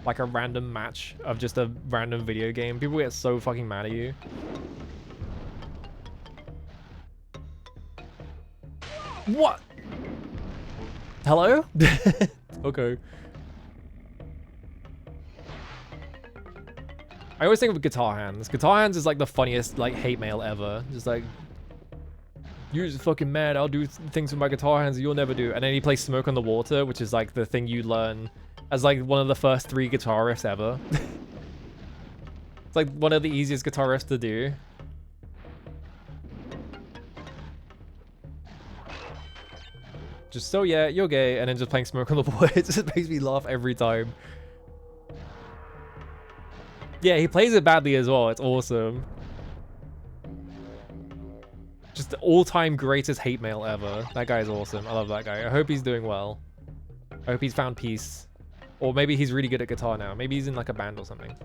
like a random match of just a random video game. People get so fucking mad at you. What? Hello? Okay. I always think of Guitar Hands. Guitar Hands is like the funniest like hate mail ever. Just like, you're just fucking mad, I'll do things with my guitar hands that you'll never do. And then he plays Smoke on the Water, which is like the thing you learn as like one of the first 3 guitar riffs ever. It's like one of the easiest guitar riffs to do. Just so yeah, you're gay, and then just playing Smoke on the Water. It just makes me laugh every time. Yeah, he plays it badly as well, it's awesome. Just the all-time greatest hate mail ever. That guy is awesome. I love that guy. I hope he's doing well. I hope he's found peace. Or maybe he's really good at guitar now. Maybe he's in like a band or something.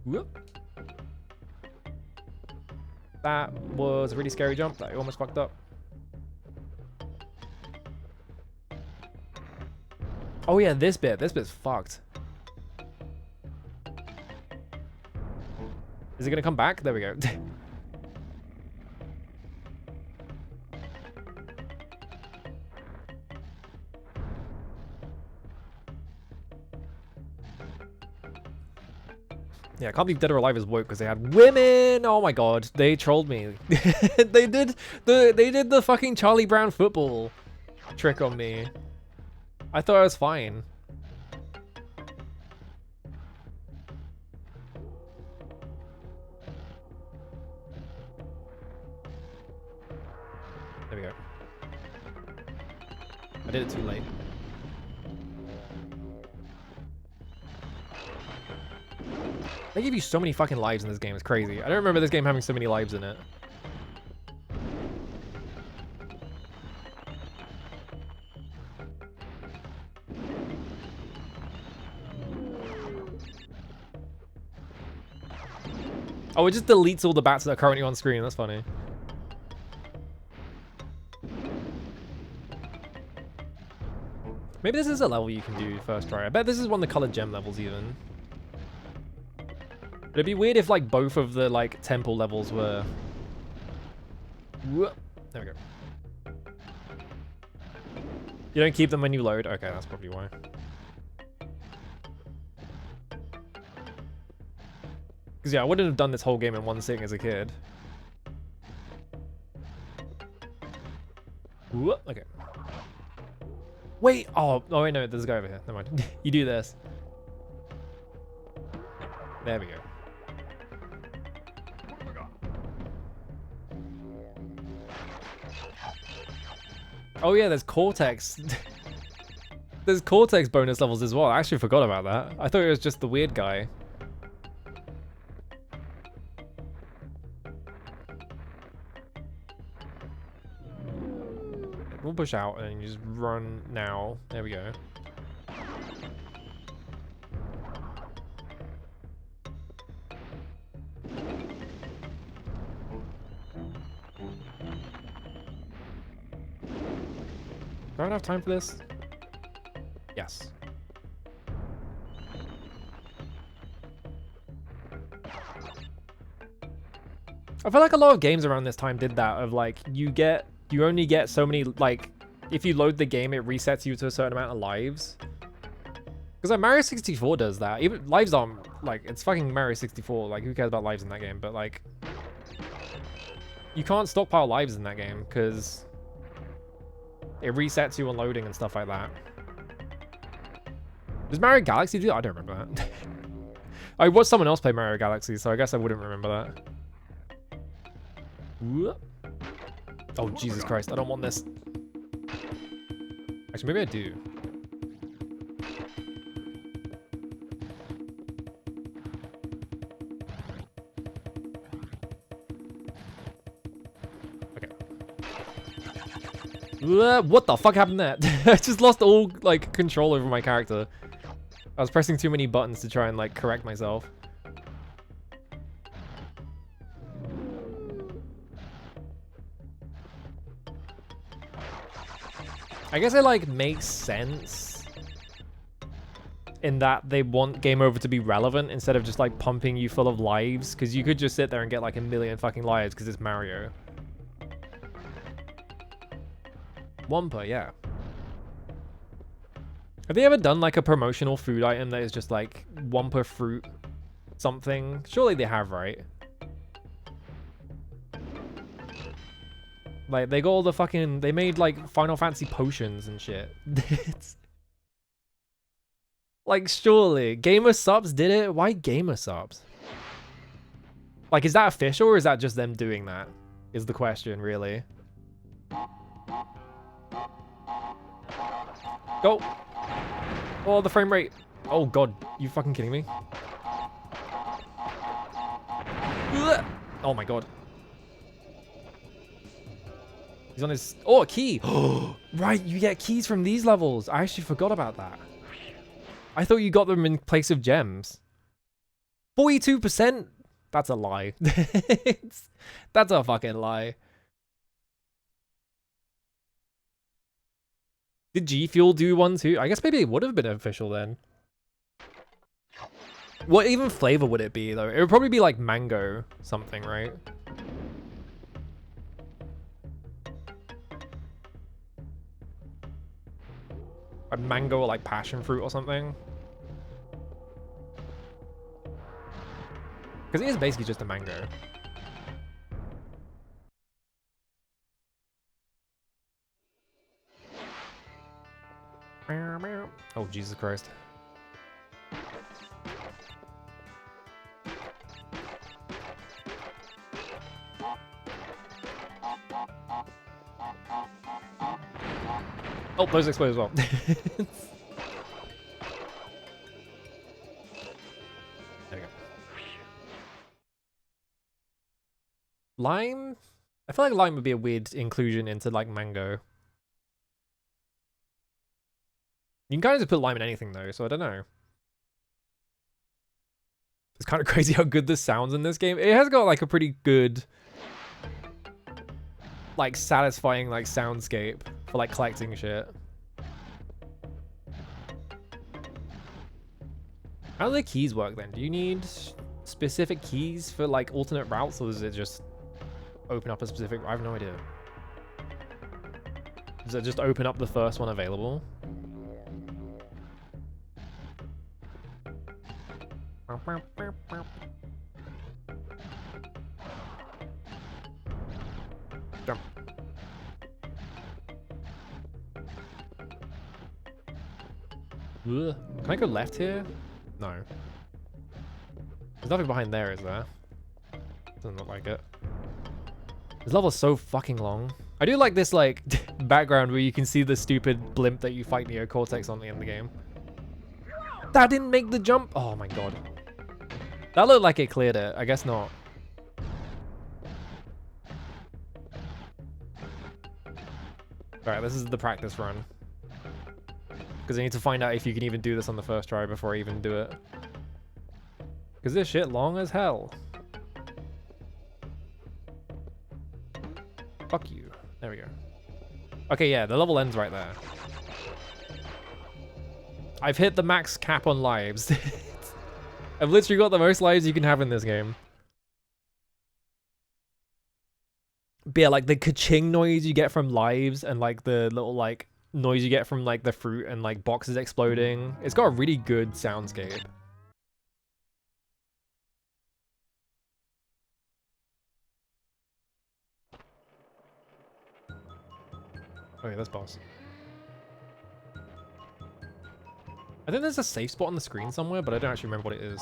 Whoop. That was a really scary jump that I almost fucked up. Oh yeah, this bit's fucked. Is it gonna come back? There we go. Yeah, I can't believe Dead or Alive is woke because they had women. Oh my god, they trolled me. they did the fucking Charlie Brown football trick on me. I thought I was fine. There we go. I did it too late. They give you so many fucking lives in this game, it's crazy. I don't remember this game having so many lives in it. Oh, it just deletes all the bats that are currently on screen, that's funny. Maybe this is a level you can do first try. I bet this is one of the colored gem levels even. But it'd be weird if like both of the like temple levels were... Whoop. There we go. You don't keep them when you load? Okay, that's probably why. Because yeah, I wouldn't have done this whole game in one sitting as a kid. Whoop, okay. Wait, oh wait, no, there's a guy over here. Never mind. You do this. There we go. What have I got? Oh yeah, there's Cortex. There's Cortex bonus levels as well. I actually forgot about that. I thought it was just the weird guy. We'll push out and you just run now. There we go. Do I have enough time for this? Yes. I feel like a lot of games around this time did that, of like, you only get so many, like, if you load the game, it resets you to a certain amount of lives. Because like Mario 64 does that. Even lives aren't, like, it's fucking Mario 64, like, who cares about lives in that game? But like, you can't stockpile lives in that game, because it resets you on loading and stuff like that. Does Mario Galaxy do that? I don't remember that. I watched someone else play Mario Galaxy, so I guess I wouldn't remember that. Whoop. Oh, Jesus Christ. I don't want this. Actually, maybe I do. Okay. What the fuck happened there? I just lost all, like, control over my character. I was pressing too many buttons to try and, like, correct myself. I guess it, like, makes sense in that they want game over to be relevant instead of just, like, pumping you full of lives, because you could just sit there and get, like, a million fucking lives because it's Mario. Wumpa, yeah. Have they ever done, like, a promotional food item that is just, like, Wumpa fruit something? Surely they have, right? Like, they got all the fucking... They made, like, Final Fantasy potions and shit. It's... Like, surely. Gamer Subs did it? Why Gamer Subs? Like, is that official or is that just them doing that? Is the question, really. Go! Oh, the frame rate. Oh, God. You fucking kidding me? Oh, my God. He's on his... Oh, a key! Right, you get keys from these levels. I actually forgot about that. I thought you got them in place of gems. 42%? That's a lie. That's a fucking lie. Did G Fuel do one too? I guess maybe it would have been official then. What even flavor would it be though? It would probably be like mango something, right? Like mango or like passion fruit or something. Because it is basically just a mango. Oh, Jesus Christ. Oh, those explode as well. There we go. Lime? I feel like lime would be a weird inclusion into like mango. You can kind of just put lime in anything though, so I don't know. It's kind of crazy how good this sounds in this game. It has got like a pretty good, like satisfying like soundscape for like collecting shit. How do the keys work then? Do you need specific keys for like alternate routes, or does it just open up a specific... I have no idea. Does it just open up the first one available? Jump. Ugh. Can I go left here? No. There's nothing behind there, is there? Doesn't look like it. This level's so fucking long. I do like this, like, background where you can see the stupid blimp that you fight Neo Cortex on in the game. That didn't make the jump! Oh my god. That looked like it cleared it. I guess not. Alright, this is the practice run. Because I need to find out if you can even do this on the first try before I even do it. Because this shit long as hell. Fuck you. There we go. Okay, yeah, the level ends right there. I've hit the max cap on lives. I've literally got the most lives you can have in this game. But yeah, like the ka-ching noise you get from lives and like the little like noise you get from like the fruit and like boxes exploding. It's got a really good soundscape. Oh yeah, that's boss. I think there's a safe spot on the screen somewhere, but I don't actually remember what it is.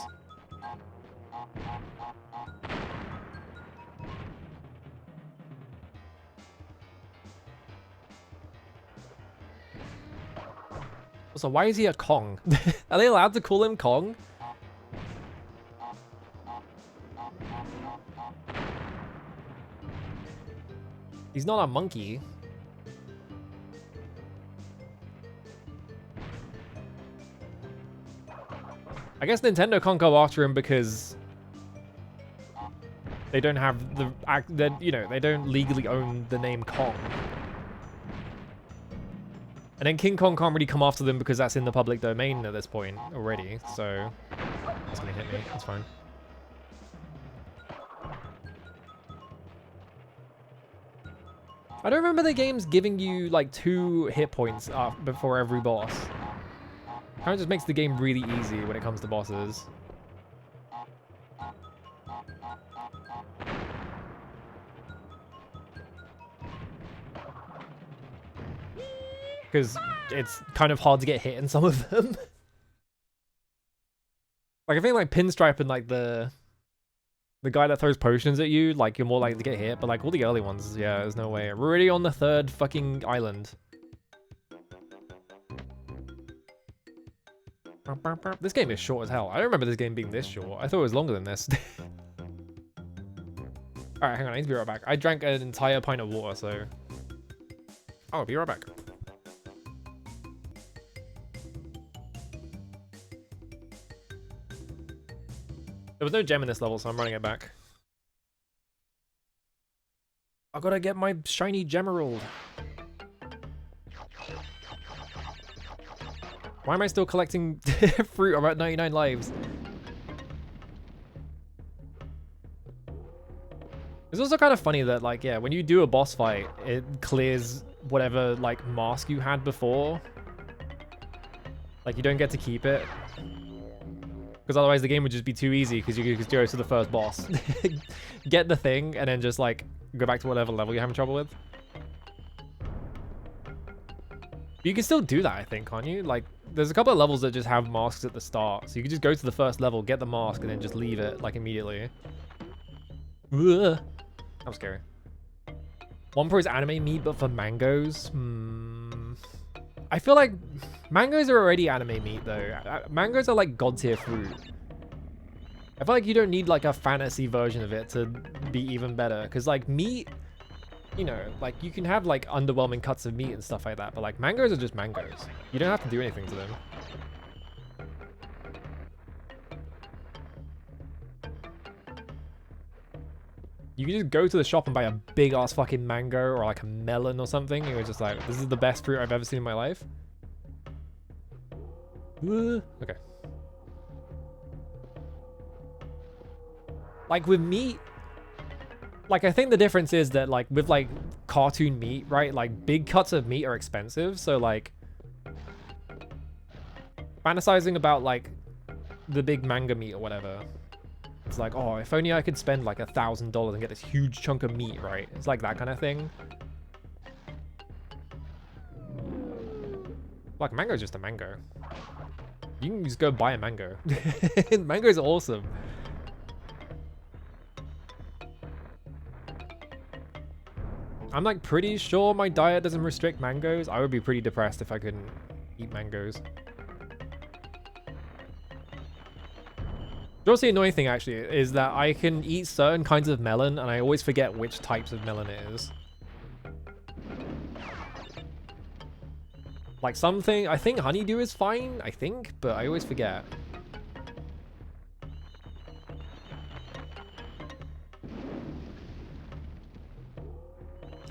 So why is he a Kong? Are they allowed to call him Kong? He's not a monkey. I guess Nintendo can't go after him because they don't have the they don't legally own the name Kong. And then King Kong can't really come after them because that's in the public domain at this point already, so that's gonna hit me, that's fine. I don't remember the games giving you like 2 hit points before every boss. Kind of just makes the game really easy when it comes to bosses. Because it's kind of hard to get hit in some of them. Like I think like Pinstripe and like the guy that throws potions at you, like you're more likely to get hit, but like all the early ones, yeah, there's no way. We're already on the 3rd fucking island. This game is short as hell. I don't remember this game being this short. I thought it was longer than this. Alright, hang on, I need to be right back. I drank an entire pint of water, so... I'll be right back. There was no gem in this level, so I'm running it back. I gotta get my shiny Gemerald. Why am I still collecting fruit? I'm at 99 lives. It's also kind of funny that, like, yeah, when you do a boss fight, it clears whatever, like, mask you had before. Like, you don't get to keep it. Because otherwise the game would just be too easy, because you could just go to the first boss. Get the thing, and then just, like, go back to whatever level you're having trouble with. You can still do that, I think, can't you? Like, there's a couple of levels that just have masks at the start. So you can just go to the first level, get the mask, and then just leave it, like, immediately. Ugh. That was scary. One Pro is anime meat, but for mangoes? I feel like mangoes are already anime meat, though. Mangoes are, like, god tier fruit. I feel like you don't need, like, a fantasy version of it to be even better. Because, like, meat... You know, like, you can have, like, underwhelming cuts of meat and stuff like that, but, like, mangoes are just mangoes. You don't have to do anything to them. You can just go to the shop and buy a big-ass fucking mango or, like, a melon or something, and you're just like, this is the best fruit I've ever seen in my life. Okay. Like, with meat... Like, I think the difference is that, like, with, like, cartoon meat, right? Like, big cuts of meat are expensive, so, like... Fantasizing about, like, the big manga meat or whatever. It's like, oh, if only I could spend, like, $1,000 and get this huge chunk of meat, right? It's like that kind of thing. Like, mango's just a mango. You can just go buy a mango. Mango's awesome. I'm like pretty sure my diet doesn't restrict mangoes. I would be pretty depressed if I couldn't eat mangoes. The also annoying thing actually is that I can eat certain kinds of melon and I always forget which types of melon it is. Like something, I think honeydew is fine, I think, but I always forget.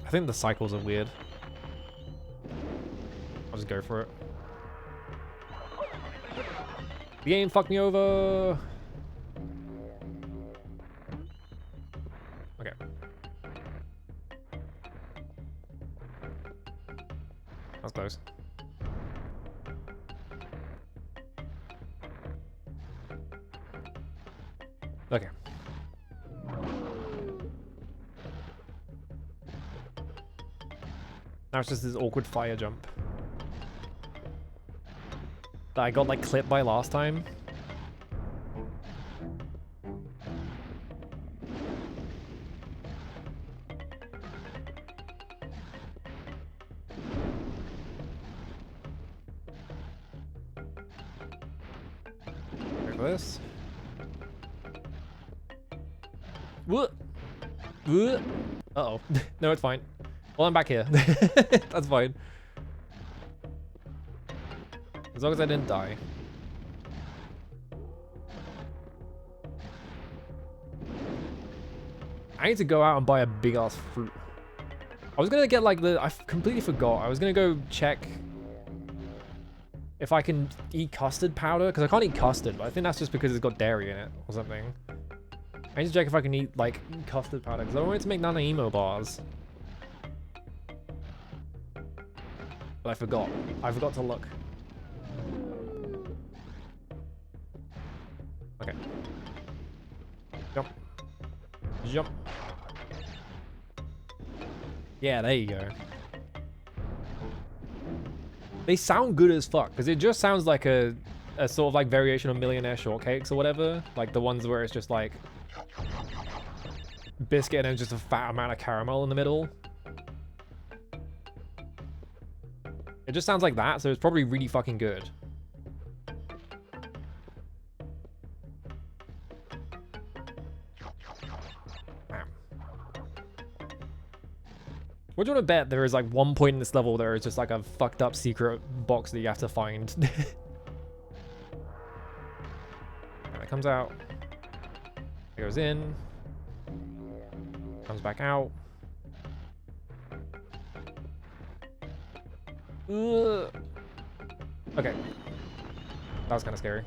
I think the cycles are weird. I'll just go for it. The game fucked me over. Okay. That's close. Okay. Now it's just this awkward fire jump that I got like clipped by last time. Wait for this. What? Uh-oh. No, it's fine. Well, I'm back here. That's fine. As long as I didn't die. I need to go out and buy a big ass fruit. I was gonna get like I completely forgot. I was gonna go check if I can eat custard powder, because I can't eat custard, but I think that's just because it's got dairy in it or something. I need to check if I can eat like custard powder, because I wanted to make nano-emo bars. But I forgot. I forgot to look. Okay. Jump. Jump. Yeah, there you go. They sound good as fuck, because it just sounds like a sort of like variation of Millionaire Shortcakes or whatever. Like the ones where it's just like biscuit and just a fat amount of caramel in the middle. It just sounds like that, so it's probably really fucking good. What do you want to bet there is like one point in this level there is just like a fucked up secret box that you have to find? And it comes out. It goes in. Comes back out. Ugh. Okay. That was kind of scary.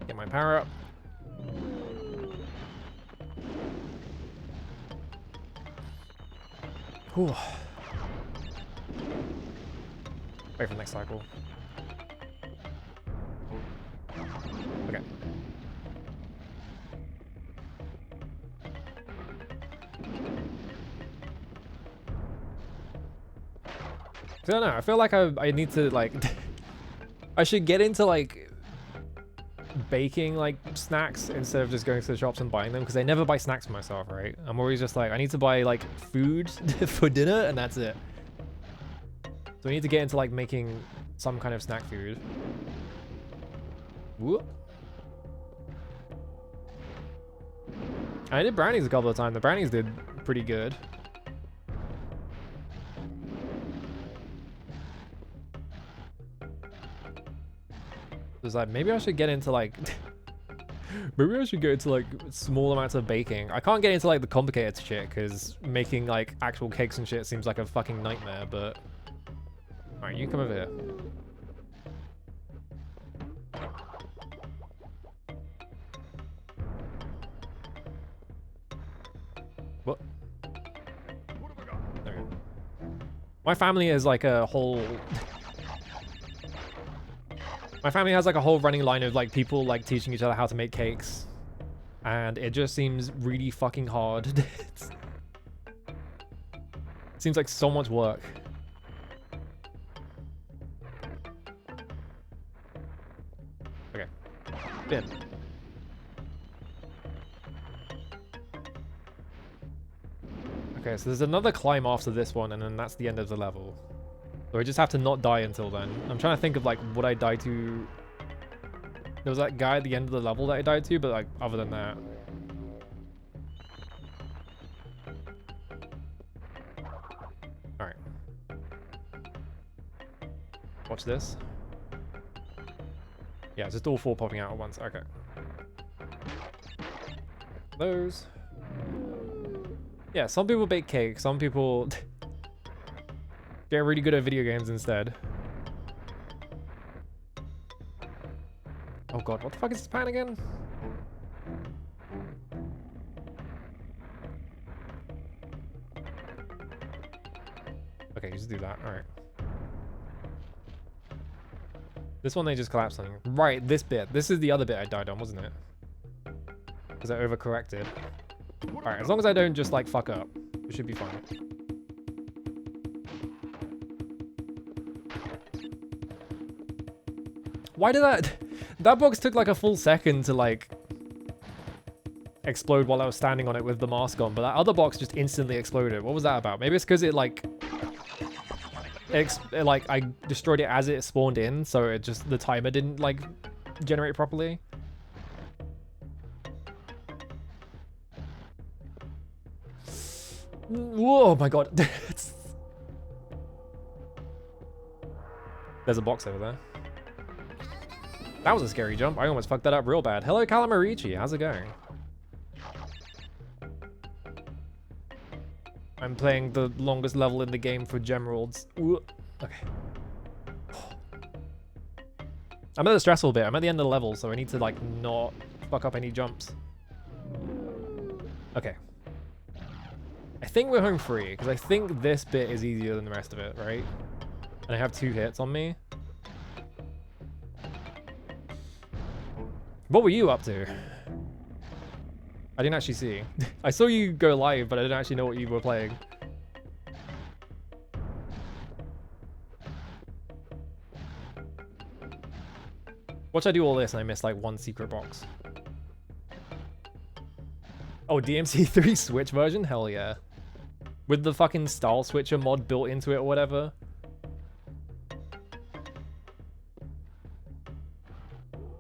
Get my power up. Whew. Wait for the next cycle. Okay. I don't know, I feel like I need to like I should get into like baking like snacks instead of just going to the shops and buying them, because I never buy snacks for myself, right? I'm always just like, I need to buy like food for dinner and that's it. So I need to get into like making some kind of snack food. Whoop. I did brownies a couple of times. The brownies did pretty good. It's like, maybe I should get into like maybe I should go into like small amounts of baking. I can't get into like the complicated shit because making like actual cakes and shit seems like a fucking nightmare, but alright, you come over here. What? There we go. My family is like a whole my family has like a whole running line of like people like teaching each other how to make cakes, and it just seems really fucking hard. It seems like so much work. Okay. Bin. Okay, so there's another climb after this one, and then that's the end of the level. So I just have to not die until then. I'm trying to think of, like, would I die to... There was that guy at the end of the level that I died to, but, like, other than that... Alright. Watch this. Yeah, just all 4 popping out at once. Okay. Those. Yeah, some people bake cake, some people get really good at video games instead. Oh god, what the fuck is this pan again? Okay, just do that. Alright. This one they just collapsed on. Right, this bit. This is the other bit I died on, wasn't it? Because I overcorrected. Alright, as long as I don't just, like, fuck up, it should be fine. Why did that... That box took, like, a full second to, like, explode while I was standing on it with the mask on, but that other box just instantly exploded. What was that about? Maybe it's because it, like... like, I destroyed it as it spawned in, so it just... The timer didn't, like, generate properly. Whoa, my god. There's a box over there. That was a scary jump. I almost fucked that up real bad. Hello, Calamarici. How's it going? I'm playing the longest level in the game for Gemeralds. Okay. I'm at the stressful bit. I'm at the end of the level, so I need to, like, not fuck up any jumps. Okay. I think we're home free, because I think this bit is easier than the rest of it, right? And I have 2 hits on me. What were you up to? I didn't actually see. I saw you go live, but I didn't actually know what you were playing. Watch I do all this and I miss like 1 secret box. Oh, DMC3 Switch version? Hell yeah. With the fucking style switcher mod built into it or whatever.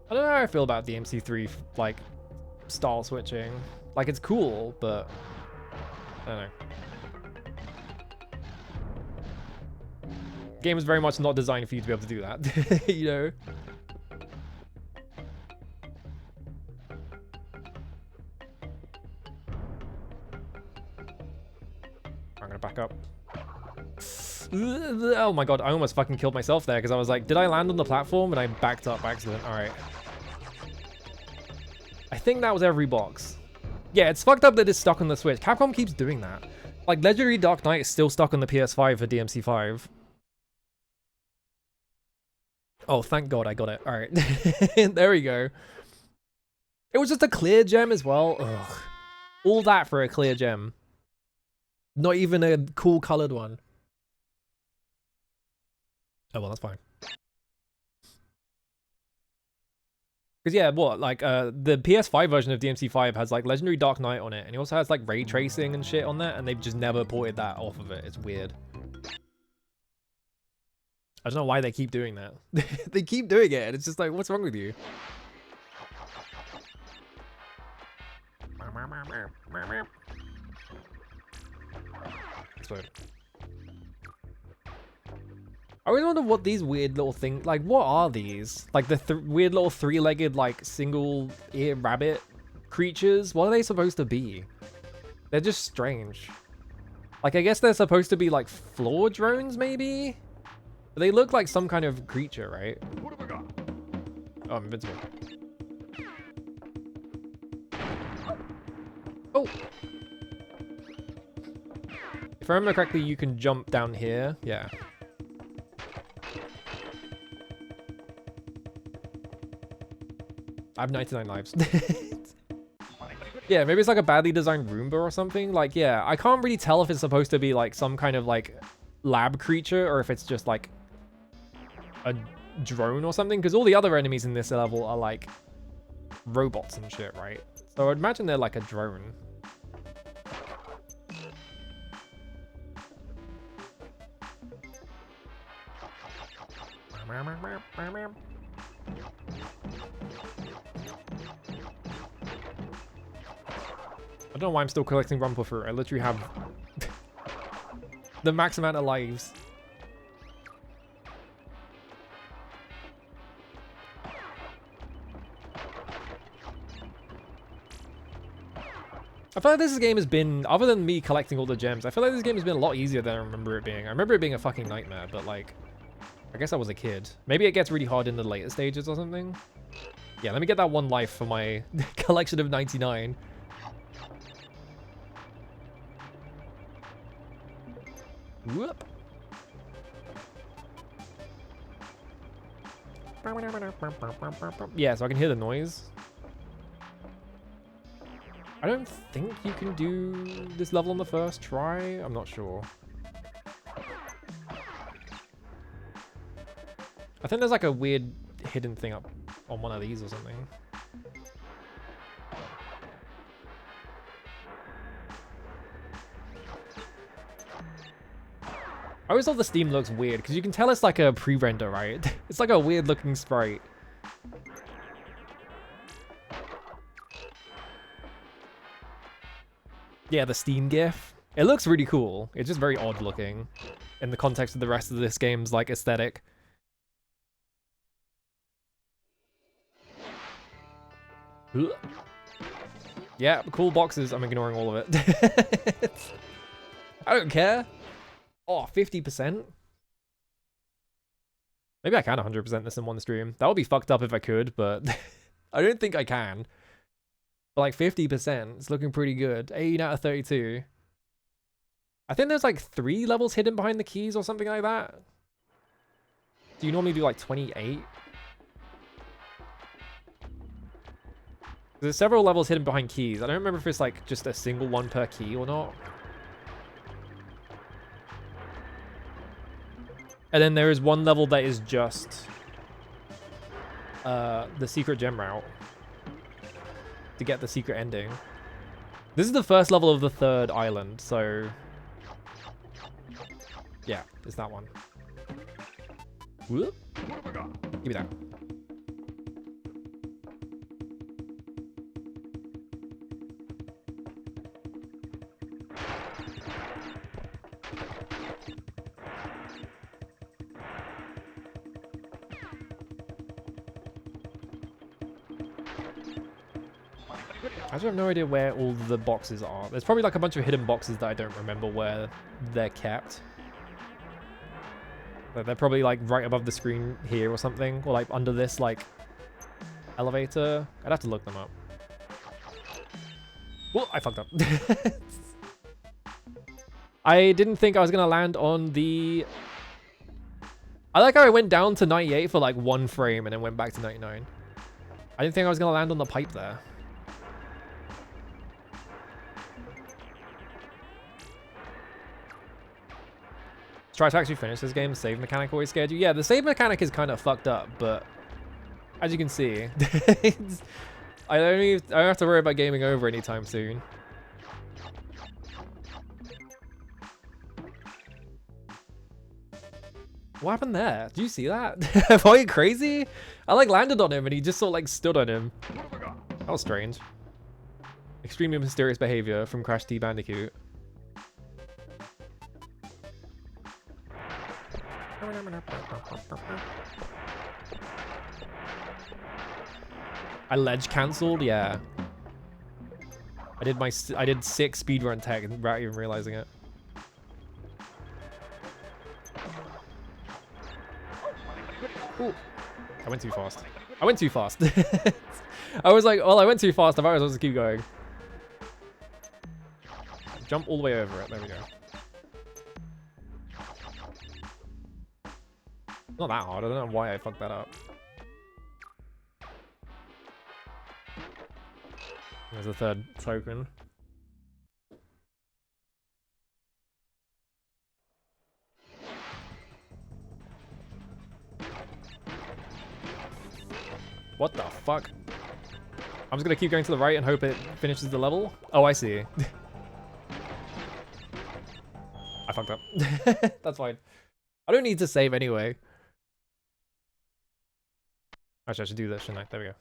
I don't know how I feel about DMC3, like, style switching. Like, it's cool, but I don't know. Game is very much not designed for you to be able to do that, you know? I'm gonna back up. Oh my god, I almost fucking killed myself there because I was like, did I land on the platform? And I backed up by accident. Alright. I think that was every box. Yeah, it's fucked up that it's stuck on the Switch. Capcom keeps doing that. Like, Legendary Dark Knight is still stuck on the PS5 for DMC5. Oh, thank god I got it. Alright. There we go. It was just a clear gem as well. Ugh. All that for a clear gem. Not even a cool colored one. Oh, well, that's fine. Because, yeah, what? Like, the PS5 version of DMC5 has, like, Legendary Dark Knight on it. And it also has, like, ray tracing and shit on that. And they've just never ported that off of it. It's weird. I don't know why they keep doing that. They keep doing it. And it's just like, what's wrong with you? Explode. I always wonder what these weird little things, like, what are these? Like the weird little 3-legged, like, single-ear rabbit creatures? What are they supposed to be? They're just strange. Like, I guess they're supposed to be, like, floor drones, maybe? But they look like some kind of creature, right? What have I got? Oh, I'm invincible. Oh! If I remember correctly, you can jump down here. Yeah. I have 99 lives. Yeah, maybe it's like a badly designed Roomba or something. Like, yeah, I can't really tell if it's supposed to be like some kind of like lab creature or if it's just like a drone or something, because all the other enemies in this level are like robots and shit, right? So I'd imagine they're like a drone. I don't know why I'm still collecting Rumple Fruit. I literally have the max amount of lives. I feel like this game has been, other than me collecting all the gems, I feel like this game has been a lot easier than I remember it being. I remember it being a fucking nightmare, but like, I guess I was a kid. Maybe it gets really hard in the later stages or something. Yeah, let me get that one life for my collection of 99. Whoop. Yeah, so I can hear the noise. I don't think you can do this level on the first try. I'm not sure. I think there's like a weird hidden thing up on one of these or something. I always thought the Steam looks weird because you can tell it's like a pre-render, right? It's like a weird looking sprite. Yeah, the Steam GIF. It looks really cool. It's just very odd looking in the context of the rest of this game's like aesthetic. Ugh. Yeah, cool boxes. I'm ignoring all of it. I don't care. Oh, 50%? Maybe I can 100% this in one stream. That would be fucked up if I could, but I don't think I can. But like 50%, it's looking pretty good. 18 out of 32. I think there's like 3 levels hidden behind the keys or something like that. Do you normally do like 28? There's several levels hidden behind keys. I don't remember if it's like just a single one per key or not. And then there is one level that is just the secret gem route to get the secret ending. This is the first level of the 3rd island, so yeah, it's that one. Whoop. Give me that. I just have no idea where all the boxes are. There's probably like a bunch of hidden boxes that I don't remember where they're kept. But they're probably like right above the screen here or something, or like under this like elevator. I'd have to look them up. Well, I fucked up. I didn't think I was gonna land on the... I like how I went down to 98 for like 1 frame and then went back to 99. I didn't think I was gonna land on the pipe there. Try to actually finish this game. The save mechanic always scared you. Yeah, the save mechanic is kind of fucked up, but as you can see, I don't have to worry about gaming over anytime soon. What happened there? Do you see that? Am I crazy? I like landed on him and he just sort of like stood on him. That was strange. Extremely mysterious behavior from Crash T Bandicoot. I ledge cancelled, yeah. I did 6 speedrun tech without even realizing it. Ooh. I went too fast. I went too fast. I was like, well, I went too fast. I might as well just keep going. Jump all the way over it. There we go. Not that hard. I don't know why I fucked that up. There's a 3rd token. What the fuck? I'm just gonna keep going to the right and hope it finishes the level. Oh, I see. I fucked up. That's fine. I don't need to save anyway. Actually, I should do this, shouldn't I? There we go.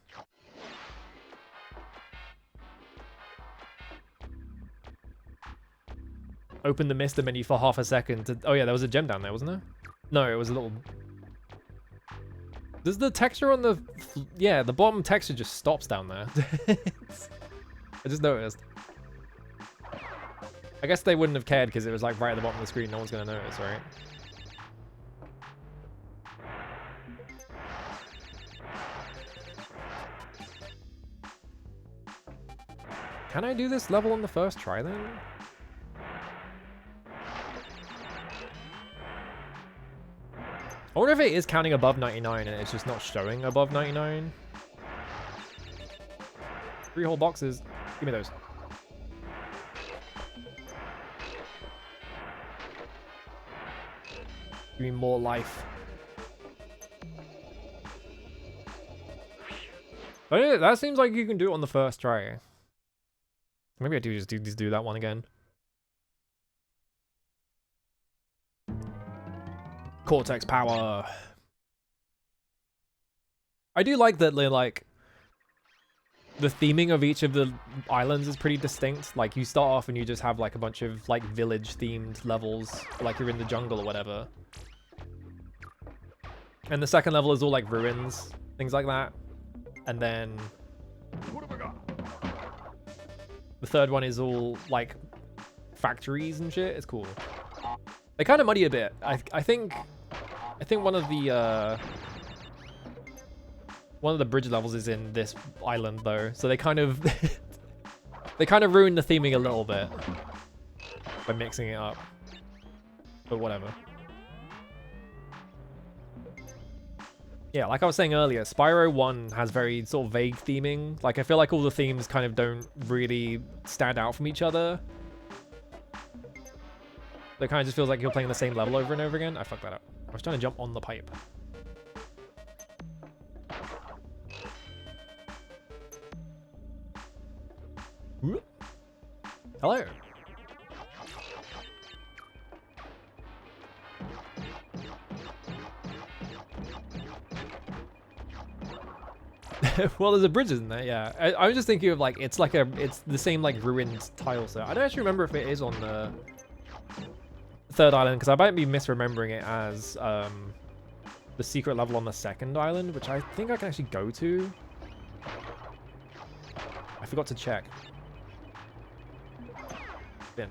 Open the Mister menu for half a second. Oh yeah, there was a gem down there, wasn't there? No, it was a little... Does the texture on the... Yeah, the bottom texture just stops down there. I just noticed. I guess they wouldn't have cared because it was like right at the bottom of the screen. No one's gonna notice, right? Can I do this level on the first try then? I wonder if it is counting above 99 and it's just not showing above 99. 3 whole boxes. Give me those. Give me more life. But yeah, that seems like you can do it on the first try. Maybe I do just do that one again. Cortex power. I do like that like the theming of each of the islands is pretty distinct. Like you start off and you just have like a bunch of like village themed levels, like you're in the jungle or whatever. And the second level is all like ruins, things like that. And then What have I got? the third one is all like factories and shit. It's cool. They kind of muddy a bit. I think one of the bridge levels is in this island though, so they kind of they kind of ruin the theming a little bit by mixing it up. But whatever. Yeah, like I was saying earlier, Spyro 1 has very sort of vague theming. Like I feel like all the themes kind of don't really stand out from each other. It kind of just feels like you're playing the same level over and over again. I fucked that up. I was trying to jump on the pipe. Whoop. Hello. Well, there's a bridge, isn't there? Yeah. I was just thinking of like, it's the same like ruined tile set. I don't actually remember if it is on the third island, because I might be misremembering it as the secret level on the second island, which I think I can actually go to. I forgot to check. Bin.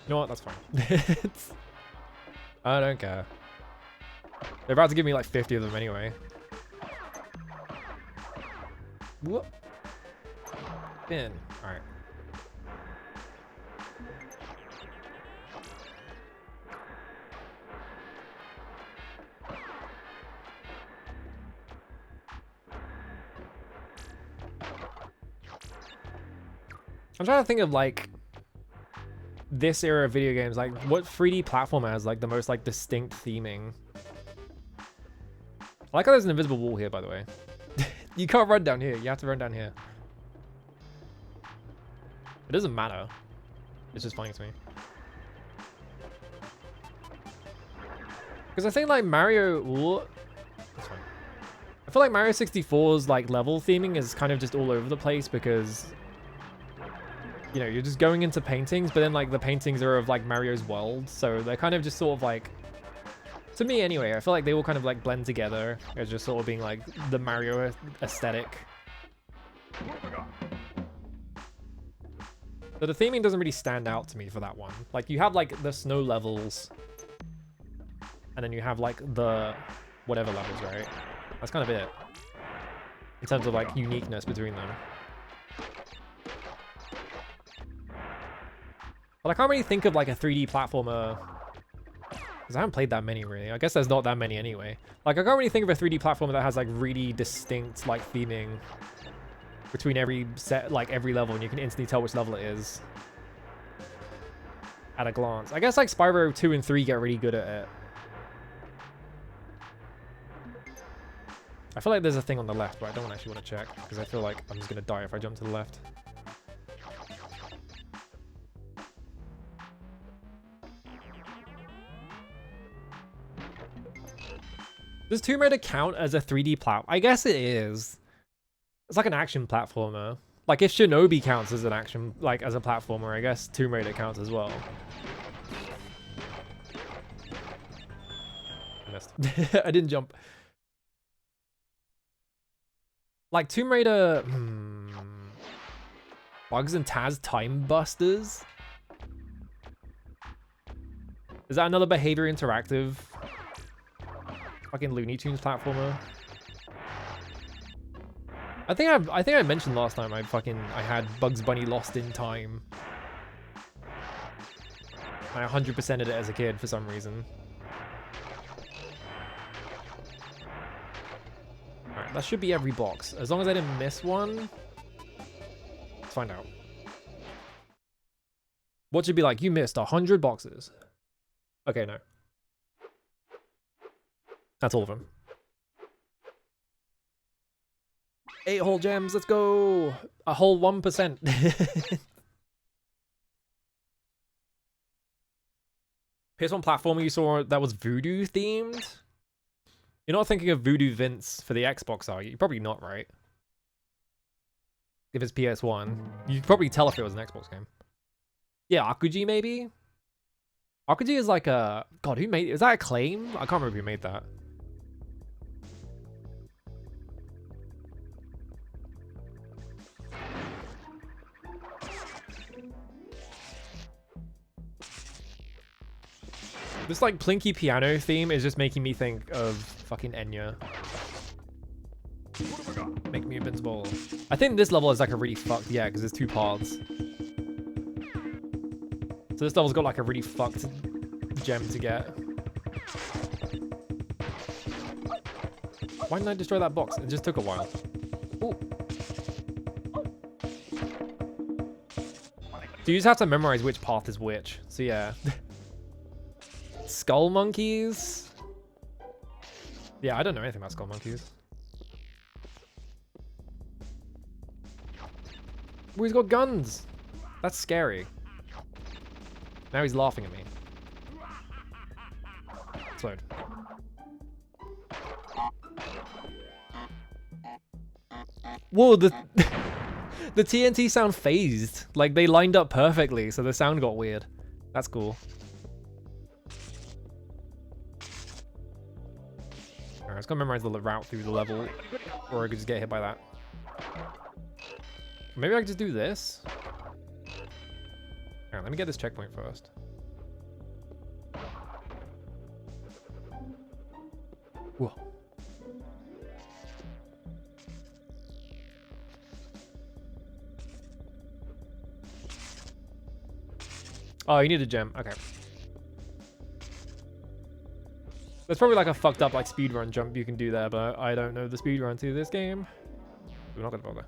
You know what? That's fine. I don't care. They're about to give me like 50 of them anyway. Whoop. Bin. Alright. I'm trying to think of like this era of video games, like what 3D platformer has like the most like distinct theming. I like how there's an invisible wall here, by the way. You can't run down here, you have to run down here. It doesn't matter. It's just funny to me. Because I think like Mario... Ooh, that's fine. I feel like Mario 64's like level theming is kind of just all over the place because... You know, you're just going into paintings, but then like the paintings are of like Mario's world, so they're kind of just sort of like, to me anyway, I feel like they all kind of like blend together as just sort of being like the Mario aesthetic. So the theming doesn't really stand out to me for that one. Like you have like the snow levels, and then you have like the whatever levels, right? That's kind of it in terms of like uniqueness between them. But I can't really think of like a 3D platformer Because I haven't played that many, really. I guess there's not that many anyway. Like, I can't really think of a 3D platformer that has, like, really distinct, like, theming between every set, like, every level, and you can instantly tell which level it is at a glance. I guess, like, Spyro 2 and 3 get really good at it. I feel like there's a thing on the left, but I don't actually want to check, because I feel like I'm just going to die if I jump to the left. Does Tomb Raider count as a 3D platform? I guess it is. It's like an action platformer. Like if Shinobi counts as an action, like as a platformer, I guess Tomb Raider counts as well. I missed. I didn't jump. Like Tomb Raider... Bugs and Taz Time Busters? Is that another Behavior Interactive fucking Looney Tunes platformer? I think I mentioned last time I had Bugs Bunny Lost in Time. I 100%ed it as a kid for some reason. Alright, that should be every box. As long as I didn't miss one. Let's find out. What should be like? You missed 100 boxes. Okay, no. That's all of them. 8 whole gems, let's go! A whole 1%. PS1 platformer you saw that was Voodoo themed? You're not thinking of Voodoo Vince for the Xbox, are you? You're probably not, right? If it's PS1. You'd probably tell if it was an Xbox game. Yeah, Akuji maybe? Akuji is like a... God, who made... Is that Acclaim? I can't remember who made that. This like plinky piano theme is just making me think of fucking Enya. Make me invincible. I think this level is like a really fucked, yeah, because there's 2 paths. So this level's got like a really fucked gem to get. Why didn't I destroy that box? It just took a while. Ooh. So you just have to memorize which path is which. So yeah. Skull monkeys? Yeah, I don't know anything about skull monkeys. Oh, he's got guns! That's scary. Now he's laughing at me. Explode. Whoa, the the TNT sound phased. Like they lined up perfectly, so the sound got weird. That's cool. Alright, let's go memorize the route through the level, or I could just get hit by that. Maybe I could just do this. Alright, let me get this checkpoint first. Whoa. Oh, you need a gem. Okay. There's probably like a fucked up like speedrun jump you can do there, but I don't know the speedrun to this game. We're not gonna bother.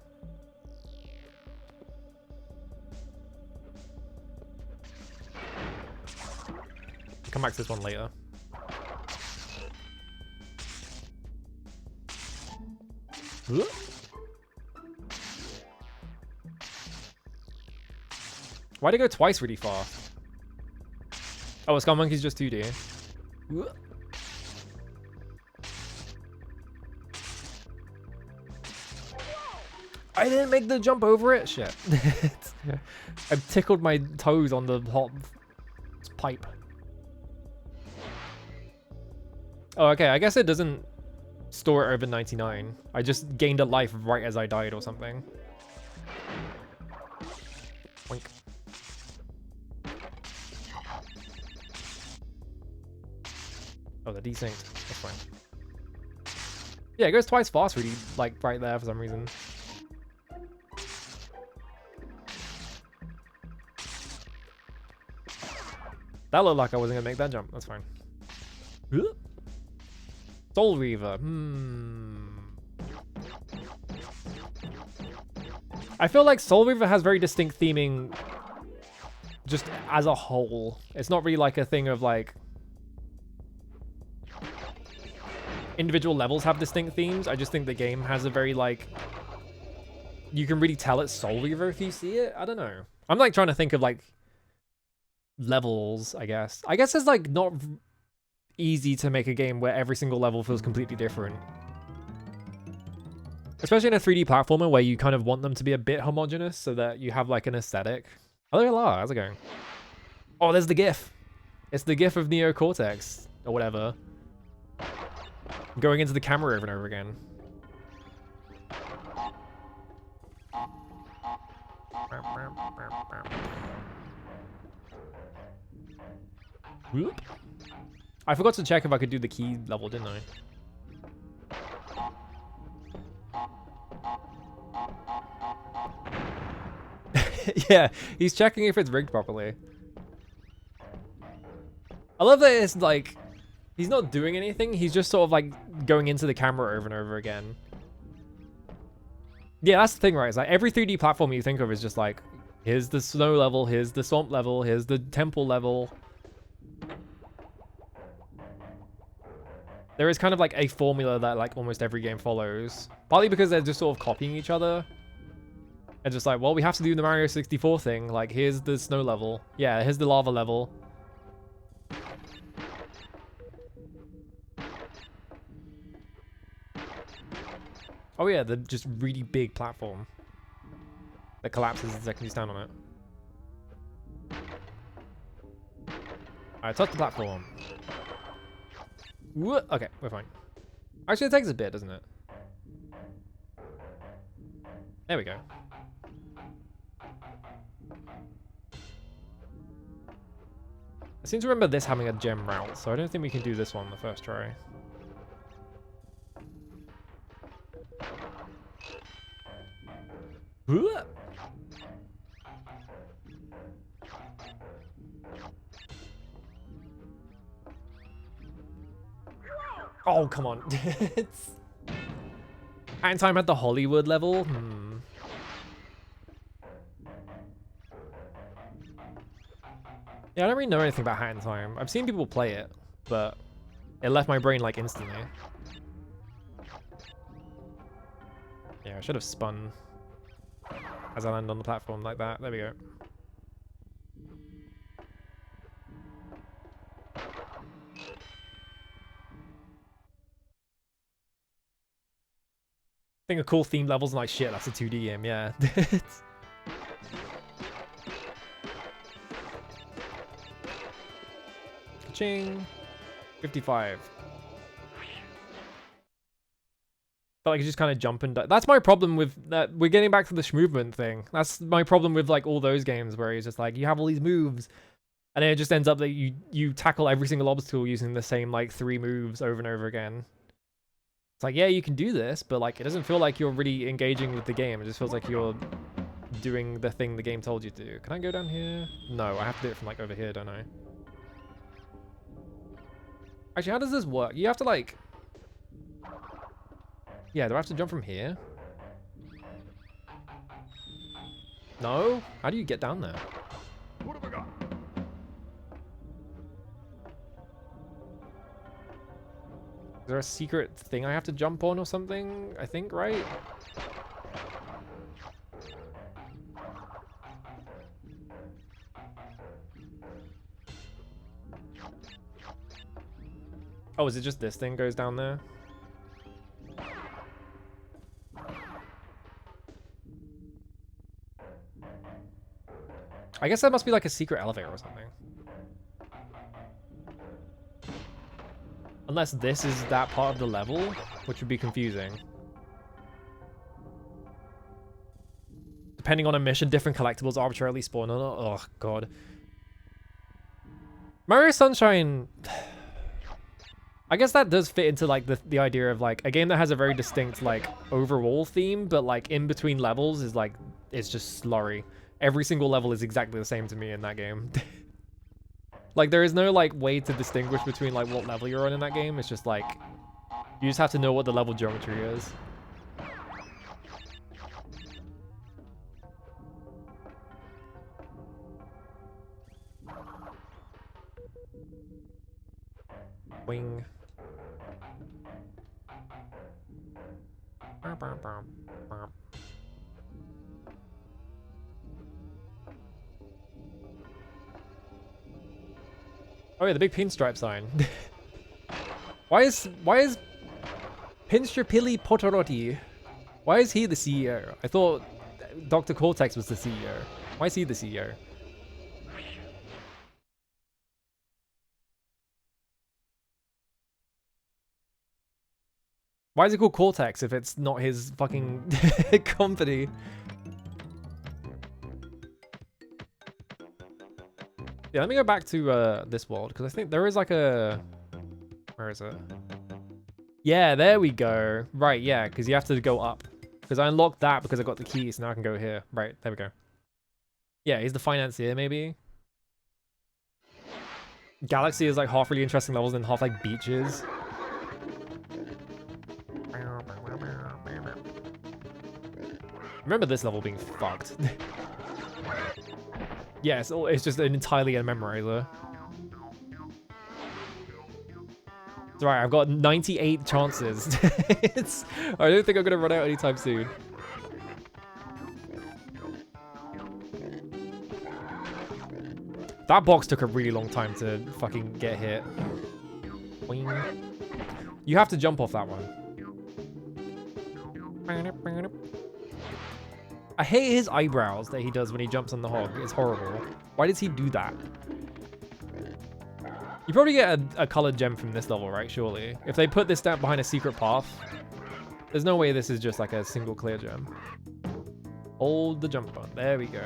Come back to this one later. Why'd it go twice really far? Oh, Skull Monkey's just 2D. I didn't make the jump over it? Shit. I've tickled my toes on the hot pipe. Oh, okay. I guess it doesn't store it over 99. I just gained a life right as I died or something. Boink. Oh, they're desynced. That's fine. Yeah, it goes twice fast really, like, right there for some reason. That looked like I wasn't gonna make that jump. That's fine. Soul Reaver. I feel like Soul Reaver has very distinct theming just as a whole. It's not really like a thing of like individual levels have distinct themes. I just think the game has a very like, you can really tell it's Soul Reaver if you see it. I don't know. I'm like trying to think of like levels, I guess. I guess it's like not easy to make a game where every single level feels completely different. Especially in a 3D platformer where you kind of want them to be a bit homogenous so that you have like an aesthetic. Hello, hello, how's it going? Oh, there's the GIF. It's the GIF of Neo Cortex or whatever. Going into the camera over and over again. Whoop. I forgot to check if I could do the key level, didn't I? Yeah, he's checking if it's rigged properly. I love that it's like, he's not doing anything, he's just sort of like going into the camera over and over again. Yeah, that's the thing, right? It's like every 3D platform you think of is just like, here's the snow level, here's the swamp level, here's the temple level. There is kind of like a formula that like almost every game follows. Partly because they're just sort of copying each other. And just like, well, we have to do the Mario 64 thing. Like, here's the snow level. Yeah, here's the lava level. Oh yeah, the just really big platform that collapses the second you stand on it. Alright, touch the platform. Whoa, okay, we're fine. Actually, it takes a bit, doesn't it? There we go. I seem to remember this having a gem route, so I don't think we can do this one the first try. Whoa. Oh, come on. It's... Hat in Time at the Hollywood level? Yeah, I don't really know anything about Hat in Time. I've seen people play it, but it left my brain like instantly. Yeah, I should have spun as I land on the platform like that. There we go. I think a cool theme levels and like, shit, that's a 2D game, yeah. Ching. 55. But like, just kind of jump and that's my problem with that. We're getting back to the movement thing. That's my problem with like all those games where it's just like, you have all these moves and then it just ends up that you tackle every single obstacle using the same like 3 moves over and over again. It's like, yeah, you can do this, but like, it doesn't feel like you're really engaging with the game. It just feels like you're doing the thing the game told you to do. Can I go down here? No, I have to do it from like over here, don't I? Actually, how does this work? You have to like... Yeah, do I have to jump from here? No? How do you get down there? What have I got? Is there a secret thing I have to jump on or something? I think, right? Oh, is it just this thing goes down there? I guess that must be like a secret elevator or something. Unless this is that part of the level, which would be confusing. Depending on a mission, different collectibles arbitrarily spawn on it. Oh, God. Mario Sunshine... I guess that does fit into like the idea of like a game that has a very distinct like overall theme, but like in between levels is like, it's just slurry. Every single level is exactly the same to me in that game. Like, there is no, like, way to distinguish between, like, what level you're on in that game. It's just, like, you just have to know what the level geometry is. Wing. Oh yeah, the big pinstripe sign. Why is Pinstripilli Potorotti? Why is he the CEO? I thought Dr. Cortex was the CEO. Why is he the CEO? Why is it called Cortex if it's not his fucking company? Yeah, let me go back to this world, because I think there is like a... Where is it? Yeah, there we go. Right, yeah, because you have to go up. Because I unlocked that because I got the keys, so now I can go here. Right, there we go. Yeah, he's the financier, maybe? Galaxy is like half really interesting levels and half like beaches. Remember this level being fucked. Yeah, it's just entirely a memorizer. It's alright, I've got 98 chances. I don't think I'm gonna run out anytime soon. That box took a really long time to fucking get hit. Boing. You have to jump off that one. I hate his eyebrows that he does when he jumps on the hog. It's horrible. Why does he do that? You probably get a colored gem from this level, right? Surely. If they put this down behind a secret path, there's no way this is just like a single clear gem. Hold the jump button. There we go.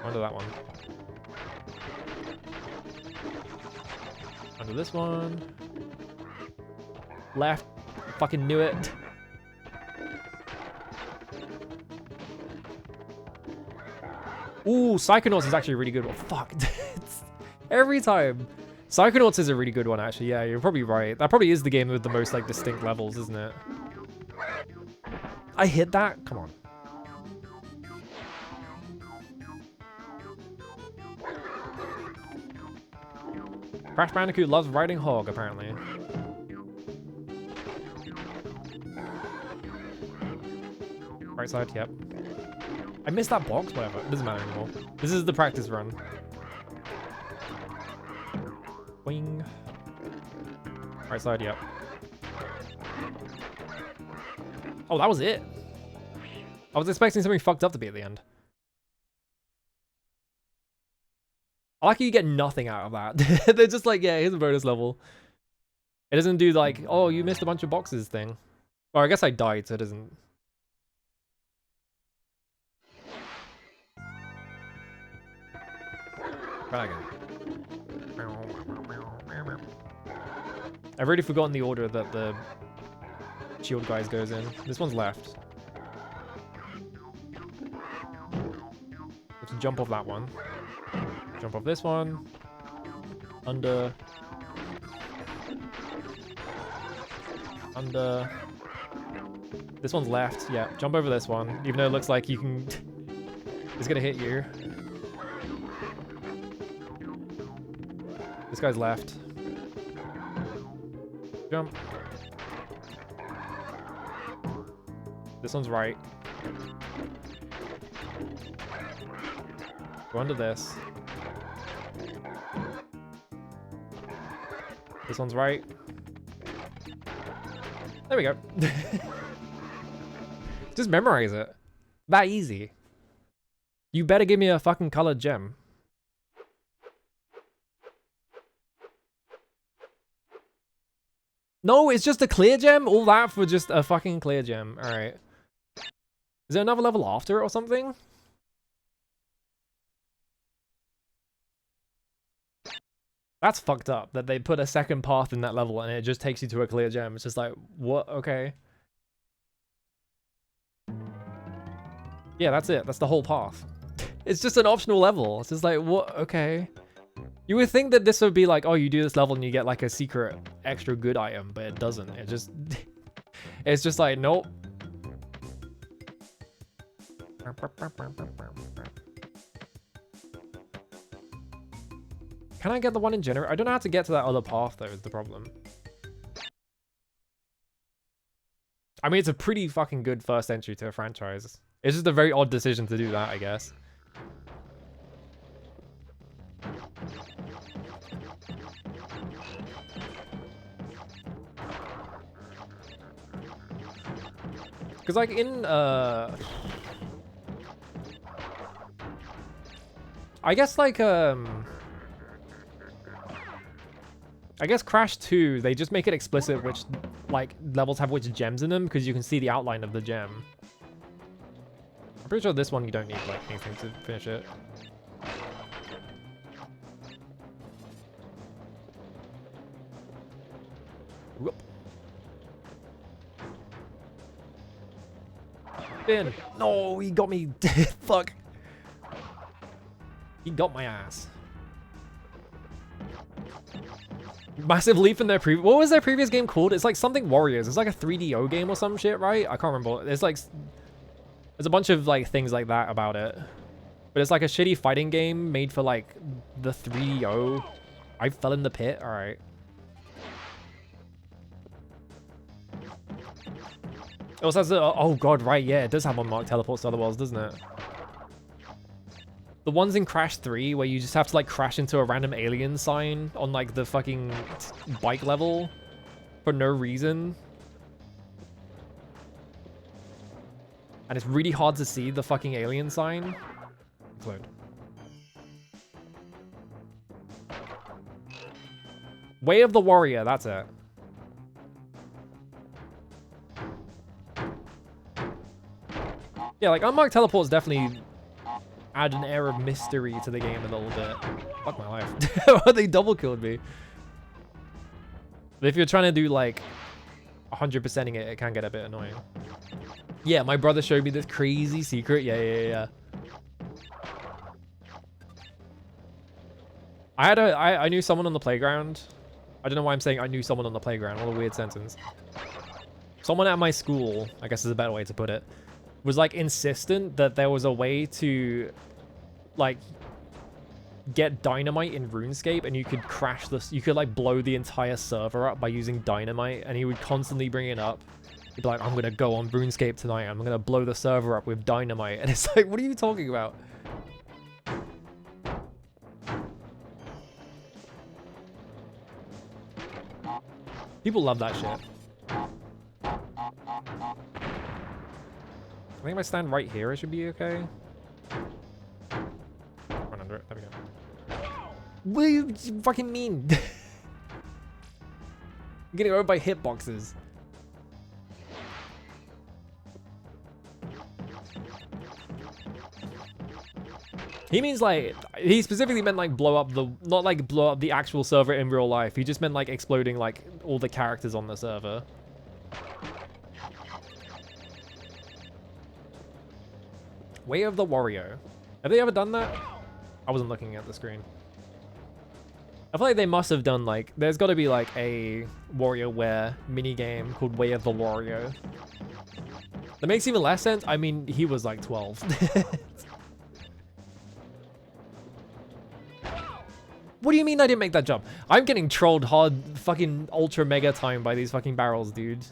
Under that one. Under this one. Left. I fucking knew it. Ooh, Psychonauts is actually a really good one. Fuck. Every time. Psychonauts is a really good one, actually. Yeah, you're probably right. That probably is the game with the most, like, distinct levels, isn't it? I hit that? Come on. Crash Bandicoot loves riding hog, apparently. Right side, yep. I missed that box, whatever. It doesn't matter anymore. This is the practice run. Wing. Right side, yep. Oh, that was it. I was expecting something fucked up to be at the end. I like how you get nothing out of that. They're just like, yeah, here's a bonus level. It doesn't do like, oh, you missed a bunch of boxes thing. Or I guess I died, so it doesn't. Try again. I've already forgotten the order that the shield guys goes in. This one's left. Let's jump off that one. Jump off this one. Under. Under. This one's left. Yeah, jump over this one. Even though it looks like you can... It's gonna hit you. This guy's left. Jump. This one's right. Go under this. This one's right. There we go. Just memorize it. That easy. You better give me a fucking colored gem. No, it's just a clear gem? All that for just a fucking clear gem. Alright. Is there another level after it or something? That's fucked up, that they put a second path in that level and it just takes you to a clear gem. It's just like, what? Okay. Yeah, that's it. That's the whole path. It's just an optional level. It's just like, what? Okay. You would think that this would be like, oh, you do this level and you get like a secret extra good item, but it doesn't. It just, it's just like, nope. Can I get the one in generator? I don't know how to get to that other path though, is the problem. I mean, it's a pretty fucking good first entry to a franchise. It's just a very odd decision to do that, I guess. Because like in I guess like I guess Crash 2, they just make it explicit which like levels have which gems in them because you can see the outline of the gem. I'm pretty sure this one you don't need like anything to finish it. Whoop. In. No, he got me. Fuck. He got my ass. Massive leap in their previous... What was their previous game called? It's like something Warriors. It's like a 3DO game or some shit, right? I can't remember. There's like... There's a bunch of like things like that about it. But it's like a shitty fighting game made for like the 3DO. I fell in the pit. All right. It also has a... Oh god, right. Yeah, it does have unmarked teleports to other worlds, doesn't it? The ones in Crash 3 where you just have to like crash into a random alien sign on like the fucking bike level for no reason. And it's really hard to see the fucking alien sign. Load. Way of the Warrior, that's it. Yeah, like unmarked teleports definitely add an air of mystery to the game a little bit. Fuck my life. They double killed me. But if you're trying to do like 100%ing it, it can get a bit annoying. Yeah, my brother showed me this crazy secret. Yeah. I knew someone on the playground. I don't know why I'm saying I knew someone on the playground. What a weird sentence. Someone at my school, I guess is a better way to put it, was like insistent that there was a way to like get dynamite in RuneScape and you could crash this, you could like blow the entire server up by using dynamite, and he would constantly bring it up. He'd be like, I'm gonna go on RuneScape tonight, I'm gonna blow the server up with dynamite. And it's like, what are you talking about? People love that shit. I think if I stand right here, it should be okay. Run under it. There we go. What do you fucking mean? I'm getting over by hitboxes. He means like, he specifically meant like blow up the, not like blow up the actual server in real life. He just meant like exploding like all the characters on the server. Way of the Warrior. Have they ever done that? I wasn't looking at the screen. I feel like they must have done like, there's got to be like a WarioWare mini game called Way of the Warrior. That makes even less sense. I mean, he was like 12. What do you mean I didn't make that jump? I'm getting trolled hard fucking ultra mega time by these fucking barrels, dude.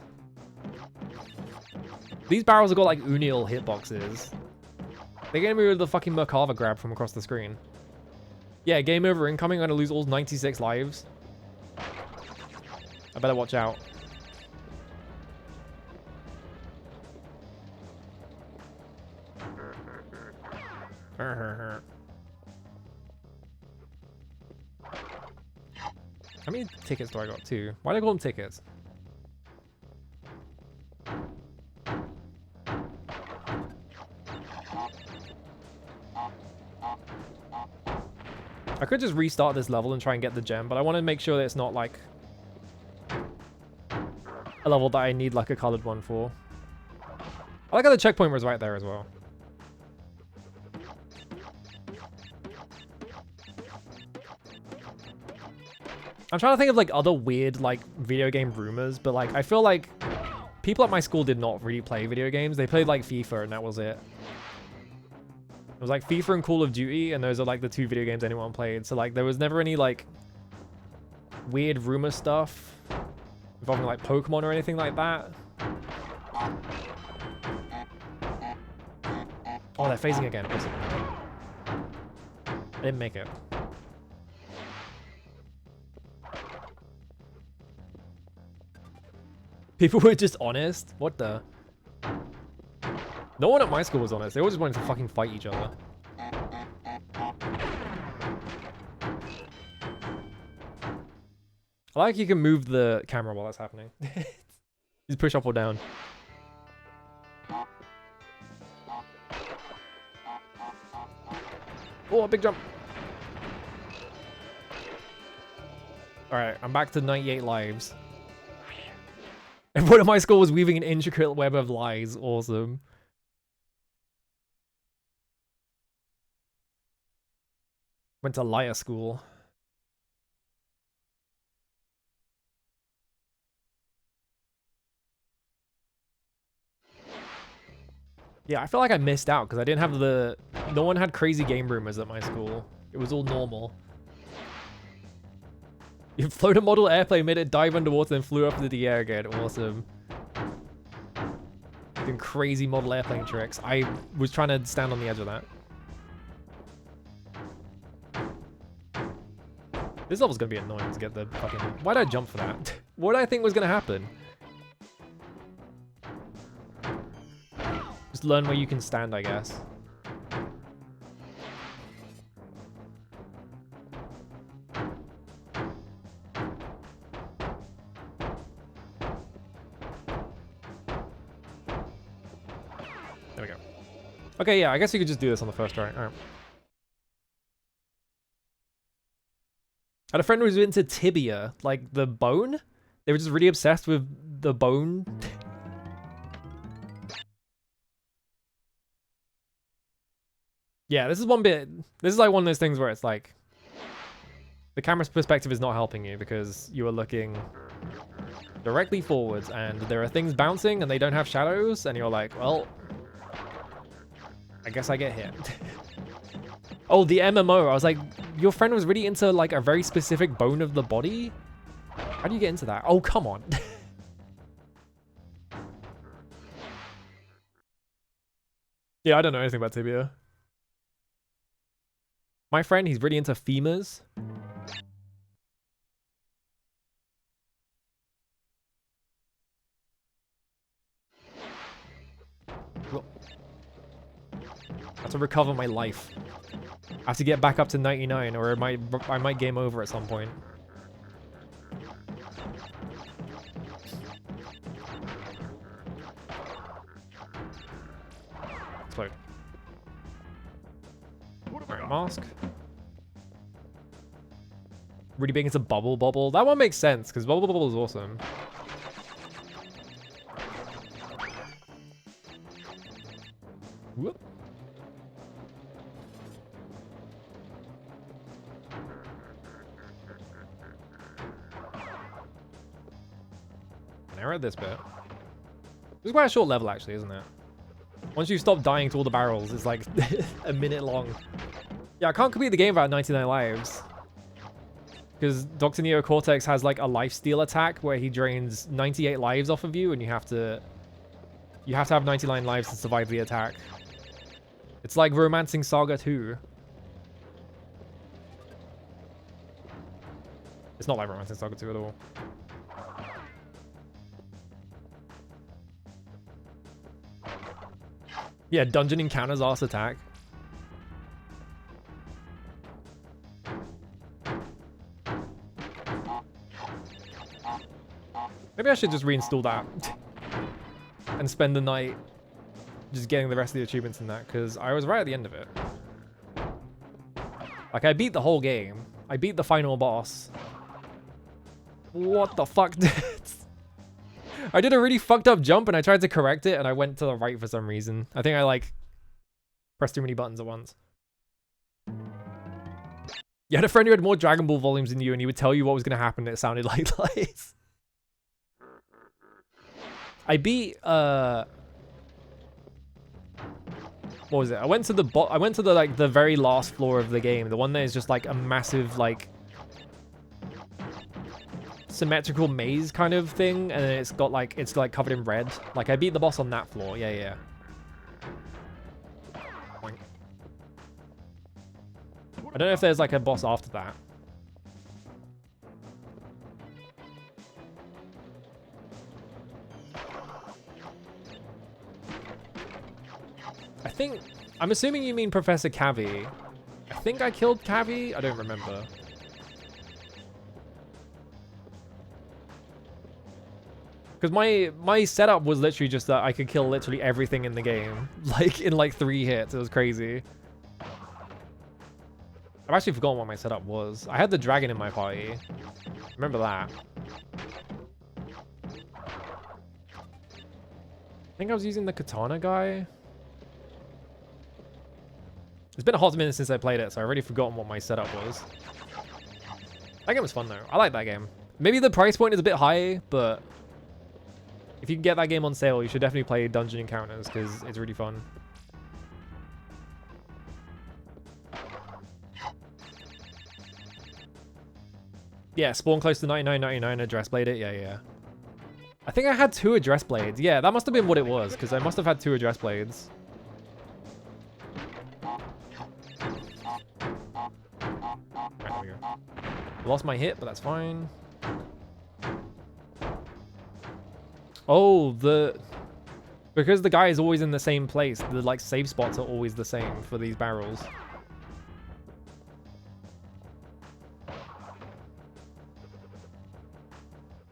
These barrels have got like Unil hitboxes. They're getting me with the fucking Merkava grab from across the screen. Yeah, game over incoming. I'm gonna lose all 96 lives. I better watch out. How many tickets do I got? 2. Why do I call them tickets? I could just restart this level and try and get the gem, but I want to make sure that it's not like a level that I need like a colored one for. I like how the checkpoint was right there as well. I'm trying to think of like other weird like video game rumors, but like I feel like people at my school did not really play video games. They played like FIFA and that was it. It was like FIFA and Call of Duty, and those are like the 2 video games anyone played. So like there was never any like weird rumor stuff involving like Pokemon or anything like that. Oh, they're phasing again. Awesome. I didn't make it. People were just honest? What the? No one at my school was honest. They all just wanted to fucking fight each other. I like you can move the camera while that's happening. Just push up or down. Oh, big jump. Alright, I'm back to 98 lives. Everyone at my school was weaving an intricate web of lies. Awesome. Went to liar school. Yeah, I feel like I missed out because I didn't have the... No one had crazy game rumors at my school. It was all normal. You float a model airplane, made it dive underwater, then flew up into the air again. Awesome. Doing crazy model airplane tricks. I was trying to stand on the edge of that. This level's gonna be annoying to get the fucking... Why did I jump for that? What did I think was gonna happen? Just learn where you can stand, I guess. There we go. Okay, yeah, I guess you could just do this on the first try. Alright. I had a friend who was into tibia, like the bone. They were just really obsessed with the bone. Yeah, this is one bit. This is like one of those things where it's like the camera's perspective is not helping you because you are looking directly forwards and there are things bouncing and they don't have shadows and you're like, well, I guess I get hit. Oh, the MMO. I was like, your friend was really into like a very specific bone of the body? How do you get into that? Oh, come on. Yeah, I don't know anything about tibia. My friend, he's really into femurs. I have to recover my life. I have to get back up to 99 or I might game over at some point. Explode. Alright, mask. Really big into Bubble Bobble. That one makes sense because Bubble Bobble is awesome. Whoop. I read this bit. This is quite a short level actually, isn't it? Once you stop dying to all the barrels, it's like a minute long. Yeah, I can't complete the game without 99 lives. Because Dr. Neo Cortex has like a lifesteal attack where he drains 98 lives off of you and you have to have 99 lives to survive the attack. It's like Romancing Saga 2. It's not like Romancing Saga 2 at all. Yeah, dungeon encounters ass attack. Maybe I should just reinstall that and spend the night just getting the rest of the achievements in that, because I was right at the end of it. Like, I beat the whole game. I beat the final boss. What the fuck? I did a really fucked up jump and I tried to correct it and I went to the right for some reason. I think I like pressed too many buttons at once. You had a friend who had more Dragon Ball volumes than you, and he would tell you what was going to happen, and it sounded like lies. I beat, what was it? I went to the, like, the very last floor of the game. The one that is just, like, a massive, like, symmetrical maze kind of thing, and it's got, like, it's, like, covered in red. Like, I beat the boss on that floor. Yeah, yeah. I don't know if there's, like, a boss after that. I'm assuming you mean Professor Cavi. I think I killed Cavi. I don't remember. Because my setup was literally just that I could kill literally everything in the game. Like, in like 3 hits. It was crazy. I've actually forgotten what my setup was. I had the dragon in my party. Remember that. I think I was using the katana guy. It's been a hot minute since I played it, so I've already forgotten what my setup was. That game was fun though. I like that game. Maybe the price point is a bit high, but if you can get that game on sale, you should definitely play Dungeon Encounters because it's really fun. Yeah, spawn close to 99.99, address blade it. Yeah, yeah. I think I had 2 address blades. Yeah, that must have been what it was, because I must have had 2 address blades. Right, there we go. Lost my hit, but that's fine. Oh, because the guy is always in the same place, the like save spots are always the same for these barrels.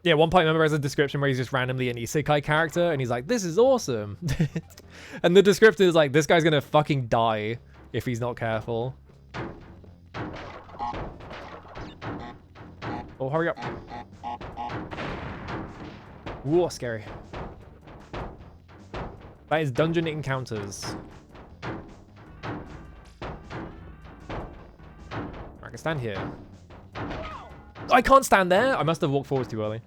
Yeah, one point I remember as a description where he's just randomly an isekai character and he's like, this is awesome. And the descriptor is like, this guy's gonna fucking die if he's not careful. Oh, hurry up. Whoa, scary. That is Dungeon Encounters. I can stand here. I can't stand there. I must have walked forward too early.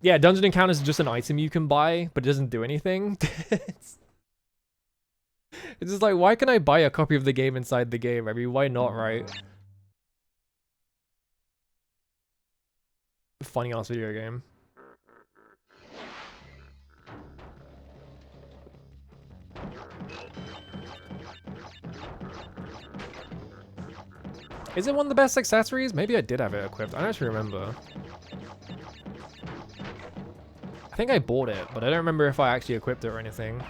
Yeah, Dungeon Encounters is just an item you can buy, but it doesn't do anything. It's just like, why can I buy a copy of the game inside the game? I mean, why not, right? Funny ass video game. Is it one of the best accessories? Maybe I did have it equipped. I don't actually remember. I think I bought it, but I don't remember if I actually equipped it or anything.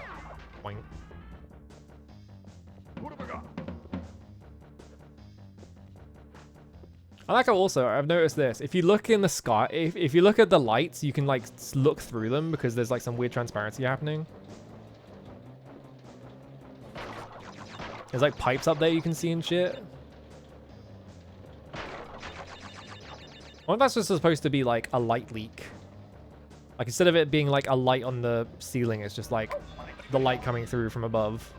Boing. What have I got? I like how also, I've noticed this. If you look in the sky, if you look at the lights, you can like look through them because there's like some weird transparency happening. There's like pipes up there you can see and shit. I wonder if that's just supposed to be like a light leak. Like instead of it being like a light on the ceiling, it's just like the light coming through from above.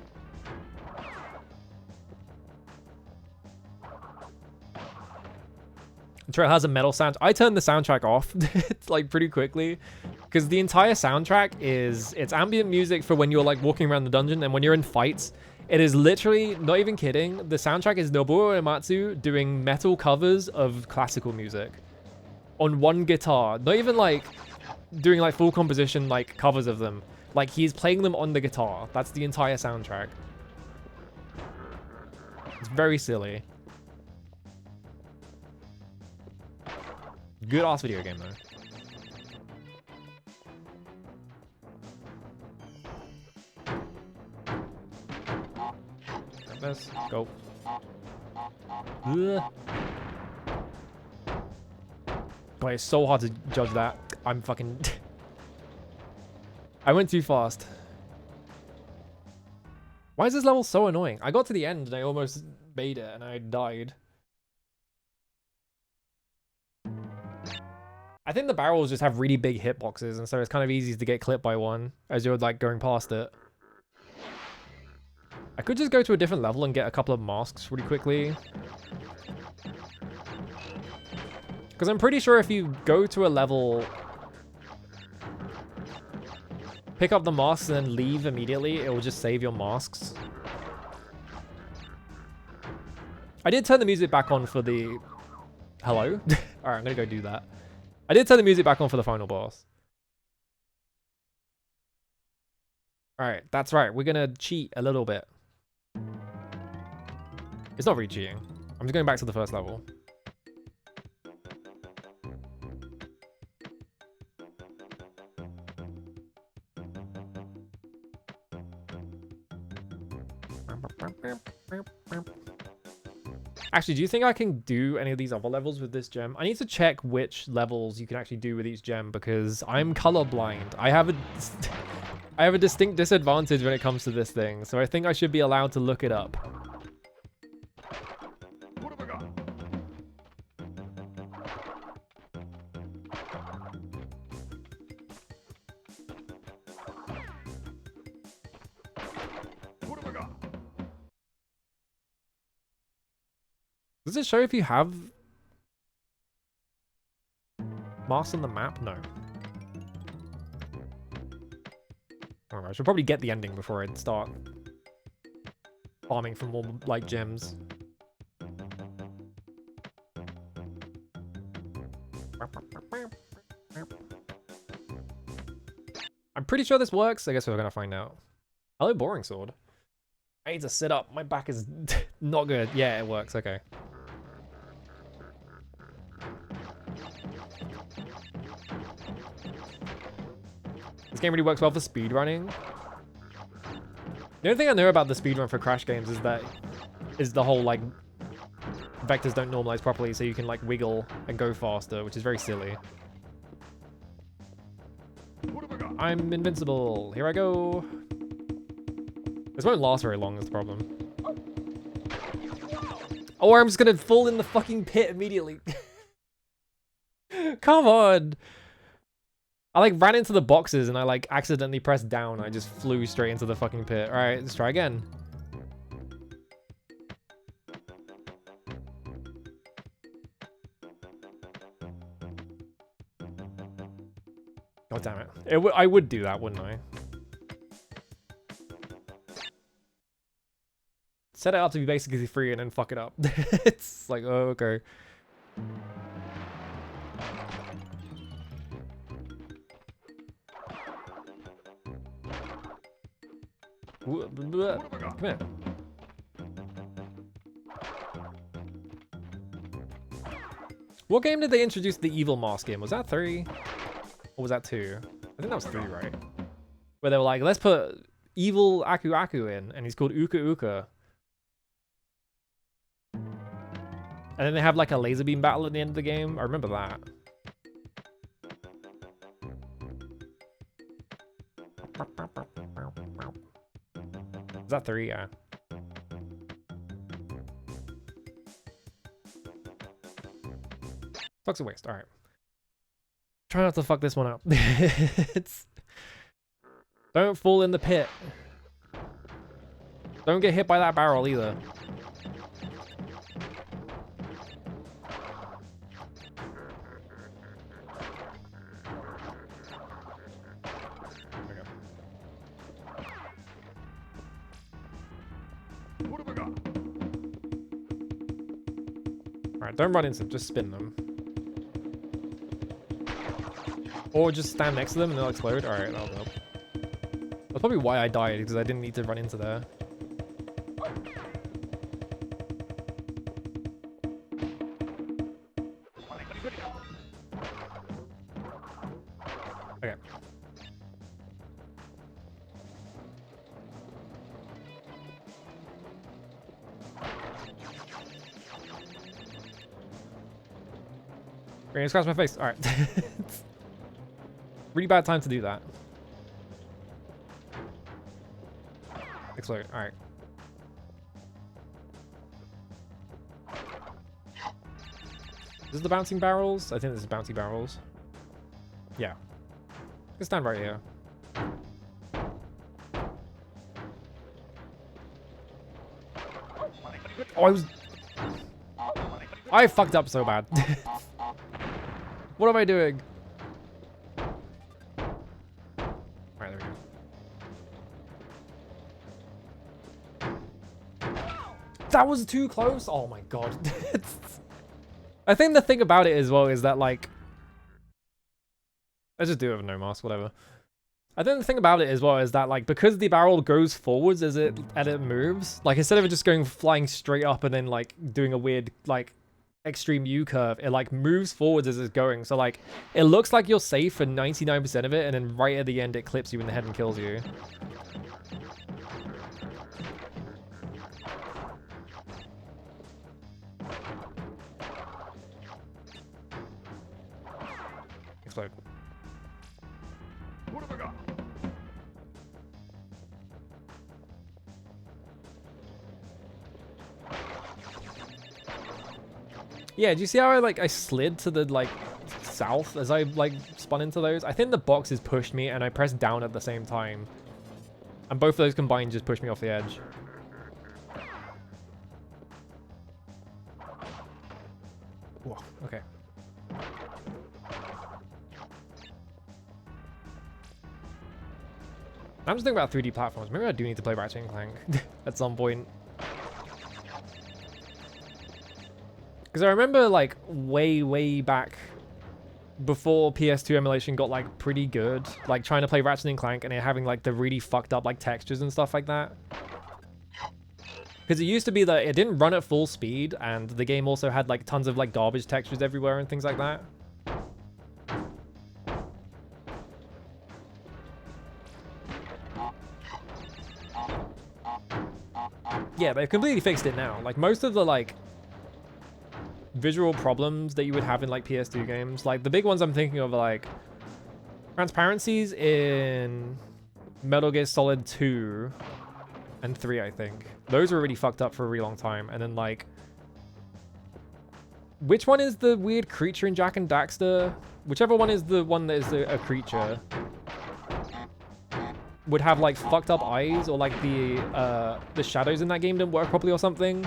Trail has a metal sound. I turned the soundtrack off like pretty quickly because the entire soundtrack it's ambient music for when you're like walking around the dungeon, and when you're in fights, it is literally, not even kidding, the soundtrack is Nobuo Uematsu doing metal covers of classical music on one guitar. Not even like doing like full composition like covers of them. Like he's playing them on the guitar. That's the entire soundtrack. It's very silly. Good ass video game though. Let's go. Ugh. Boy, it's so hard to judge that. I'm fucking... I went too fast. Why is this level so annoying? I got to the end and I almost made it and I died. I think the barrels just have really big hitboxes, and so it's kind of easy to get clipped by one as you're like going past it. I could just go to a different level and get a couple of masks really quickly. Because I'm pretty sure if you go to a level, pick up the masks and then leave immediately, it will just save your masks. I did turn the music back on for the... Hello? Alright, I'm gonna go do that. I did turn the music back on for the final boss. Alright, that's right. We're gonna cheat a little bit. It's not really cheating. I'm just going back to the first level. Actually, do you think I can do any of these other levels with this gem? I need to check which levels you can actually do with each gem because I'm colorblind. I have a distinct disadvantage when it comes to this thing, so I think I should be allowed to look it up. What have I got? What have I got? Does it show if you have marks on the map? No. Alright, I should probably get the ending before I start farming for more, like, gems. I'm pretty sure this works. I guess we're gonna find out. Hello, boring sword. I need to sit up. My back is not good. Yeah, it works. Okay. This game really works well for speedrunning. The only thing I know about the speedrun for Crash games is that the whole, like, vectors don't normalize properly, so you can, like, wiggle and go faster, which is very silly. What have I got? I'm invincible. Here I go. This won't last very long, is the problem. Or I'm just gonna fall in the fucking pit immediately. Come on. I, like, ran into the boxes and I, like, accidentally pressed down. I just flew straight into the fucking pit. Alright, let's try again. God damn it. I would do that, wouldn't I? Set it up to be basically free and then fuck it up. It's like, oh, okay. Come here. What game did they introduce the evil mask in? Was that 3? Or was that 2? I think that was 3, right? Where they were like, let's put evil Aku Aku in, and he's called Uka Uka. And then they have like a laser beam battle at the end of the game. I remember that. Is that 3? Yeah. Fuck's a waste. Alright. Try not to fuck this one up. Don't fall in the pit. Don't get hit by that barrel either. What have I got? Alright, don't run into them, just spin them. Or just stand next to them and they'll explode. Alright, that'll help. That's probably why I died, because I didn't need to run into there. Okay. Granny scratch my face. Alright. Really bad time to do that. Explode. Alright. Is this the bouncing barrels? I think this is bouncy barrels. Yeah. Let's stand right here. Oh, I fucked up so bad. What am I doing? Alright, there we go. That was too close. Oh my god. I think the thing about it as well is that, like, let's just do it with no mask, whatever. I think the thing about it as well is that, like, because the barrel goes forwards as it moves, like, instead of it just going flying straight up and then, like, doing a weird, like, extreme U-curve, it, like, moves forwards as it's going. So, like, it looks like you're safe for 99% of it, and then right at the end it clips you in the head and kills you. Explode. What have I got? Yeah, do you see how I slid to the, like, south as I, like, spun into those? I think the boxes pushed me and I pressed down at the same time. And both of those combined just pushed me off the edge. Whoa, okay. I'm just thinking about 3D platforms. Maybe I do need to play Ratchet and Clank at some point. Because I remember, like, way back before PS2 emulation got, like, pretty good, like, trying to play Ratchet and Clank and it having, like, the really fucked up, like, textures and stuff like that. Because it used to be that it didn't run at full speed, and the game also had, like, tons of, like, garbage textures everywhere and things like that. Yeah, they've completely fixed it now. Like, most of the, like, visual problems that you would have in, like, PS2 games, like, the big ones I'm thinking of are, like, transparencies in Metal Gear Solid 2 and 3, I think. Those were really fucked up for a really long time. And then, like, which one is the weird creature in Jak and Daxter? Whichever one is the one that is a creature would have, like, fucked up eyes, or, like, the shadows in that game didn't work properly or something.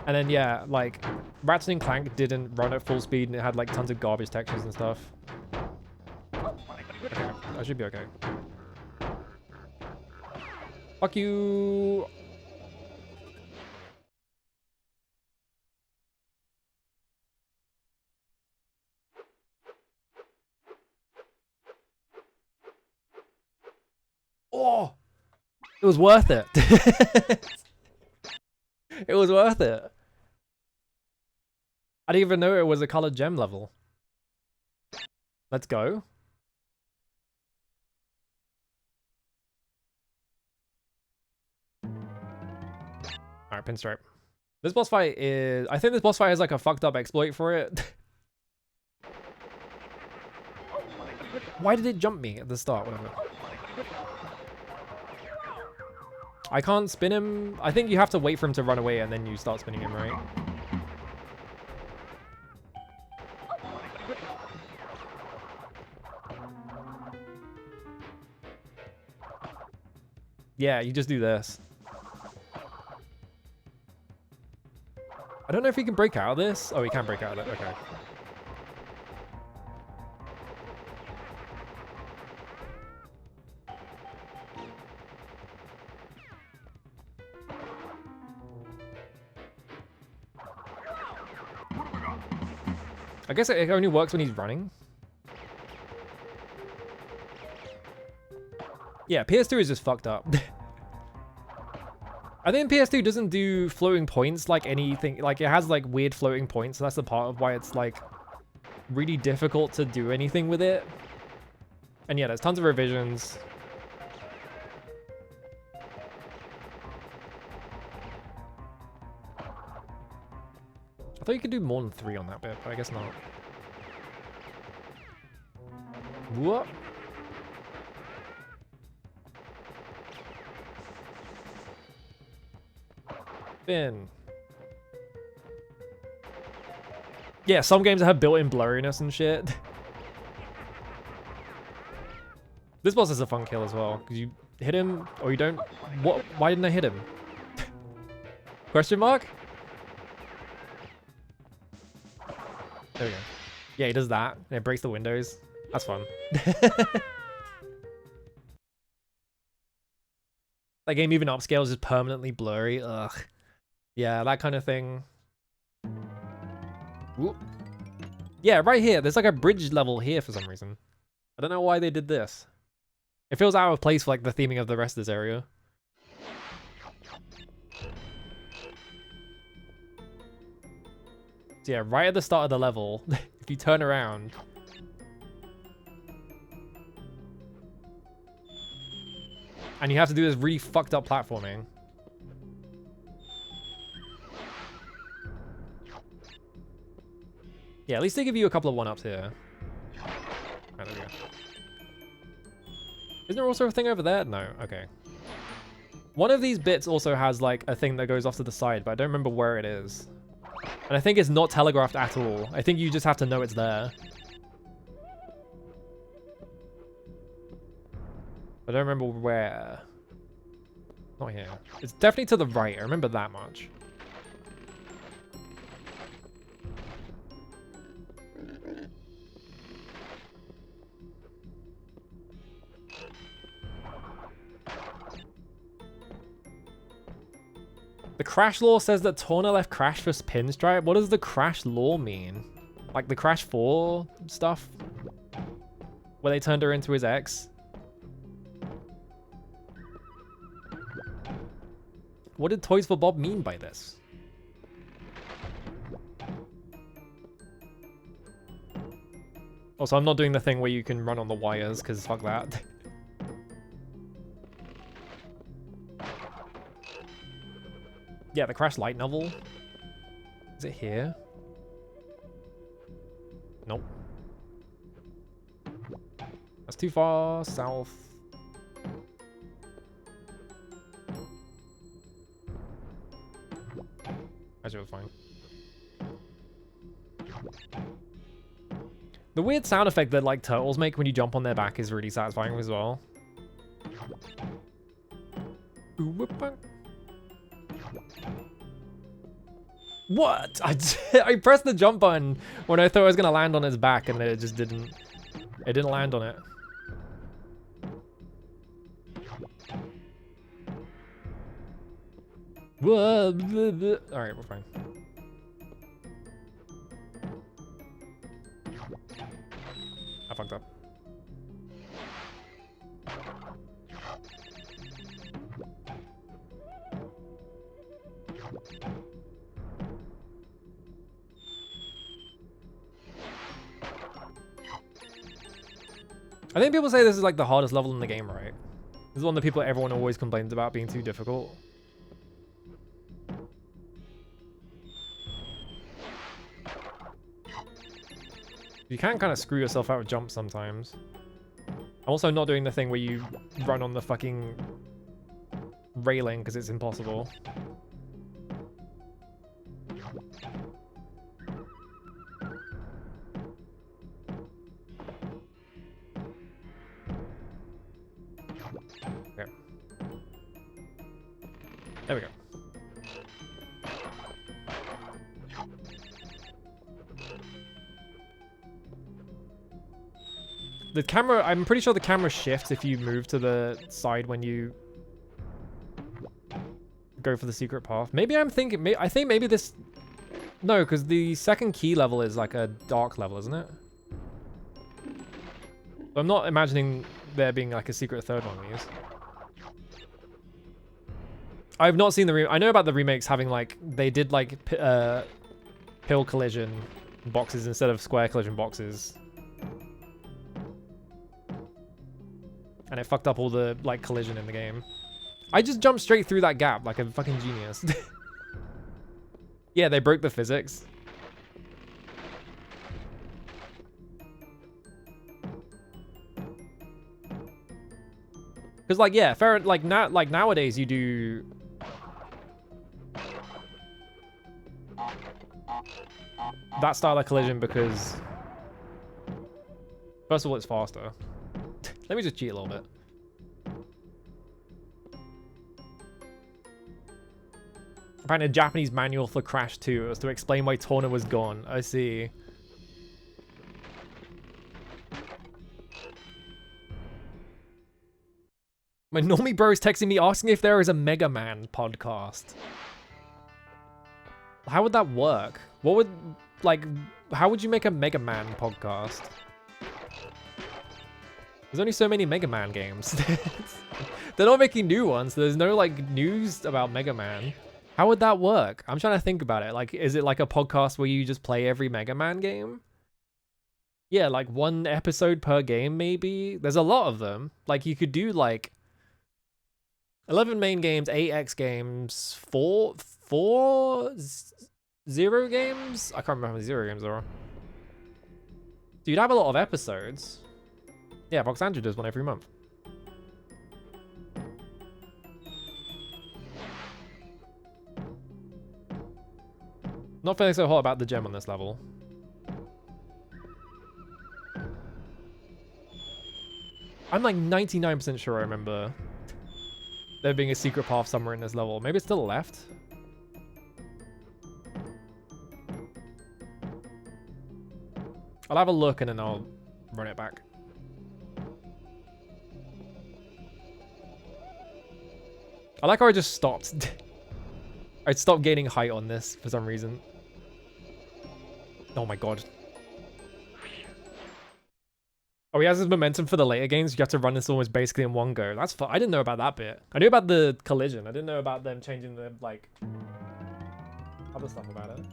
And then, yeah, like, Ratchet and Clank didn't run at full speed and it had, like, tons of garbage textures and stuff. Okay, I should be okay. Fuck you! Oh! It was worth it. It was worth it. I didn't even know it was a colored gem level. Let's go. Alright, pinstripe. This boss fight is... I think this boss fight has, like, a fucked up exploit for it. Why did it jump me at the start? Whatever. I can't spin him. I think you have to wait for him to run away and then you start spinning him, right? Yeah, you just do this. I don't know if he can break out of this. Oh, he can break out of it. Okay. I guess it only works when he's running. Yeah, PS2 is just fucked up. I think PS2 doesn't do floating points like anything. Like, it has, like, weird floating points. So that's the part of why it's, like, really difficult to do anything with it. And yeah, there's tons of revisions. I thought you could do more than 3 on that bit, but I guess not. What? Spin. Yeah, some games have built-in blurriness and shit. This boss is a fun kill as well, because you hit him, or you don't... What? Why didn't I hit him? Question mark? There we go. Yeah, he does that. And it breaks the windows. That's fun. That game even upscales is permanently blurry. Ugh. Yeah, that kind of thing. Whoop. Yeah, right here. There's like a bridge level here for some reason. I don't know why they did this. It feels out of place for like the theming of the rest of this area. So yeah, right at the start of the level, if you turn around. And you have to do this really fucked up platforming. Yeah, at least they give you a couple of one-ups here. Right, there we go. Isn't there also a thing over there? No, okay. One of these bits also has like a thing that goes off to the side, but I don't remember where it is. And I think it's not telegraphed at all. I think you just have to know it's there. I don't remember where. Not here. It's definitely to the right. I remember that much. The crash law says that Torna left Crash for Pinstripe. What does the crash law mean? Like the Crash 4 stuff? Where they turned her into his ex? What did Toys for Bob mean by this? Also, I'm not doing the thing where you can run on the wires, because fuck that. Yeah, the Crash light novel. Is it here? Nope. That's too far south. Actually, it was fine. The weird sound effect that like turtles make when you jump on their back is really satisfying as well. What? I pressed the jump button when I thought I was gonna land on his back, and it just didn't. It didn't land on it. All right, we're fine. I fucked up. I think people say this is like the hardest level in the game, right? This is one of the people everyone always complains about being too difficult. You can kind of screw yourself out with jumps sometimes. I'm also not doing the thing where you run on the fucking railing because it's impossible. Okay. There we go. The camera, I'm pretty sure the camera shifts if you move to the side when you go for the secret path. Maybe I'm thinking, I think maybe this, no, because the second key level is like a dark level, isn't it? I'm not imagining there being like a secret third one of these. I've not seen the I know about the remakes having like, they did like pill collision boxes instead of square collision boxes. And it fucked up all the like collision in the game. I just jumped straight through that gap like a fucking genius. Yeah, they broke the physics. Because like, yeah, fair, like now, like nowadays you do that style of collision because first of all it's faster. Let me just cheat a little bit. Apparently a Japanese manual for Crash 2 was to explain why Torna was gone. I see. My normie bro is texting me asking if there is a Mega Man podcast. How would that work? What would, like, how would you make a Mega Man podcast? There's only so many Mega Man games. They're not making new ones. There's no, like, news about Mega Man. How would that work? I'm trying to think about it. Like, is it like a podcast where you just play every Mega Man game? Yeah, like one episode per game, maybe. There's a lot of them. Like, you could do, like, 11 main games, 8 X games, 4 zero games? I can't remember how many zero games there are. So you'd have a lot of episodes. Yeah, Box Andrew does one every month. Not feeling so hot about the gem on this level. I'm like 99% sure I remember there being a secret path somewhere in this level. Maybe it's to the left. I'll have a look and then I'll run it back. I like how I just stopped. I stopped gaining height on this for some reason. Oh my god. Oh, he has his momentum for the later games. You have to run this almost basically in one go. That's fun. I didn't know about that bit. I knew about the collision. I didn't know about them changing the, like, other stuff about it.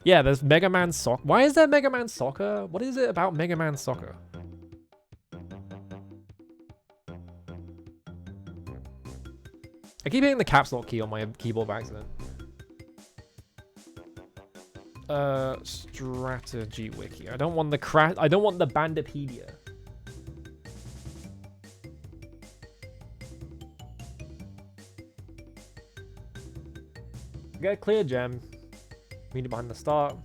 Yeah, there's Mega Man Soccer. Why is there Mega Man Soccer? What is it about Mega Man Soccer? I keep hitting the caps lock key on my keyboard by accident. Strategy wiki. I don't want the I don't want the Bandipedia. Get a clear gem. Meet it behind the start.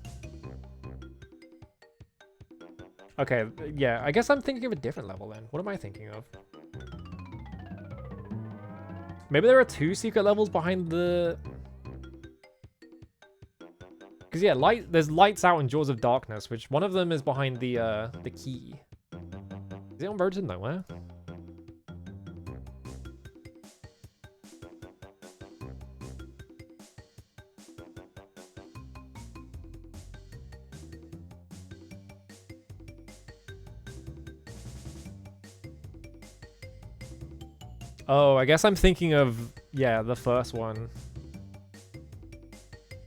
Okay, yeah, I guess I'm thinking of a different level then. What am I thinking of? Maybe there are 2 secret levels behind the... Because yeah, there's Lights Out and Jaws of Darkness, which one of them is behind the key. Is it on Road to Nowhere? Oh, I guess I'm thinking of, yeah, the first one.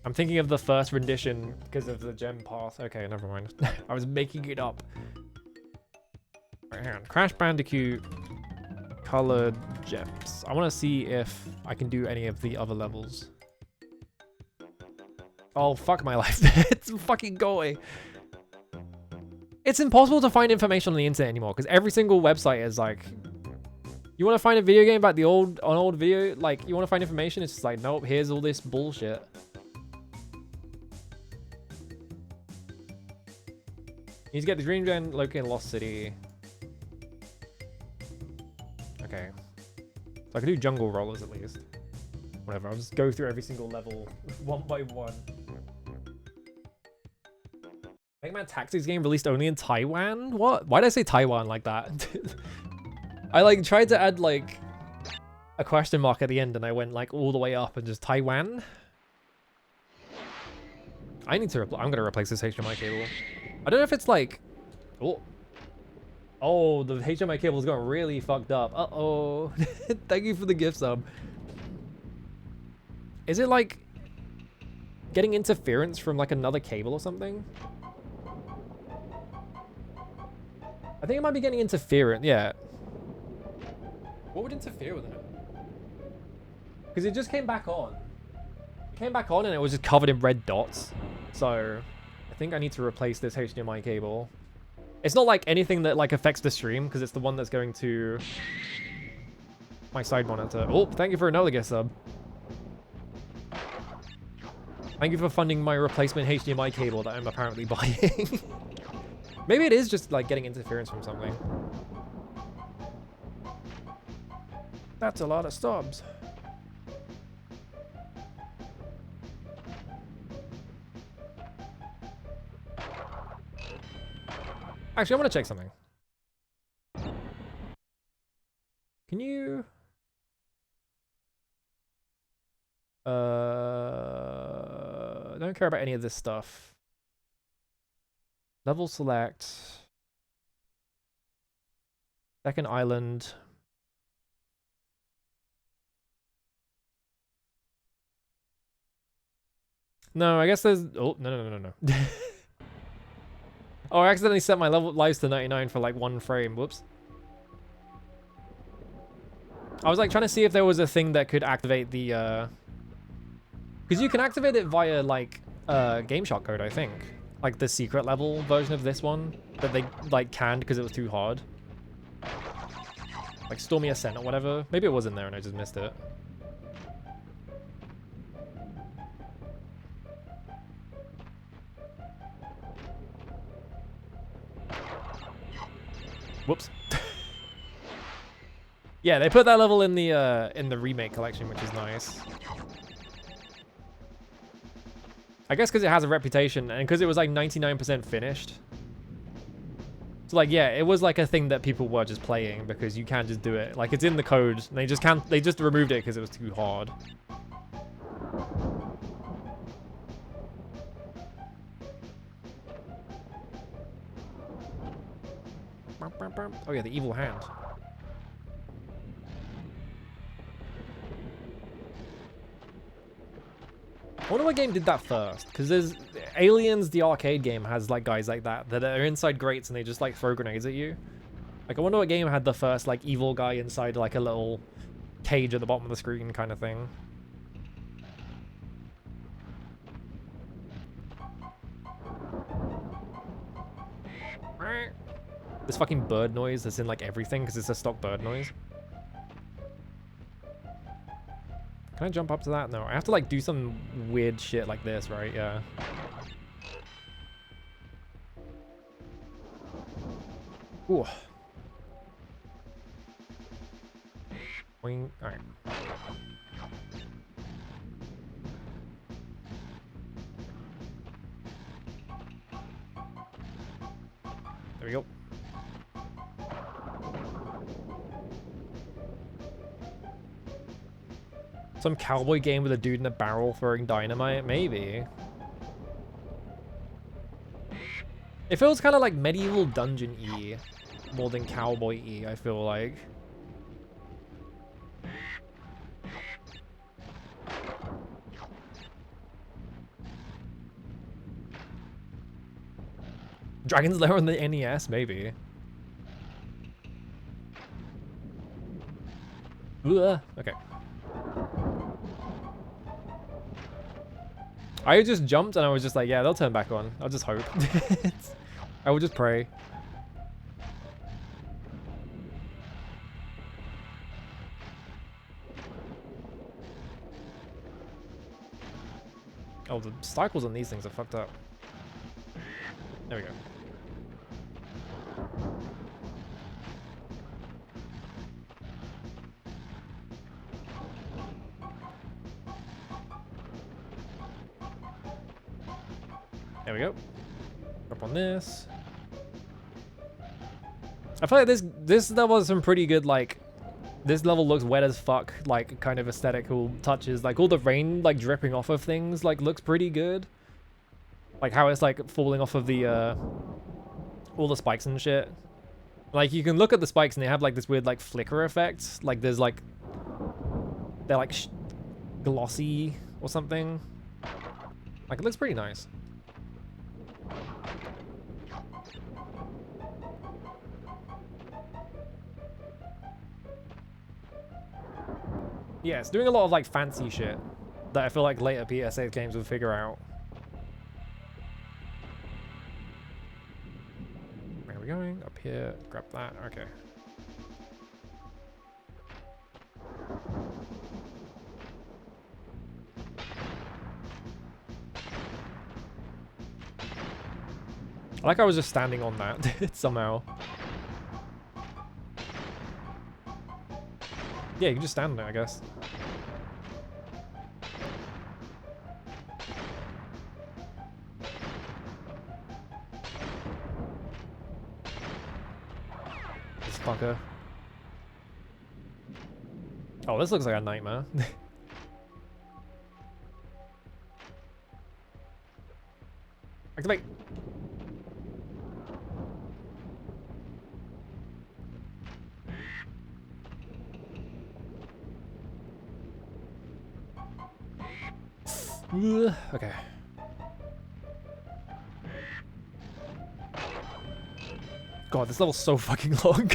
I'm thinking of the first rendition because of the gem path. Okay, never mind. I was making it up. Right, hang on. Crash Bandicoot colored gems. I want to see if I can do any of the other levels. Oh, fuck my life. It's fucking go away. It's impossible to find information on the internet anymore because every single website is like... You want to find a video game about an old video? Like, you want to find information? It's just like, nope, here's all this bullshit. You need to get the Dream Gen located in Lost City. Okay. So I can do Jungle Rollers at least. Whatever, I'll just go through every single level one by one. Mega Man Tactics game released only in Taiwan? What? Why did I say Taiwan like that? I like tried to add like a question mark at the end and I went like all the way up and just Taiwan. I need to I'm gonna replace this HDMI cable. I don't know if it's like, oh, the HDMI cable's got really fucked up. Uh-oh. Thank you for the gift sub. Is it like getting interference from like another cable or something? I think it might be getting interference, yeah. What would interfere with it? Because it just came back on. It came back on and it was just covered in red dots. So I think I need to replace this HDMI cable. It's not like anything that like affects the stream because it's the one that's going to my side monitor. Oh, thank you for another gift sub. Thank you for funding my replacement HDMI cable that I'm apparently buying. Maybe it is just like getting interference from something. That's a lot of stubs. Actually, I want to check something. Can you... don't care about any of this stuff. Level select. Second island. No, I guess there's... Oh, no. Oh, I accidentally set my level lives to 99 for like 1 frame. Whoops. I was like trying to see if there was a thing that could activate the... Because you can activate it via like game shortcode, I think. Like the secret level version of this one that they like canned because it was too hard. Like Stormy Ascent or whatever. Maybe it was in there and I just missed it. Whoops. Yeah, they put that level in the remake collection, which is nice. I guess because it has a reputation and because it was like 99% finished. So like, yeah, it was like a thing that people were just playing because you can't just do it. Like it's in the code and they just removed it because it was too hard. Oh yeah, the evil hand. I wonder what game did that first, because there's Aliens, the arcade game, has like guys like that are inside grates and they just like throw grenades at you. Like I wonder what game had the first like evil guy inside like a little cage at the bottom of the screen kind of thing. This fucking bird noise that's in like everything because it's a stock bird noise. Can I jump up to that? No, I have to like do some weird shit like this, right? Yeah. Ooh. Boing. Alright. There we go. Some cowboy game with a dude in a barrel throwing dynamite? Maybe. It feels kind of like medieval dungeon-y more than cowboy-y, I feel like. Dragon's Lair on the NES? Maybe. Ugh. Okay. I just jumped and I was just like, yeah, they'll turn back on. I'll just hope. I will just pray. Oh, the cycles on these things are fucked up. There we go. There we go. Up on this. I feel like this level has some pretty good, like, this level looks wet as fuck, like, kind of aesthetical touches. Like, all the rain, like, dripping off of things, like, looks pretty good. Like, how it's, like, falling off of the, all the spikes and shit. Like, you can look at the spikes and they have, like, this weird, like, flicker effect. Like, there's, like, they're, like, glossy or something. Like, it looks pretty nice. Yeah, it's doing a lot of like fancy shit that I feel like later PS8 games will figure out. Where are we going? Up here. Grab that. Okay. I was just standing on that somehow. Yeah, you can just stand on it, I guess. This fucker. Oh, this looks like a nightmare. Activate. Okay. God, this level's so fucking long.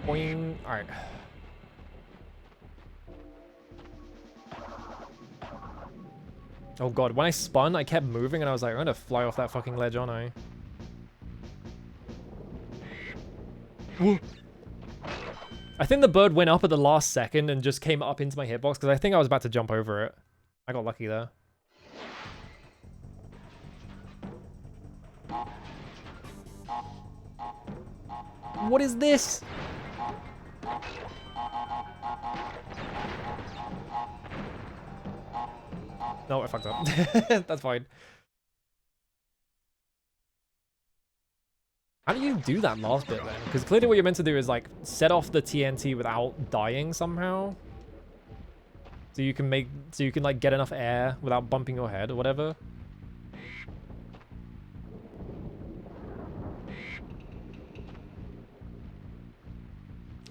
Boing. Alright. Oh god, when I spun, I kept moving and I was like, I'm gonna fly off that fucking ledge, aren't I? Ooh. I think the bird went up at the last second and just came up into my hitbox because I think I was about to jump over it. I got lucky there. What is this? No, I fucked up. That's fine. How do you do that last bit then? Because clearly what you're meant to do is like set off the TNT without dying somehow. So you can like get enough air without bumping your head or whatever.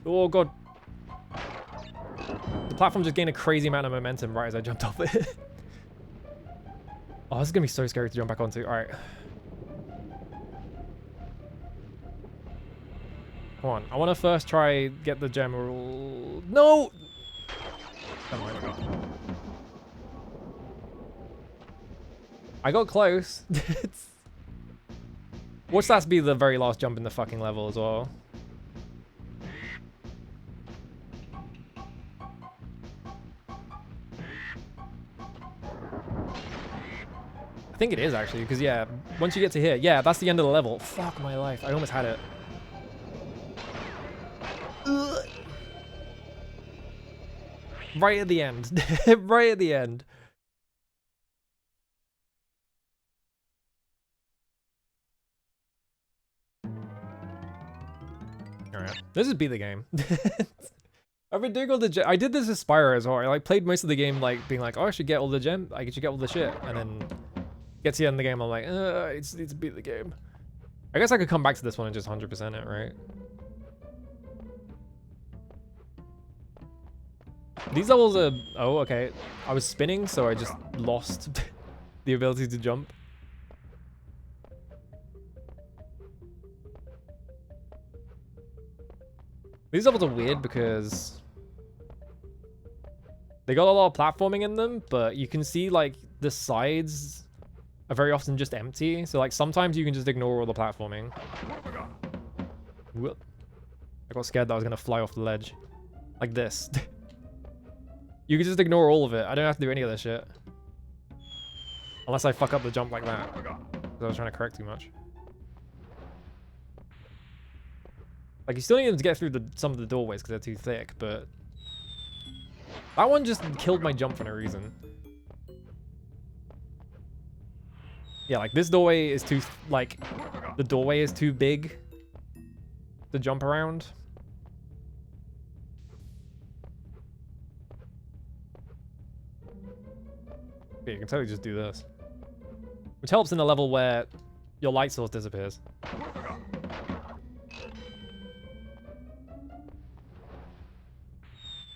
Oh god. The platform just gained a crazy amount of momentum right as I jumped off it. Oh, this is gonna be so scary to jump back onto. Alright. Come on. I wanna first try get the general. No! Never mind. I got close. Watch that be the very last jump in the fucking level as well. I think it is actually, because yeah, once you get to here, yeah, that's the end of the level. Fuck my life, I almost had it. Ugh. Right at the end. Right at the end. Alright, let's just beat the game. I've been doing all the I did this with Spyro as well. I like played most of the game like being like, oh, I should get all the I should get all the shit, and then get to the end of the game, I'm like, I just need to beat the game. I guess I could come back to this one and just 100% it, right? These levels are... Oh, okay. I was spinning, so I just lost the ability to jump. These levels are weird because they got a lot of platforming in them, but you can see like the sides are very often just empty. So like sometimes you can just ignore all the platforming. Whoop. I got scared that I was gonna fly off the ledge. Like this. You can just ignore all of it. I don't have to do any of this shit. Unless I fuck up the jump like that. Because I was trying to correct too much. Like, you still need to get through some of the doorways because they're too thick, but... That one just killed my jump for no reason. Yeah, like, this doorway is too... Like, the doorway is too big to jump around. Yeah, you can totally just do this. Which helps in a level where your light source disappears.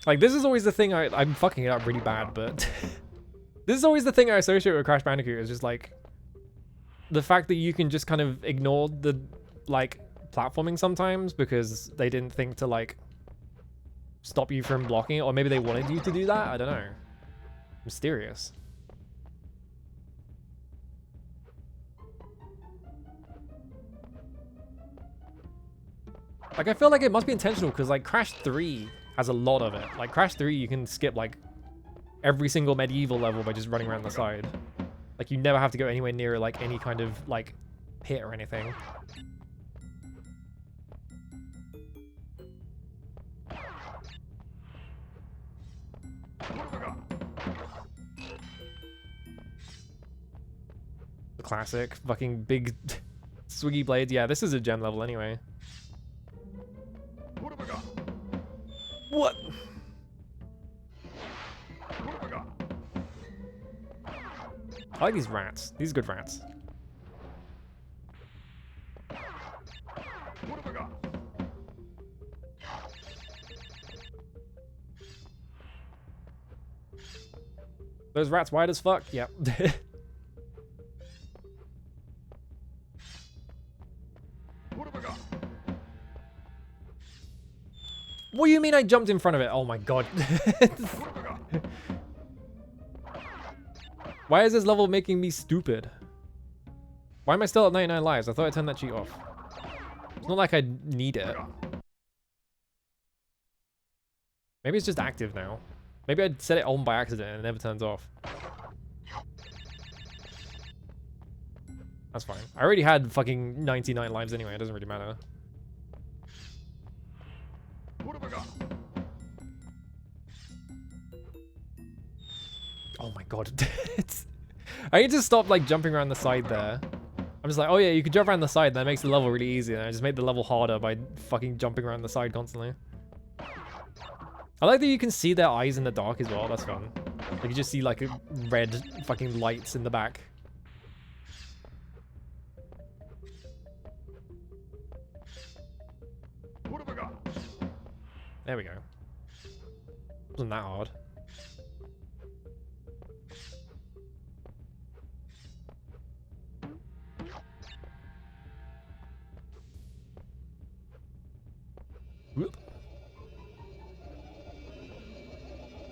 Like, this is always the thing I'm fucking it up really bad, but... This is always the thing I associate with Crash Bandicoot, is just, like... The fact that you can just kind of ignore the, like, platforming sometimes, because they didn't think to, like... stop you from blocking it, or maybe they wanted you to do that? I don't know. Mysterious. Like, I feel like it must be intentional, because, like, Crash 3 has a lot of it. Like, Crash 3, you can skip, like, every single medieval level by just running around the side. Like, you never have to go anywhere near, like, any kind of, like, pit or anything. The classic fucking big swiggy blades. Yeah, this is a gem level anyway. What? I like these rats. These are good rats. Those rats wide as fuck? Yep. What do you mean I jumped in front of it? Oh my god. Why is this level making me stupid? Why am I still at 99 lives? I thought I turned that cheat off. It's not like I need it. Maybe it's just active now. Maybe I set it on by accident and it never turns off. That's fine. I already had fucking 99 lives anyway. It doesn't really matter. Oh my god. I need to stop like jumping around the side there. I'm just like, oh yeah, you can jump around the side. That makes the level really easy. And I just made the level harder by fucking jumping around the side constantly. I like that you can see their eyes in the dark as well. That's fun. Like you just see like red fucking lights in the back. There we go. Wasn't that hard. Whoop.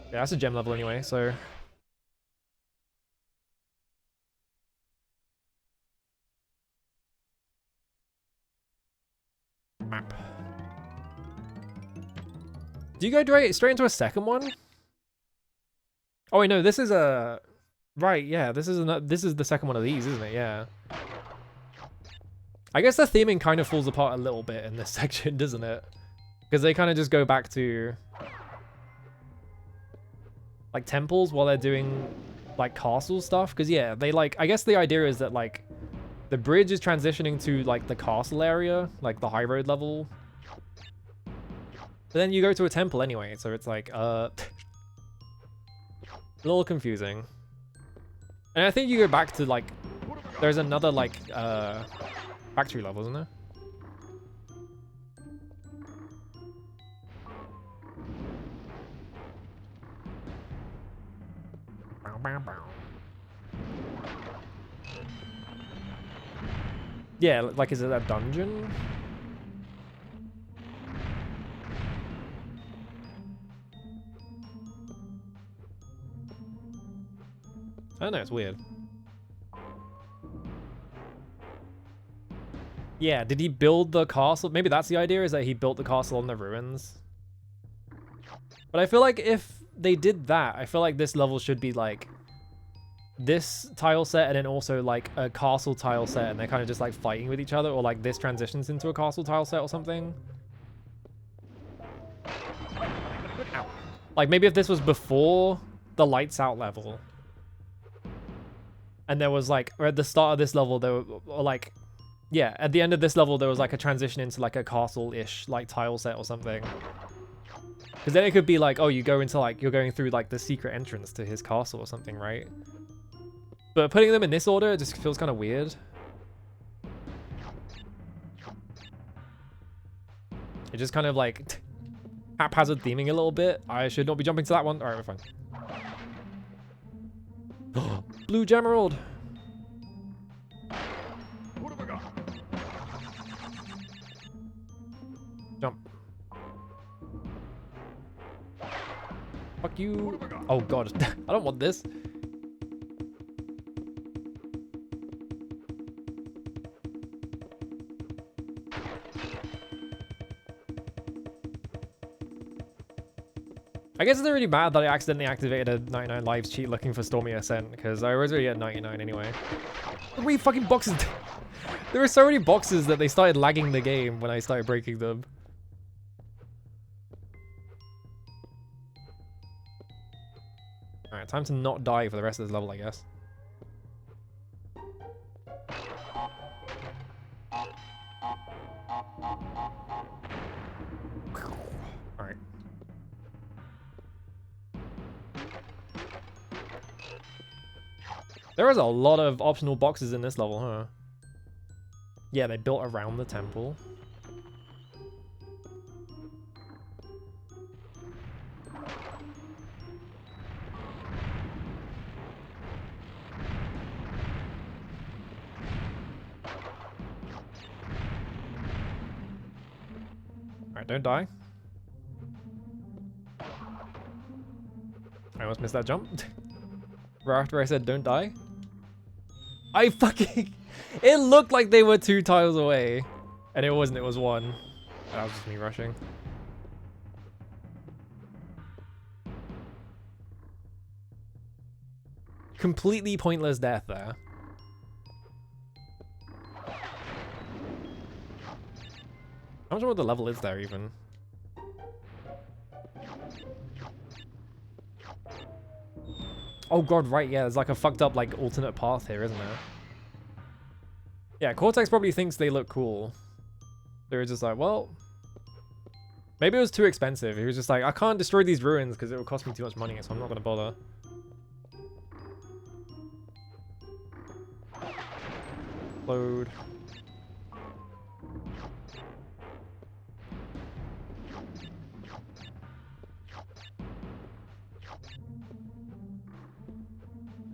Yeah, that's a gem level anyway, so... Map. Do you go straight into a second one? Oh wait, no, this is a... Right, yeah, this is the second one of these, isn't it? Yeah. I guess the theming kind of falls apart a little bit in this section, doesn't it? Because they kind of just go back to... like temples while they're doing like castle stuff. Because yeah, they like... I guess the idea is that like the bridge is transitioning to like the castle area, like the high road level. But then you go to a temple anyway, so it's like, a little confusing. And I think you go back to like, there's another like, factory level, isn't there? Bow, bow, bow. Yeah, like, is it a dungeon? I don't know, it's weird. Yeah, did he build the castle? Maybe that's the idea, is that he built the castle on the ruins. But I feel like if they did that, I feel like this level should be like this tile set and then also like a castle tile set, and they're kind of just like fighting with each other, or like this transitions into a castle tile set or something. Ow. Like maybe if this was before the lights out level, and there was like, or at the start of this level, there were, or like, yeah, at the end of this level, there was like a transition into like a castle-ish like tile set or something. Because then it could be like, oh, you go into like, you're going through like the secret entrance to his castle or something, right? But putting them in this order, it just feels kind of weird. It just kind of like haphazard theming a little bit. I should not be jumping to that one. All right, we're fine. Blue gem emerald. Jump. Fuck you. Oh god, I don't want this. I guess it's not really bad that I accidentally activated a 99 lives cheat looking for Stormy Ascent, because I was already at 99 anyway. How many fucking boxes? There were so many boxes that they started lagging the game when I started breaking them. Alright, time to not die for the rest of this level, I guess. Alright. There is a lot of optional boxes in this level, huh? Yeah, they built around the temple. Alright, don't die. I almost missed that jump. Right after I said don't die. I fucking... It looked like they were 2 tiles away. And it wasn't, it was 1. That was just me rushing. Completely pointless death there. I'm not sure what the level is there even. Oh god, right, yeah, there's like a fucked up like alternate path here, isn't there? Yeah, Cortex probably thinks they look cool. They were just like, well, maybe it was too expensive. He was just like, I can't destroy these ruins because it would cost me too much money, so I'm not gonna bother. Load.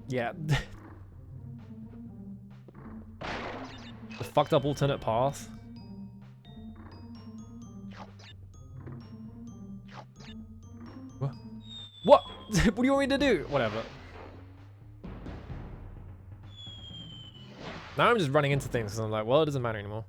Yeah. The fucked up alternate path. What? What? What do you want me to do? Whatever. Now I'm just running into things because I'm like, well, it doesn't matter anymore.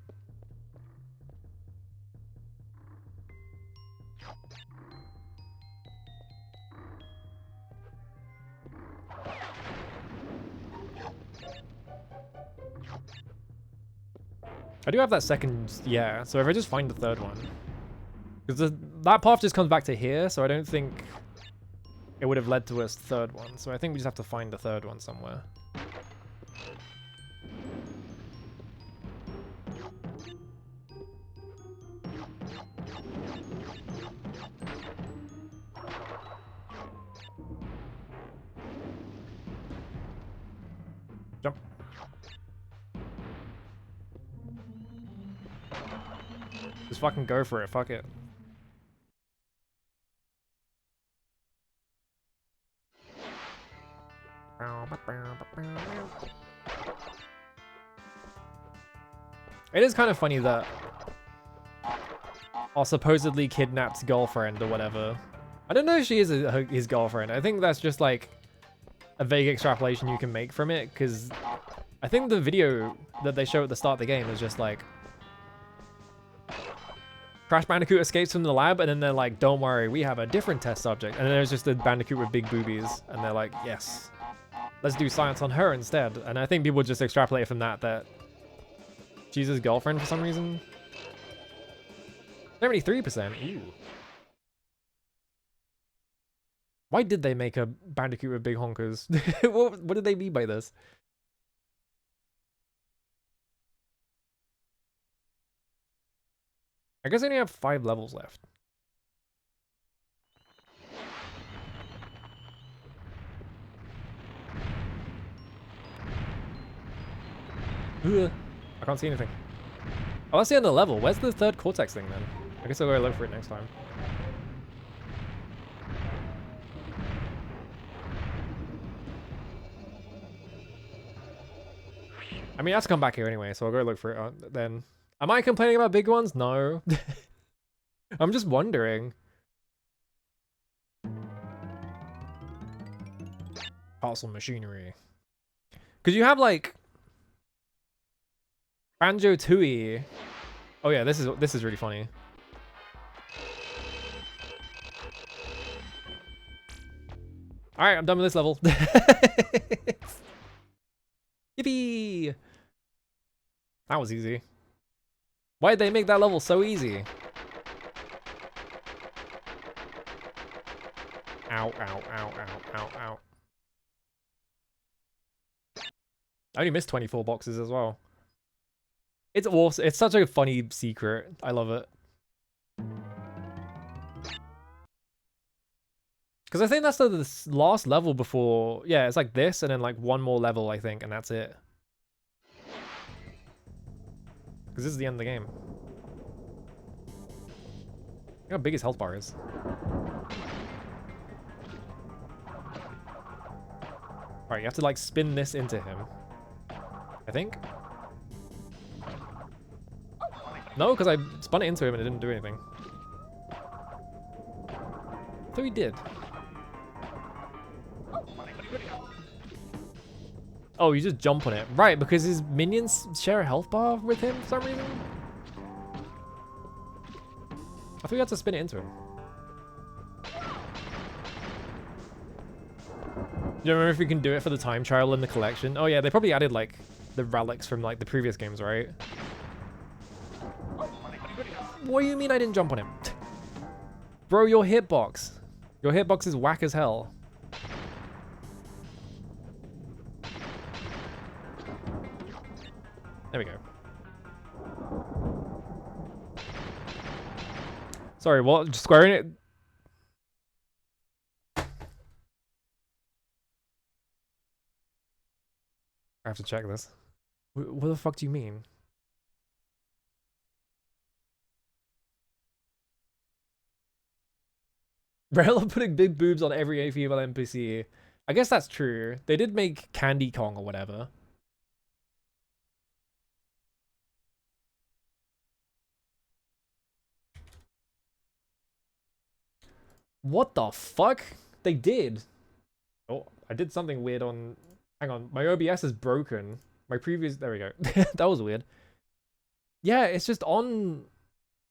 I do have that second, yeah, so if I just find the third one. Because that path just comes back to here, so I don't think it would have led to a third one. So I think we just have to find the third one somewhere. Jump. Just fucking go for it, fuck it. It is kind of funny that our supposedly kidnapped girlfriend or whatever. I don't know if she is his girlfriend. I think that's just like a vague extrapolation you can make from it, because I think the video that they show at the start of the game is just like Crash Bandicoot escapes from the lab, and then they're like, don't worry, we have a different test subject. And then there's just a Bandicoot with big boobies, and they're like, yes, let's do science on her instead. And I think people just extrapolate from that she's his girlfriend for some reason. 73%, ooh. Why did they make a Bandicoot with big honkers? What did they mean by this? I guess I only have 5 levels left. Ugh, I can't see anything. Oh, that's the end of the level. Where's the third Cortex thing then? I guess I'll go look for it next time. I mean, I have to come back here anyway, so I'll go look for it then. Am I complaining about big ones? No. I'm just wondering. Castle machinery. Because you have like Banjo-Tooie. Oh yeah, this is really funny. All right, I'm done with this level. Yippee! That was easy. Why did they make that level so easy? Ow, ow, ow, ow, ow, ow. I only missed 24 boxes as well. It's awesome. It's such a funny secret. I love it. Because I think that's the last level before... Yeah, it's like this, and then like one more level, I think, and that's it. Because this is the end of the game. Look how big his health bar is. Alright, you have to like spin this into him. I think? No, because I spun it into him and it didn't do anything. So he did. Oh, you just jump on it. Right, because his minions share a health bar with him for some reason? I thought you had to spin it into him. Do you remember if you can do it for the time trial in the collection? Oh yeah, they probably added like the relics from like the previous games, right? What do you mean I didn't jump on him? Bro, your hitbox. Your hitbox is whack as hell. There we go. Sorry, what? Just squaring it? I have to check this. What the fuck do you mean? Rayla putting big boobs on every female NPC. I guess that's true. They did make Candy Kong or whatever. What the fuck? They did. Oh, I did something weird on... Hang on, my OBS is broken. My previous... There we go. That was weird. Yeah, it's just on...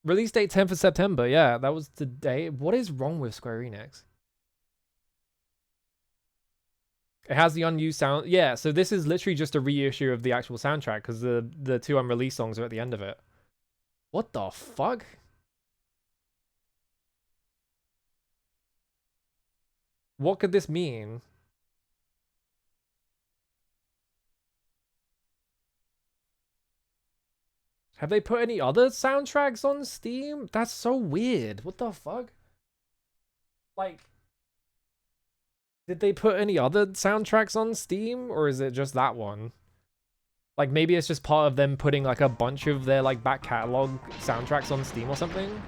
Release date 10th of September. Yeah, that was today. What is wrong with Square Enix? It has the unused sound. Yeah, so this is literally just a reissue of the actual soundtrack because the two unreleased songs are at the end of it. What the fuck? What could this mean? Have they put any other soundtracks on Steam? That's so weird. What the fuck? Like, did they put any other soundtracks on Steam? Or is it just that one? Like, maybe it's just part of them putting, like, a bunch of their, like, back catalog soundtracks on Steam or something?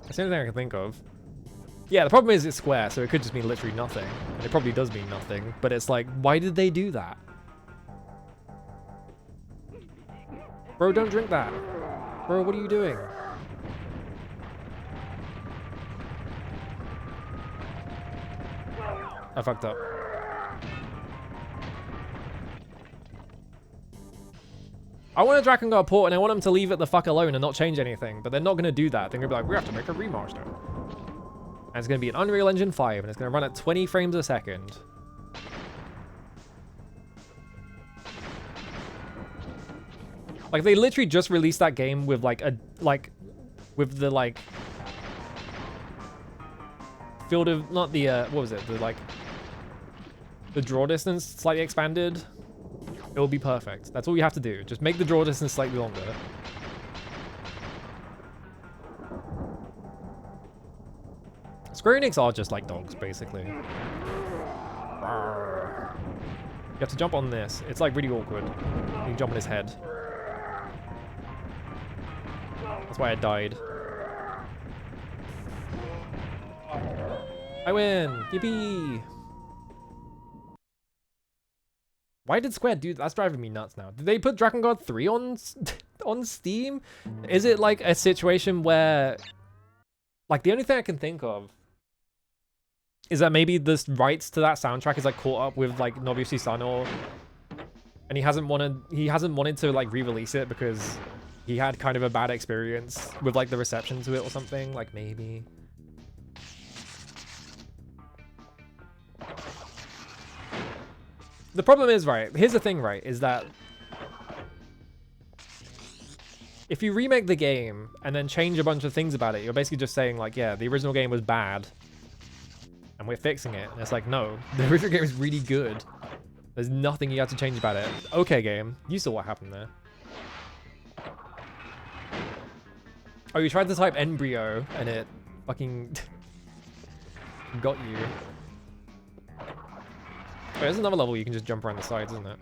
That's the only thing I can think of. Yeah, the problem is it's Square, so it could just mean literally nothing. And it probably does mean nothing. But it's like, why did they do that? Bro, don't drink that. Bro, what are you doing? I fucked up. I want a Dragon Guard port and I want them to leave it the fuck alone and not change anything, but they're not going to do that. They're going to be like, we have to make a remaster. And it's going to be an Unreal Engine 5 and it's going to run at 20 frames a second. Like, they literally just released that game with, like, with the, like, field of, not the, what was it? The, like, the draw distance slightly expanded. It will be perfect. That's all you have to do. Just make the draw distance slightly longer. Square Enix are just like dogs, basically. You have to jump on this. It's, like, really awkward. You can jump on his head. That's why I died. I win! Yippee! Why did Square do that? That's driving me nuts now. Did they put Dragon Guard 3 on Steam? Is it like a situation where... Like, the only thing I can think of is that maybe the rights to that soundtrack is like caught up with like Nobuyoshi-san, or... And he hasn't wanted to like re-release it because he had kind of a bad experience with like the reception to it or something. Like, maybe. The problem is, right, here's the thing, right, is that if you remake the game and then change a bunch of things about it, you're basically just saying, like, yeah, the original game was bad and we're fixing it. And it's like, no, the original game is really good. There's nothing you have to change about it. Okay, game, you saw what happened there. Oh, you tried to type embryo and it fucking Got you. Oh, there's another level you can just jump around the sides, isn't it?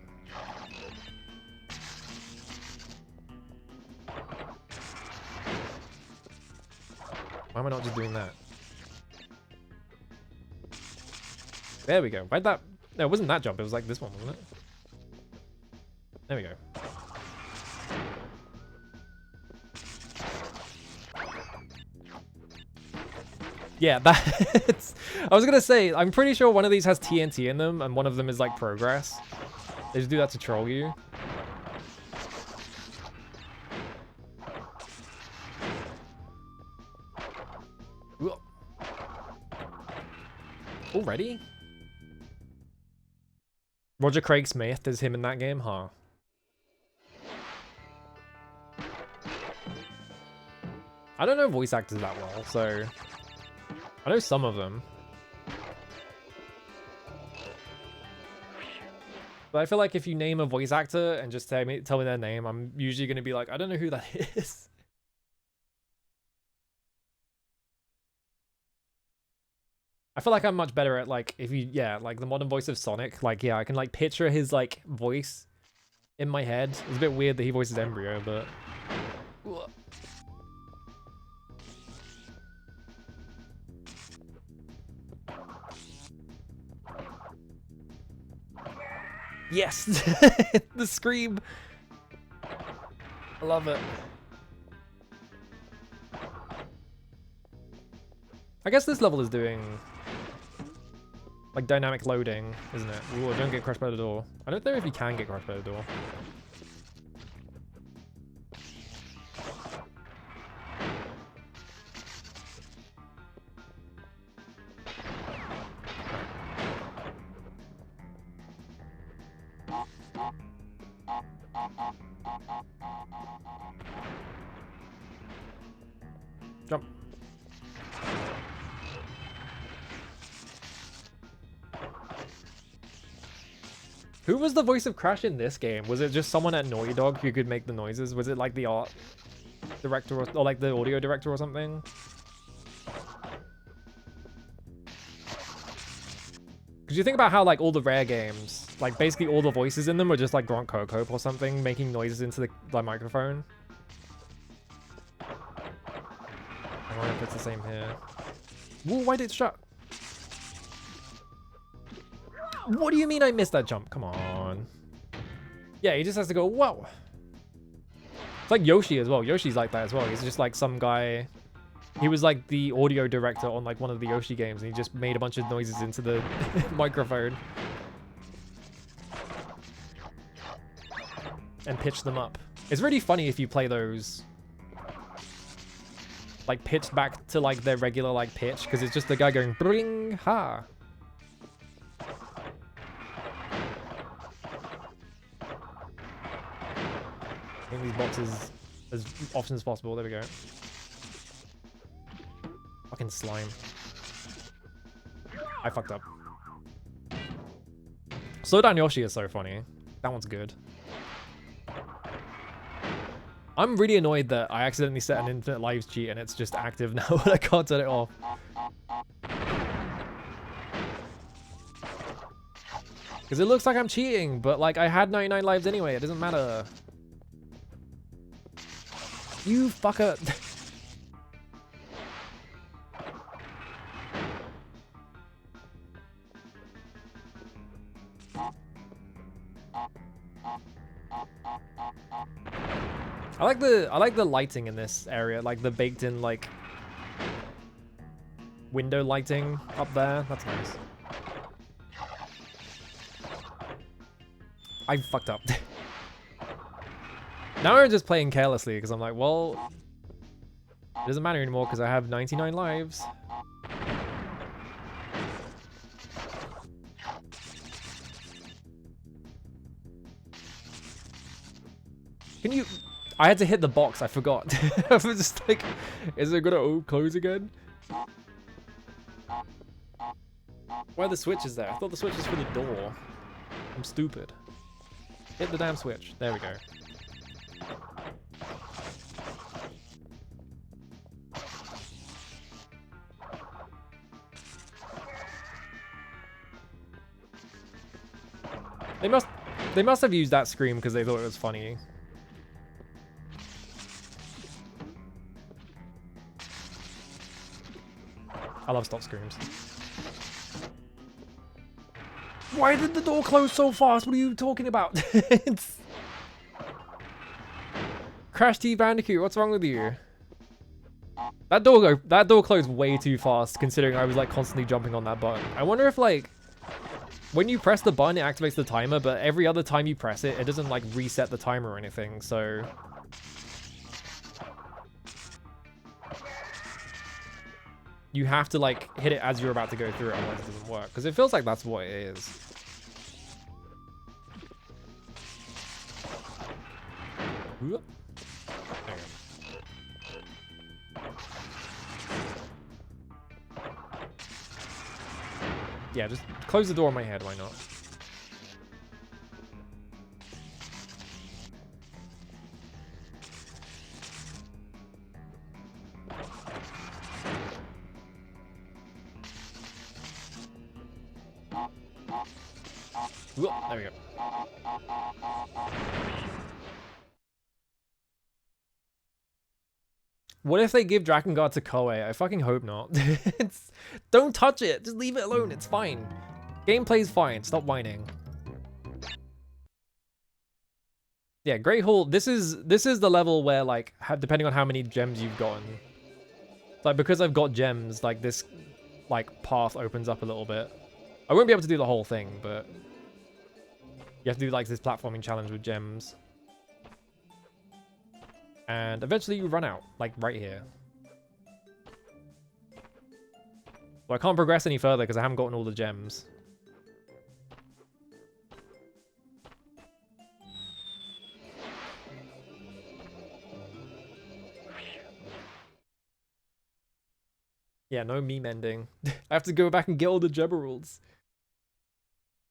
Why am I not just doing that? There we go. Why'd that... No, it wasn't that jump. It was like this one, wasn't it? There we go. Yeah, that's... I was gonna say, I'm pretty sure one of these has TNT in them, and one of them is like progress. They just do that to troll you. Ooh. Already? Roger Craig Smith is him in that game, huh? I don't know voice actors that well, so... I know some of them. But I feel like if you name a voice actor and just tell me their name, I'm usually going to be like, I don't know who that is. I feel like I'm much better at like, if you, yeah, like the modern voice of Sonic. Like, yeah, I can like picture his like voice in my head. It's a bit weird that he voices Embryo, but... Yes! The scream! I love it. I guess this level is doing... like dynamic loading, isn't it? Ooh, don't get crushed by the door. I don't know if you can get crushed by the door. Jump. Who was the voice of Crash in this game? Was it just someone at Naughty Dog who could make the noises? Was it like the art director or like the audio director or something? Because you think about how like all the Rare games, like basically all the voices in them are just like Grant Kirkhope or something making noises into the microphone. I wonder if it's the same here. Whoa, why did it shut? What do you mean I missed that jump? Come on. Yeah, he just has to go, whoa. It's like Yoshi as well. Yoshi's like that as well. He's just like some guy. He was like the audio director on like one of the Yoshi games, and he just made a bunch of noises into the microphone. And pitched them up. It's really funny if you play those like pitched back to like their regular like pitch, because it's just the guy going bring ha. In these boxes as often as possible. There we go. Fucking slime. I fucked up. Slow Down Yoshi is so funny. That one's good. I'm really annoyed that I accidentally set an infinite lives cheat and it's just active now and I can't turn it off. Because it looks like I'm cheating, but like I had 99 lives anyway, it doesn't matter. You fucker. I like the lighting in this area, like the baked in like window lighting up there. That's nice. I fucked up. Now I'm just playing carelessly because I'm like, well, it doesn't matter anymore because I have 99 lives. Can you... I had to hit the box, I forgot. I was just like, is it gonna close again? Why are the switches there? I thought the switch was for the door. I'm stupid. Hit the damn switch. There we go. They must have used that scream because they thought it was funny. I love stop screams. Why did the door close so fast? What are you talking about? It's... Crash T Bandicoot, what's wrong with you? That door closed way too fast considering I was like constantly jumping on that button. I wonder if like when you press the button it activates the timer, but every other time you press it, it doesn't like reset the timer or anything, so you have to like hit it as you're about to go through it, otherwise it doesn't work. Because it feels like that's what it is. Whoop. There you go. Yeah, just close the door on my head, why not? Whoop, there we go. What if they give Drakengard to Koei? I fucking hope not. Don't touch it. Just leave it alone. It's fine. Gameplay's fine. Stop whining. Yeah, Great Hall. This is the level where like depending on how many gems you've gotten, like because I've got gems, like this like path opens up a little bit. I won't be able to do the whole thing, but you have to do like this platforming challenge with gems. And eventually you run out, like right here. So I can't progress any further because I haven't gotten all the gems. Yeah, no meme ending. I have to go back and get all the gem rules.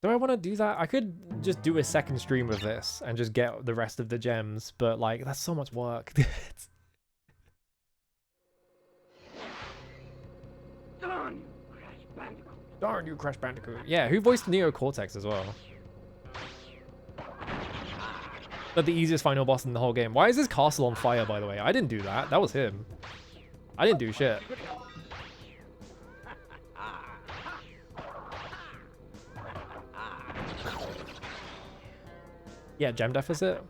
Do I want to do that? I could just do a second stream of this and just get the rest of the gems, but like, that's so much work. Darn you, Crash Bandicoot. Darn you, Crash Bandicoot. Yeah, who voiced Neo Cortex as well? But the easiest final boss in the whole game. Why is this castle on fire, by the way? I didn't do that. That was him. I didn't do shit. Yeah, gem deficit.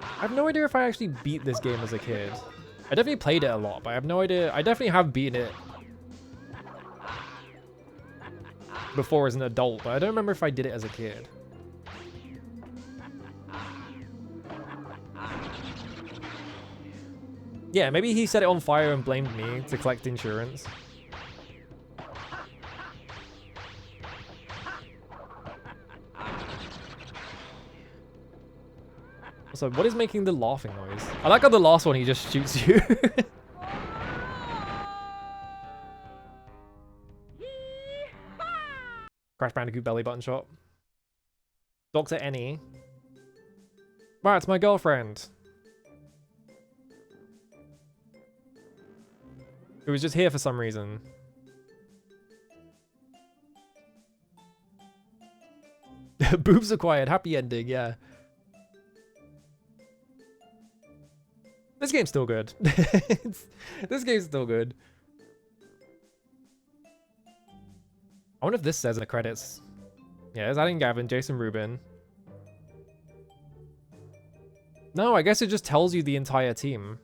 I have no idea if I actually beat this game as a kid. I definitely played it a lot, but I have no idea. I definitely have beaten it before as an adult, but I don't remember if I did it as a kid. Yeah, maybe he set it on fire and blamed me to collect insurance. So what is making the laughing noise? I like how the last one he just shoots you. Crash Bandicoot belly button shot. Dr. Annie. Wow, it's my girlfriend. Who was just here for some reason. Boobs acquired. Happy ending, yeah. This game's still good. This game's still good. I wonder if this says in the credits. Yeah, it's adding Gavin, Jason Rubin. No, I guess it just tells you the entire team.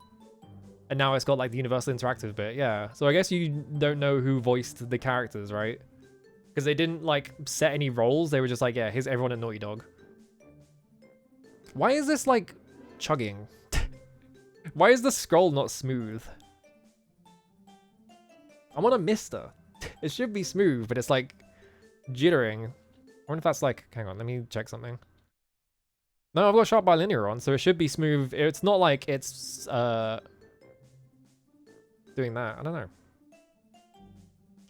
And now it's got like the Universal Interactive bit, yeah. So I guess you don't know who voiced the characters, right? Because they didn't like set any roles. They were just like, yeah, here's everyone at Naughty Dog. Why is this like chugging? Why is the scroll not smooth? I want a mister. It should be smooth, but it's like jittering. I wonder if that's like, hang on, let me check something. No, I've got Sharp Bilinear on, so it should be smooth. It's not like it's doing that. I don't know.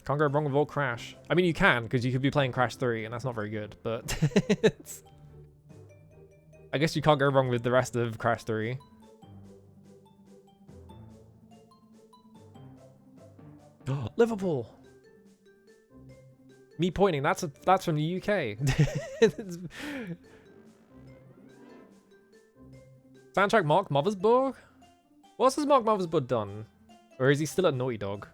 Can't go wrong with all Crash. I mean, you can, because you could be playing Crash 3, and that's not very good, but I guess you can't go wrong with the rest of Crash 3. Liverpool. Me pointing. That's from the UK. Soundtrack Mark Mothersbaugh? What else has Mark Mothersbaugh done? Or is he still at Naughty Dog?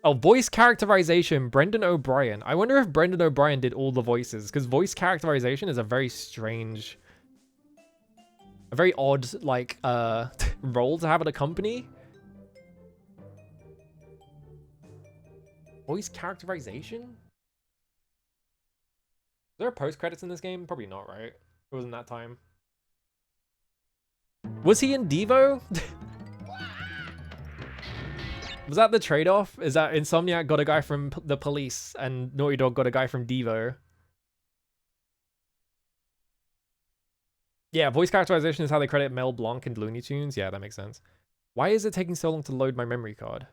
Oh, voice characterization, Brendan O'Brien. I wonder if Brendan O'Brien did all the voices, because voice characterization is a very strange, a very odd, like, role to have at a company. Voice characterization? Is there a post-credits in this game? Probably not, right? It wasn't that time. Was he in Devo? Was that the trade-off? Is that Insomniac got a guy from the Police and Naughty Dog got a guy from Devo? Yeah, voice characterization is how they credit Mel Blanc and Looney Tunes. Yeah, that makes sense. Why is it taking so long to load my memory card?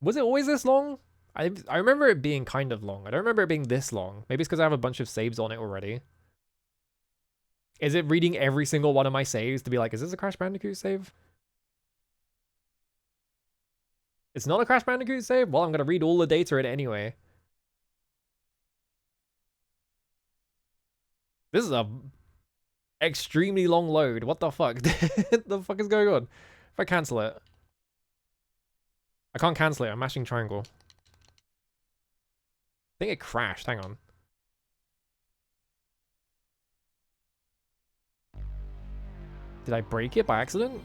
Was it always this long? I remember it being kind of long. I don't remember it being this long. Maybe it's because I have a bunch of saves on it already. Is it reading every single one of my saves to be like, is this a Crash Bandicoot save? It's not a Crash Bandicoot save? Well, I'm going to read all the data in it anyway. This is a extremely long load. What the fuck? The fuck is going on? If I cancel it. I can't cancel it. I'm mashing triangle. I think it crashed. Hang on. Did I break it by accident?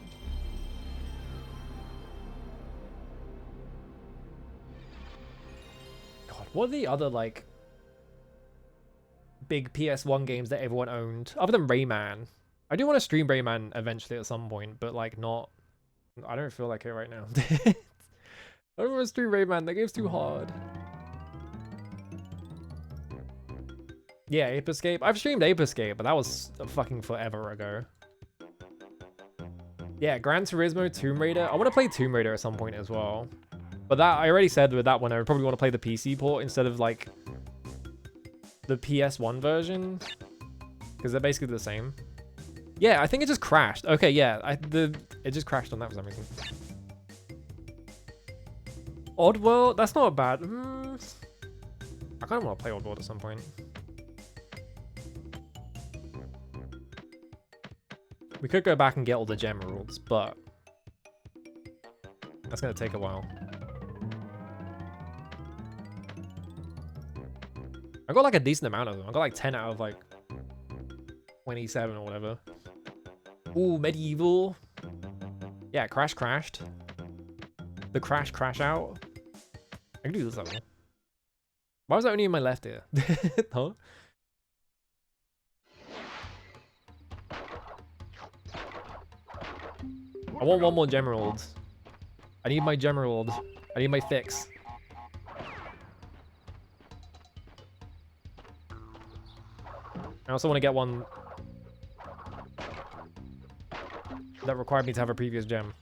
God, what are the other, like, big PS1 games that everyone owned? Other than Rayman. I do want to stream Rayman eventually at some point, but, like, not... I don't feel like it right now. I don't want to stream Rayman. That game's too hard. Yeah, Ape Escape. I've streamed Ape Escape, but that was fucking forever ago. Yeah, Gran Turismo, Tomb Raider. I want to play Tomb Raider at some point as well. But that, I already said with that one, I would probably want to play the PC port instead of, like, the PS1 version. Because they're basically the same. Yeah, I think it just crashed. Okay, yeah, it just crashed on that for some reason. Oddworld? That's not bad. I kind of want to play Oddworld at some point. We could go back and get all the gem rules, but that's going to take a while. I got like a decent amount of them. I got like 10 out of like 27 or whatever. Ooh, medieval. Yeah, crashed. The crash out. I can do this level. Why was that only in my left ear? Huh? I want one more Gemerald. I need my Gemerald. I need my fix. I also want to get one that required me to have a previous gem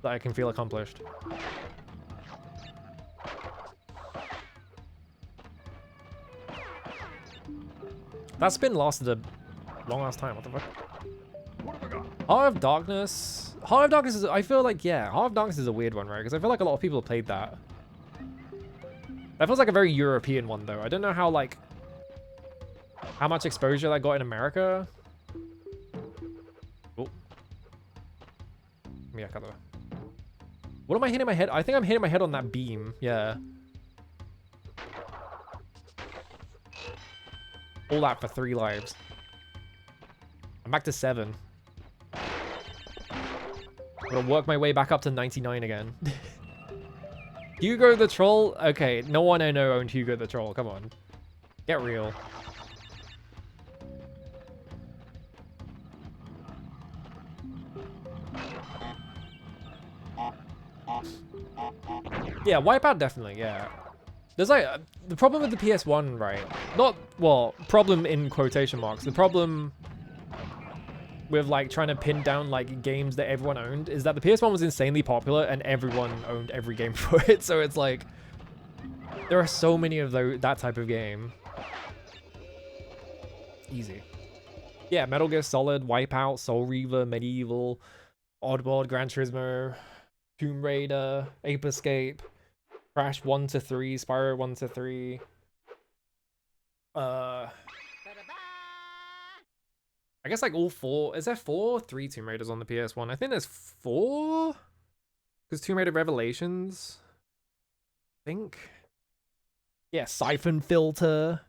that I can feel accomplished. That spin lasted a long ass time. What the fuck? Heart of Darkness. Heart of Darkness is, I feel like, yeah, Heart of Darkness is a weird one, right? Because I feel like a lot of people have played that. That feels like a very European one, though. I don't know how, like, how much exposure that got in America. Oh. Yeah, what am I hitting my head? I think I'm hitting my head on that beam. Yeah. All that for 3 lives. I'm back to 7. I'm gonna work my way back up to 99 again. Hugo the Troll? Okay, no one I know owned Hugo the Troll. Come on. Get real. Yeah, Wipeout definitely, yeah. There's like, the problem with the PS1, right? Not, well, problem in quotation marks. The problem with like trying to pin down like games that everyone owned is that the PS1 was insanely popular and everyone owned every game for it. So it's like, there are so many of that type of game. Easy. Yeah, Metal Gear Solid, Wipeout, Soul Reaver, Medieval, Oddworld, Gran Turismo, Tomb Raider, Ape Escape, Crash 1 to 3, Spyro 1 to 3. I guess like all 4. Is there 4 or 3 Tomb Raiders on the PS1? I think there's 4. Because Tomb Raider Revelations. I think. Yeah, Siphon Filter.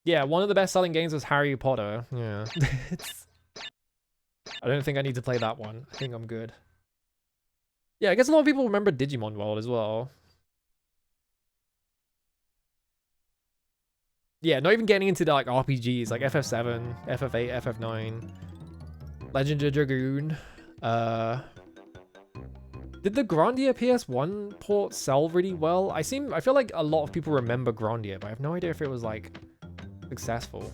Yeah, one of the best-selling games was Harry Potter. Yeah. I don't think I need to play that one. I think I'm good. Yeah, I guess a lot of people remember Digimon World as well. Yeah, not even getting into like RPGs like FF7, FF8, FF9, Legend of Dragoon. Did the Grandia PS1 port sell really well? I feel like a lot of people remember Grandia, but I have no idea if it was like successful.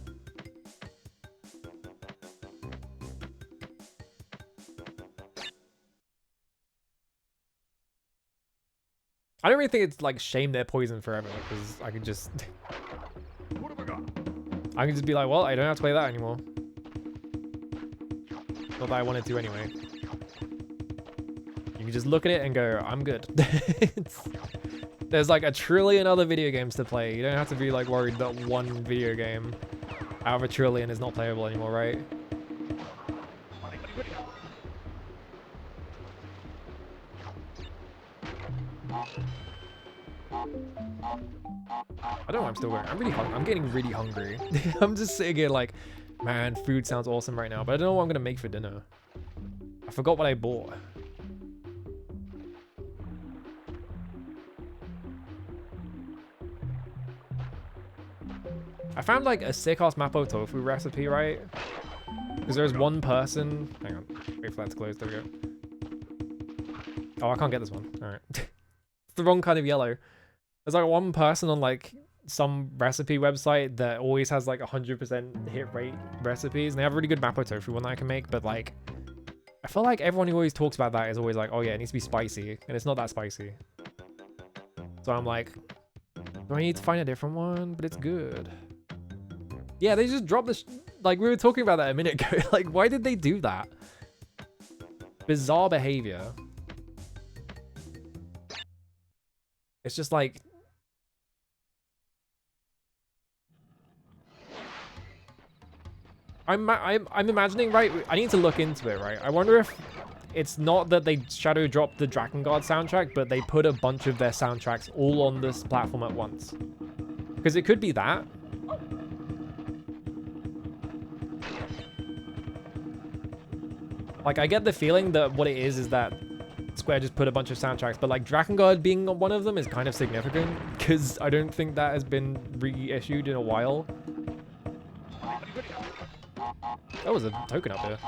I don't really think it's like shame their poison forever, because I could just I can just be like, well, I don't have to play that anymore. Not that I wanted to anyway. You can just look at it and go, I'm good. There's like a trillion other video games to play. You don't have to be like worried that one video game out of a trillion is not playable anymore, right? I don't know why I'm still going. I'm really hungry. I'm getting really hungry. I'm just sitting here like, man, food sounds awesome right now, but I don't know what I'm gonna make for dinner. I forgot what I bought. I found like a sick-ass Mapo tofu recipe, right? Because there's one person. Hang on. Wait for that to close. There we go. Oh, I can't get this one. Alright. It's the wrong kind of yellow. There's like one person on like some recipe website that always has like 100% hit rate recipes, and they have a really good Mapo tofu one that I can make, but like I feel like everyone who always talks about that is always like, oh yeah, it needs to be spicy, and it's not that spicy. So I'm like, do I need to find a different one? But it's good. Yeah, they just dropped this, like we were talking about that a minute ago. Like, why did they do that? Bizarre behavior. It's just like, I'm imagining, right? I need to look into it, right? I wonder if it's not that they shadow dropped the Drakengard soundtrack, but they put a bunch of their soundtracks all on this platform at once. Because it could be that. Like, I get the feeling that what it is that Square just put a bunch of soundtracks, but like Drakengard being one of them is kind of significant, because I don't think that has been reissued in a while. That was a token up there.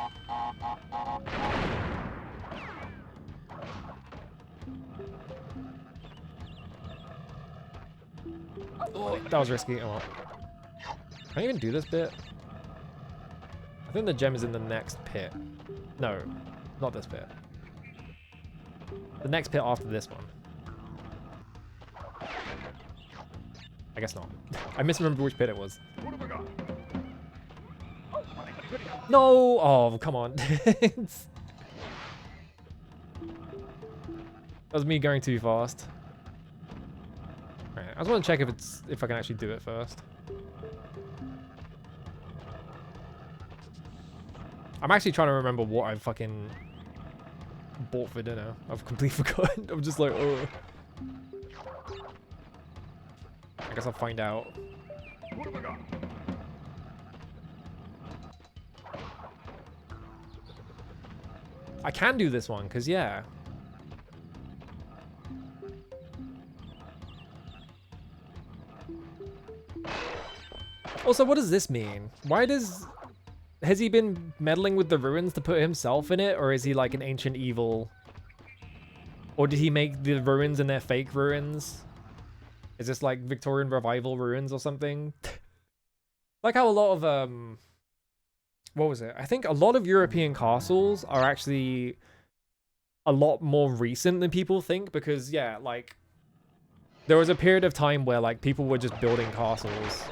Oh, that was risky. Oh, well. Can I even do this bit? I think the gem is in the next pit. No, not this pit. The next pit after this one. I guess not. I misremember which pit it was. No! Oh, come on. That was me going too fast. Alright, I just want to check if I can actually do it first. I'm actually trying to remember what I fucking bought for dinner. I've completely forgotten. I'm just like, oh. I guess I'll find out. I can do this one, because yeah. Also, what does this mean? Why does... Has he been meddling with the ruins to put himself in it, or is he like an ancient evil? Or did he make the ruins and they're fake ruins? Is this like Victorian revival ruins or something? Like how a lot of what was it? I think a lot of European castles are actually a lot more recent than people think, because yeah, like there was a period of time where like people were just building castles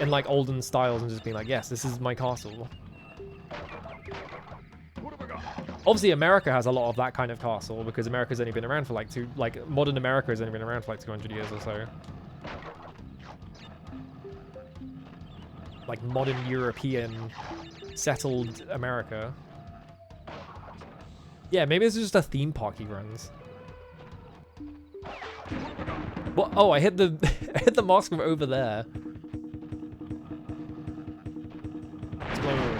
in like olden styles and just being like, yes, this is my castle. Obviously, America has a lot of that kind of castle because America's only been around for like modern America has only been around for like 200 years or so. Like modern European settled America. Yeah, maybe this is just a theme park he runs. What? Oh, I hit the I hit the mask from over there. Explode.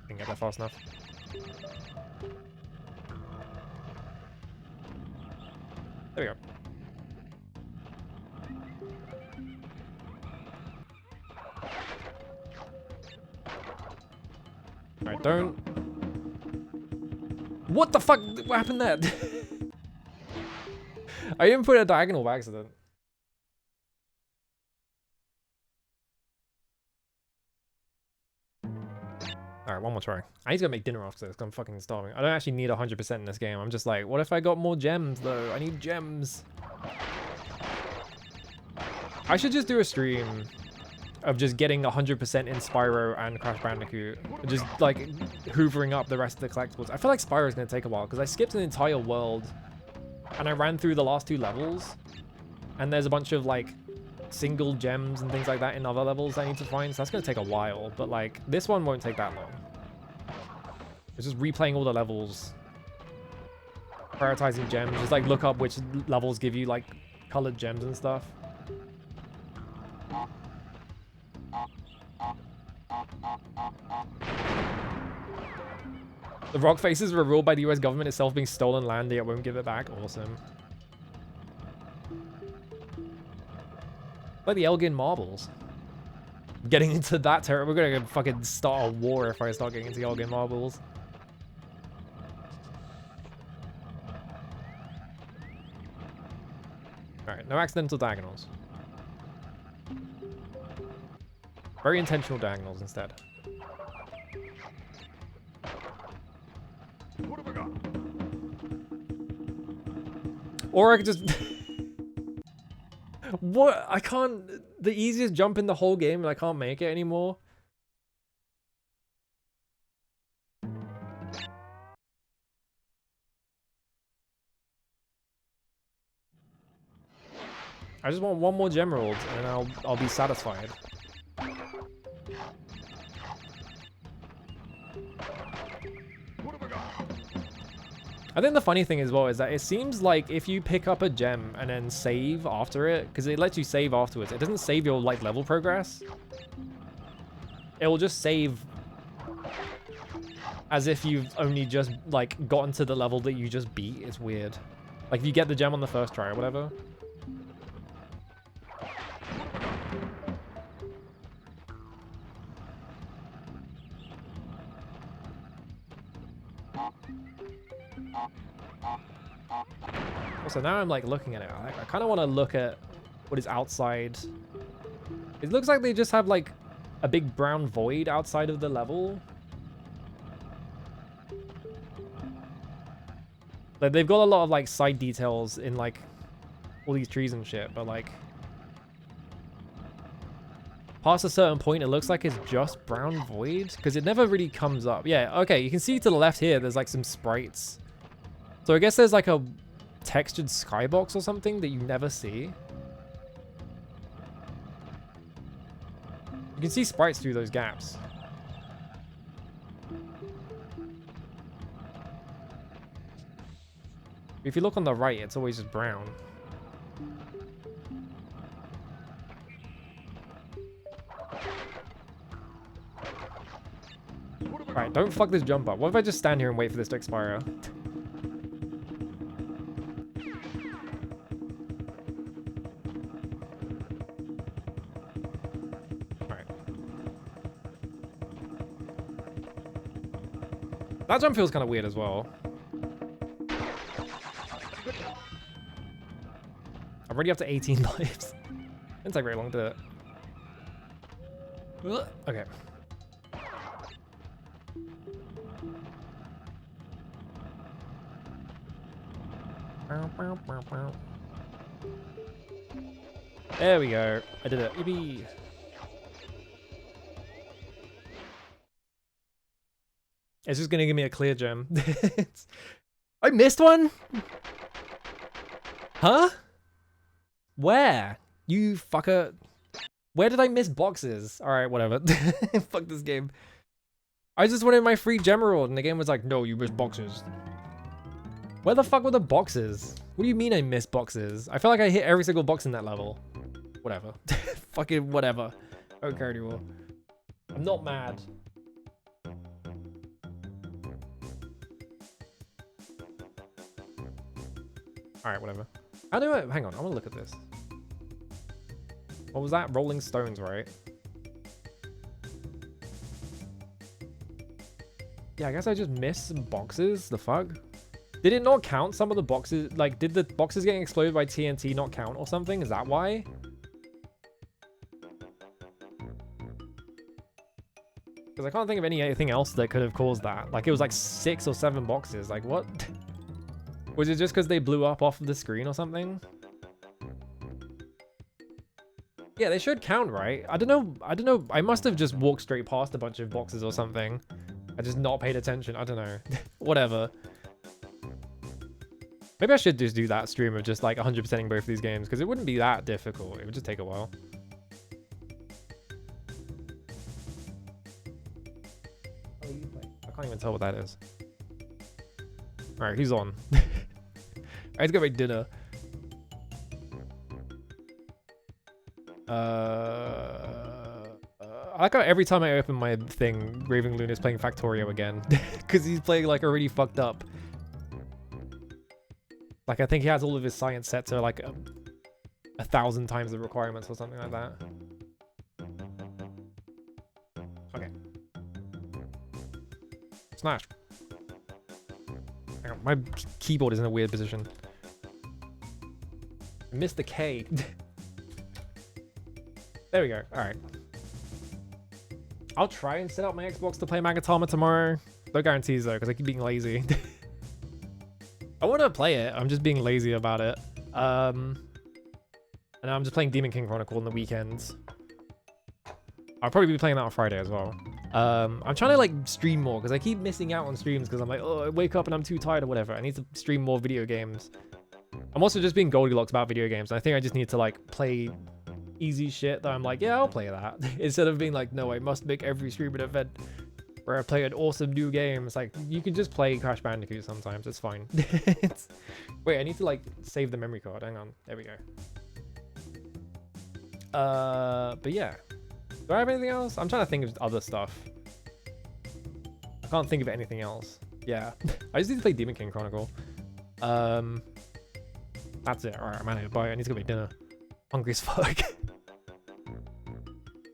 Didn't get there fast enough. There we go. Alright, don't... What the fuck? What happened there? I didn't put a diagonal by accident. Alright, one more try. I need to go make dinner after this because I'm fucking starving. I don't actually need 100% in this game. I'm just like, what if I got more gems though? I need gems. I should just do a stream of just getting 100% in Spyro and Crash Bandicoot. Just like hoovering up the rest of the collectibles. I feel like Spyro's gonna take a while because I skipped an entire world and I ran through the last 2 levels. And there's a bunch of like single gems and things like that in other levels I need to find. So that's gonna take a while, but like this one won't take that long. It's just replaying all the levels. Prioritizing gems. Just like look up which levels give you like colored gems and stuff. The rock faces were ruled by the US government itself being stolen land, yet won't give it back. Awesome. Like the Elgin marbles. Getting into that territory. We're gonna fucking start a war if I start getting into the Elgin marbles. Alright, no accidental diagonals. Very intentional diagonals instead. What have I got? Or I could just... What? I can't... The easiest jump in the whole game and I can't make it anymore. I just want one more Gemerald and I'll be satisfied. I think the funny thing as well is that it seems like if you pick up a gem and then save after it, because it lets you save afterwards, it doesn't save your like level progress. It will just save as if you've only just like gotten to the level that you just beat. It's weird. Like if you get the gem on the first try or whatever. Also, now I'm like looking at it. I kind of want to look at what is outside. It looks like they just have like a big brown void outside of the level. Like they've got a lot of like side details in like all these trees and shit, but like past a certain point, it looks like it's just brown void because it never really comes up. Yeah, okay, you can see to the left here, there's like some sprites. So I guess there's like a textured skybox or something that you never see. You can see sprites through those gaps. If you look on the right, it's always just brown. Alright, don't fuck this jump up. What if I just stand here and wait for this to expire? That jump feels kind of weird as well. I'm already up to 18 lives. Didn't take very long to... Okay. There we go. I did it. Yippee. It's just gonna give me a clear gem. I missed one? Huh? Where? You fucker. Where did I miss boxes? Alright, whatever. Fuck this game. I just wanted my free gem reward and the game was like, no, you missed boxes. Where the fuck were the boxes? What do you mean I missed boxes? I feel like I hit every single box in that level. Whatever. Fucking whatever. I don't care anymore. I'm not mad. Alright, whatever. How do I... Hang on, I want to look at this. What was that? Rolling Stones, right? Yeah, I guess I just missed some boxes. The fuck? Did it not count some of the boxes? Like, did the boxes getting exploded by TNT not count or something? Is that why? Because I can't think of anything else that could have caused that. Like, it was like 6 or 7 boxes. Like, what? Was it just because they blew up off of the screen or something? Yeah, they should count, right? I don't know. I must have just walked straight past a bunch of boxes or something. I just not paid attention. I don't know. Whatever. Maybe I should just do that stream of just like 100%ing both of these games because it wouldn't be that difficult. It would just take a while. I can't even tell what that is. Alright, he's on. I need to go make dinner. I like how every time I open my thing, Raven Loon is playing Factorio again. Because he's playing like already fucked up. Like I think he has all of his science set to like 1,000 times the requirements or something like that. Okay. Smash. Hang on, my keyboard is in a weird position. I missed the K. There we go. Alright. I'll try and set up my Xbox to play Magatama tomorrow. No guarantees though, because I keep being lazy. I want to play it. I'm just being lazy about it. And I'm just playing Demon King Chronicle on the weekends. I'll probably be playing that on Friday as well. I'm trying to like stream more because I keep missing out on streams because I'm like, oh, I wake up and I'm too tired or whatever. I need to stream more video games. I'm also just being Goldilocks about video games. I think I just need to like play easy shit that I'm like, yeah, I'll play that. Instead of being like, no, I must make every stream an event where I play an awesome new game. It's like, you can just play Crash Bandicoot sometimes. It's fine. Wait, I need to like save the memory card. Hang on. There we go. But yeah. Do I have anything else? I'm trying to think of other stuff. I can't think of anything else. Yeah. I just need to play Demon King Chronicle. That's it. Alright, I'm out of here. Bye. I need to go make dinner. Hungry as fuck.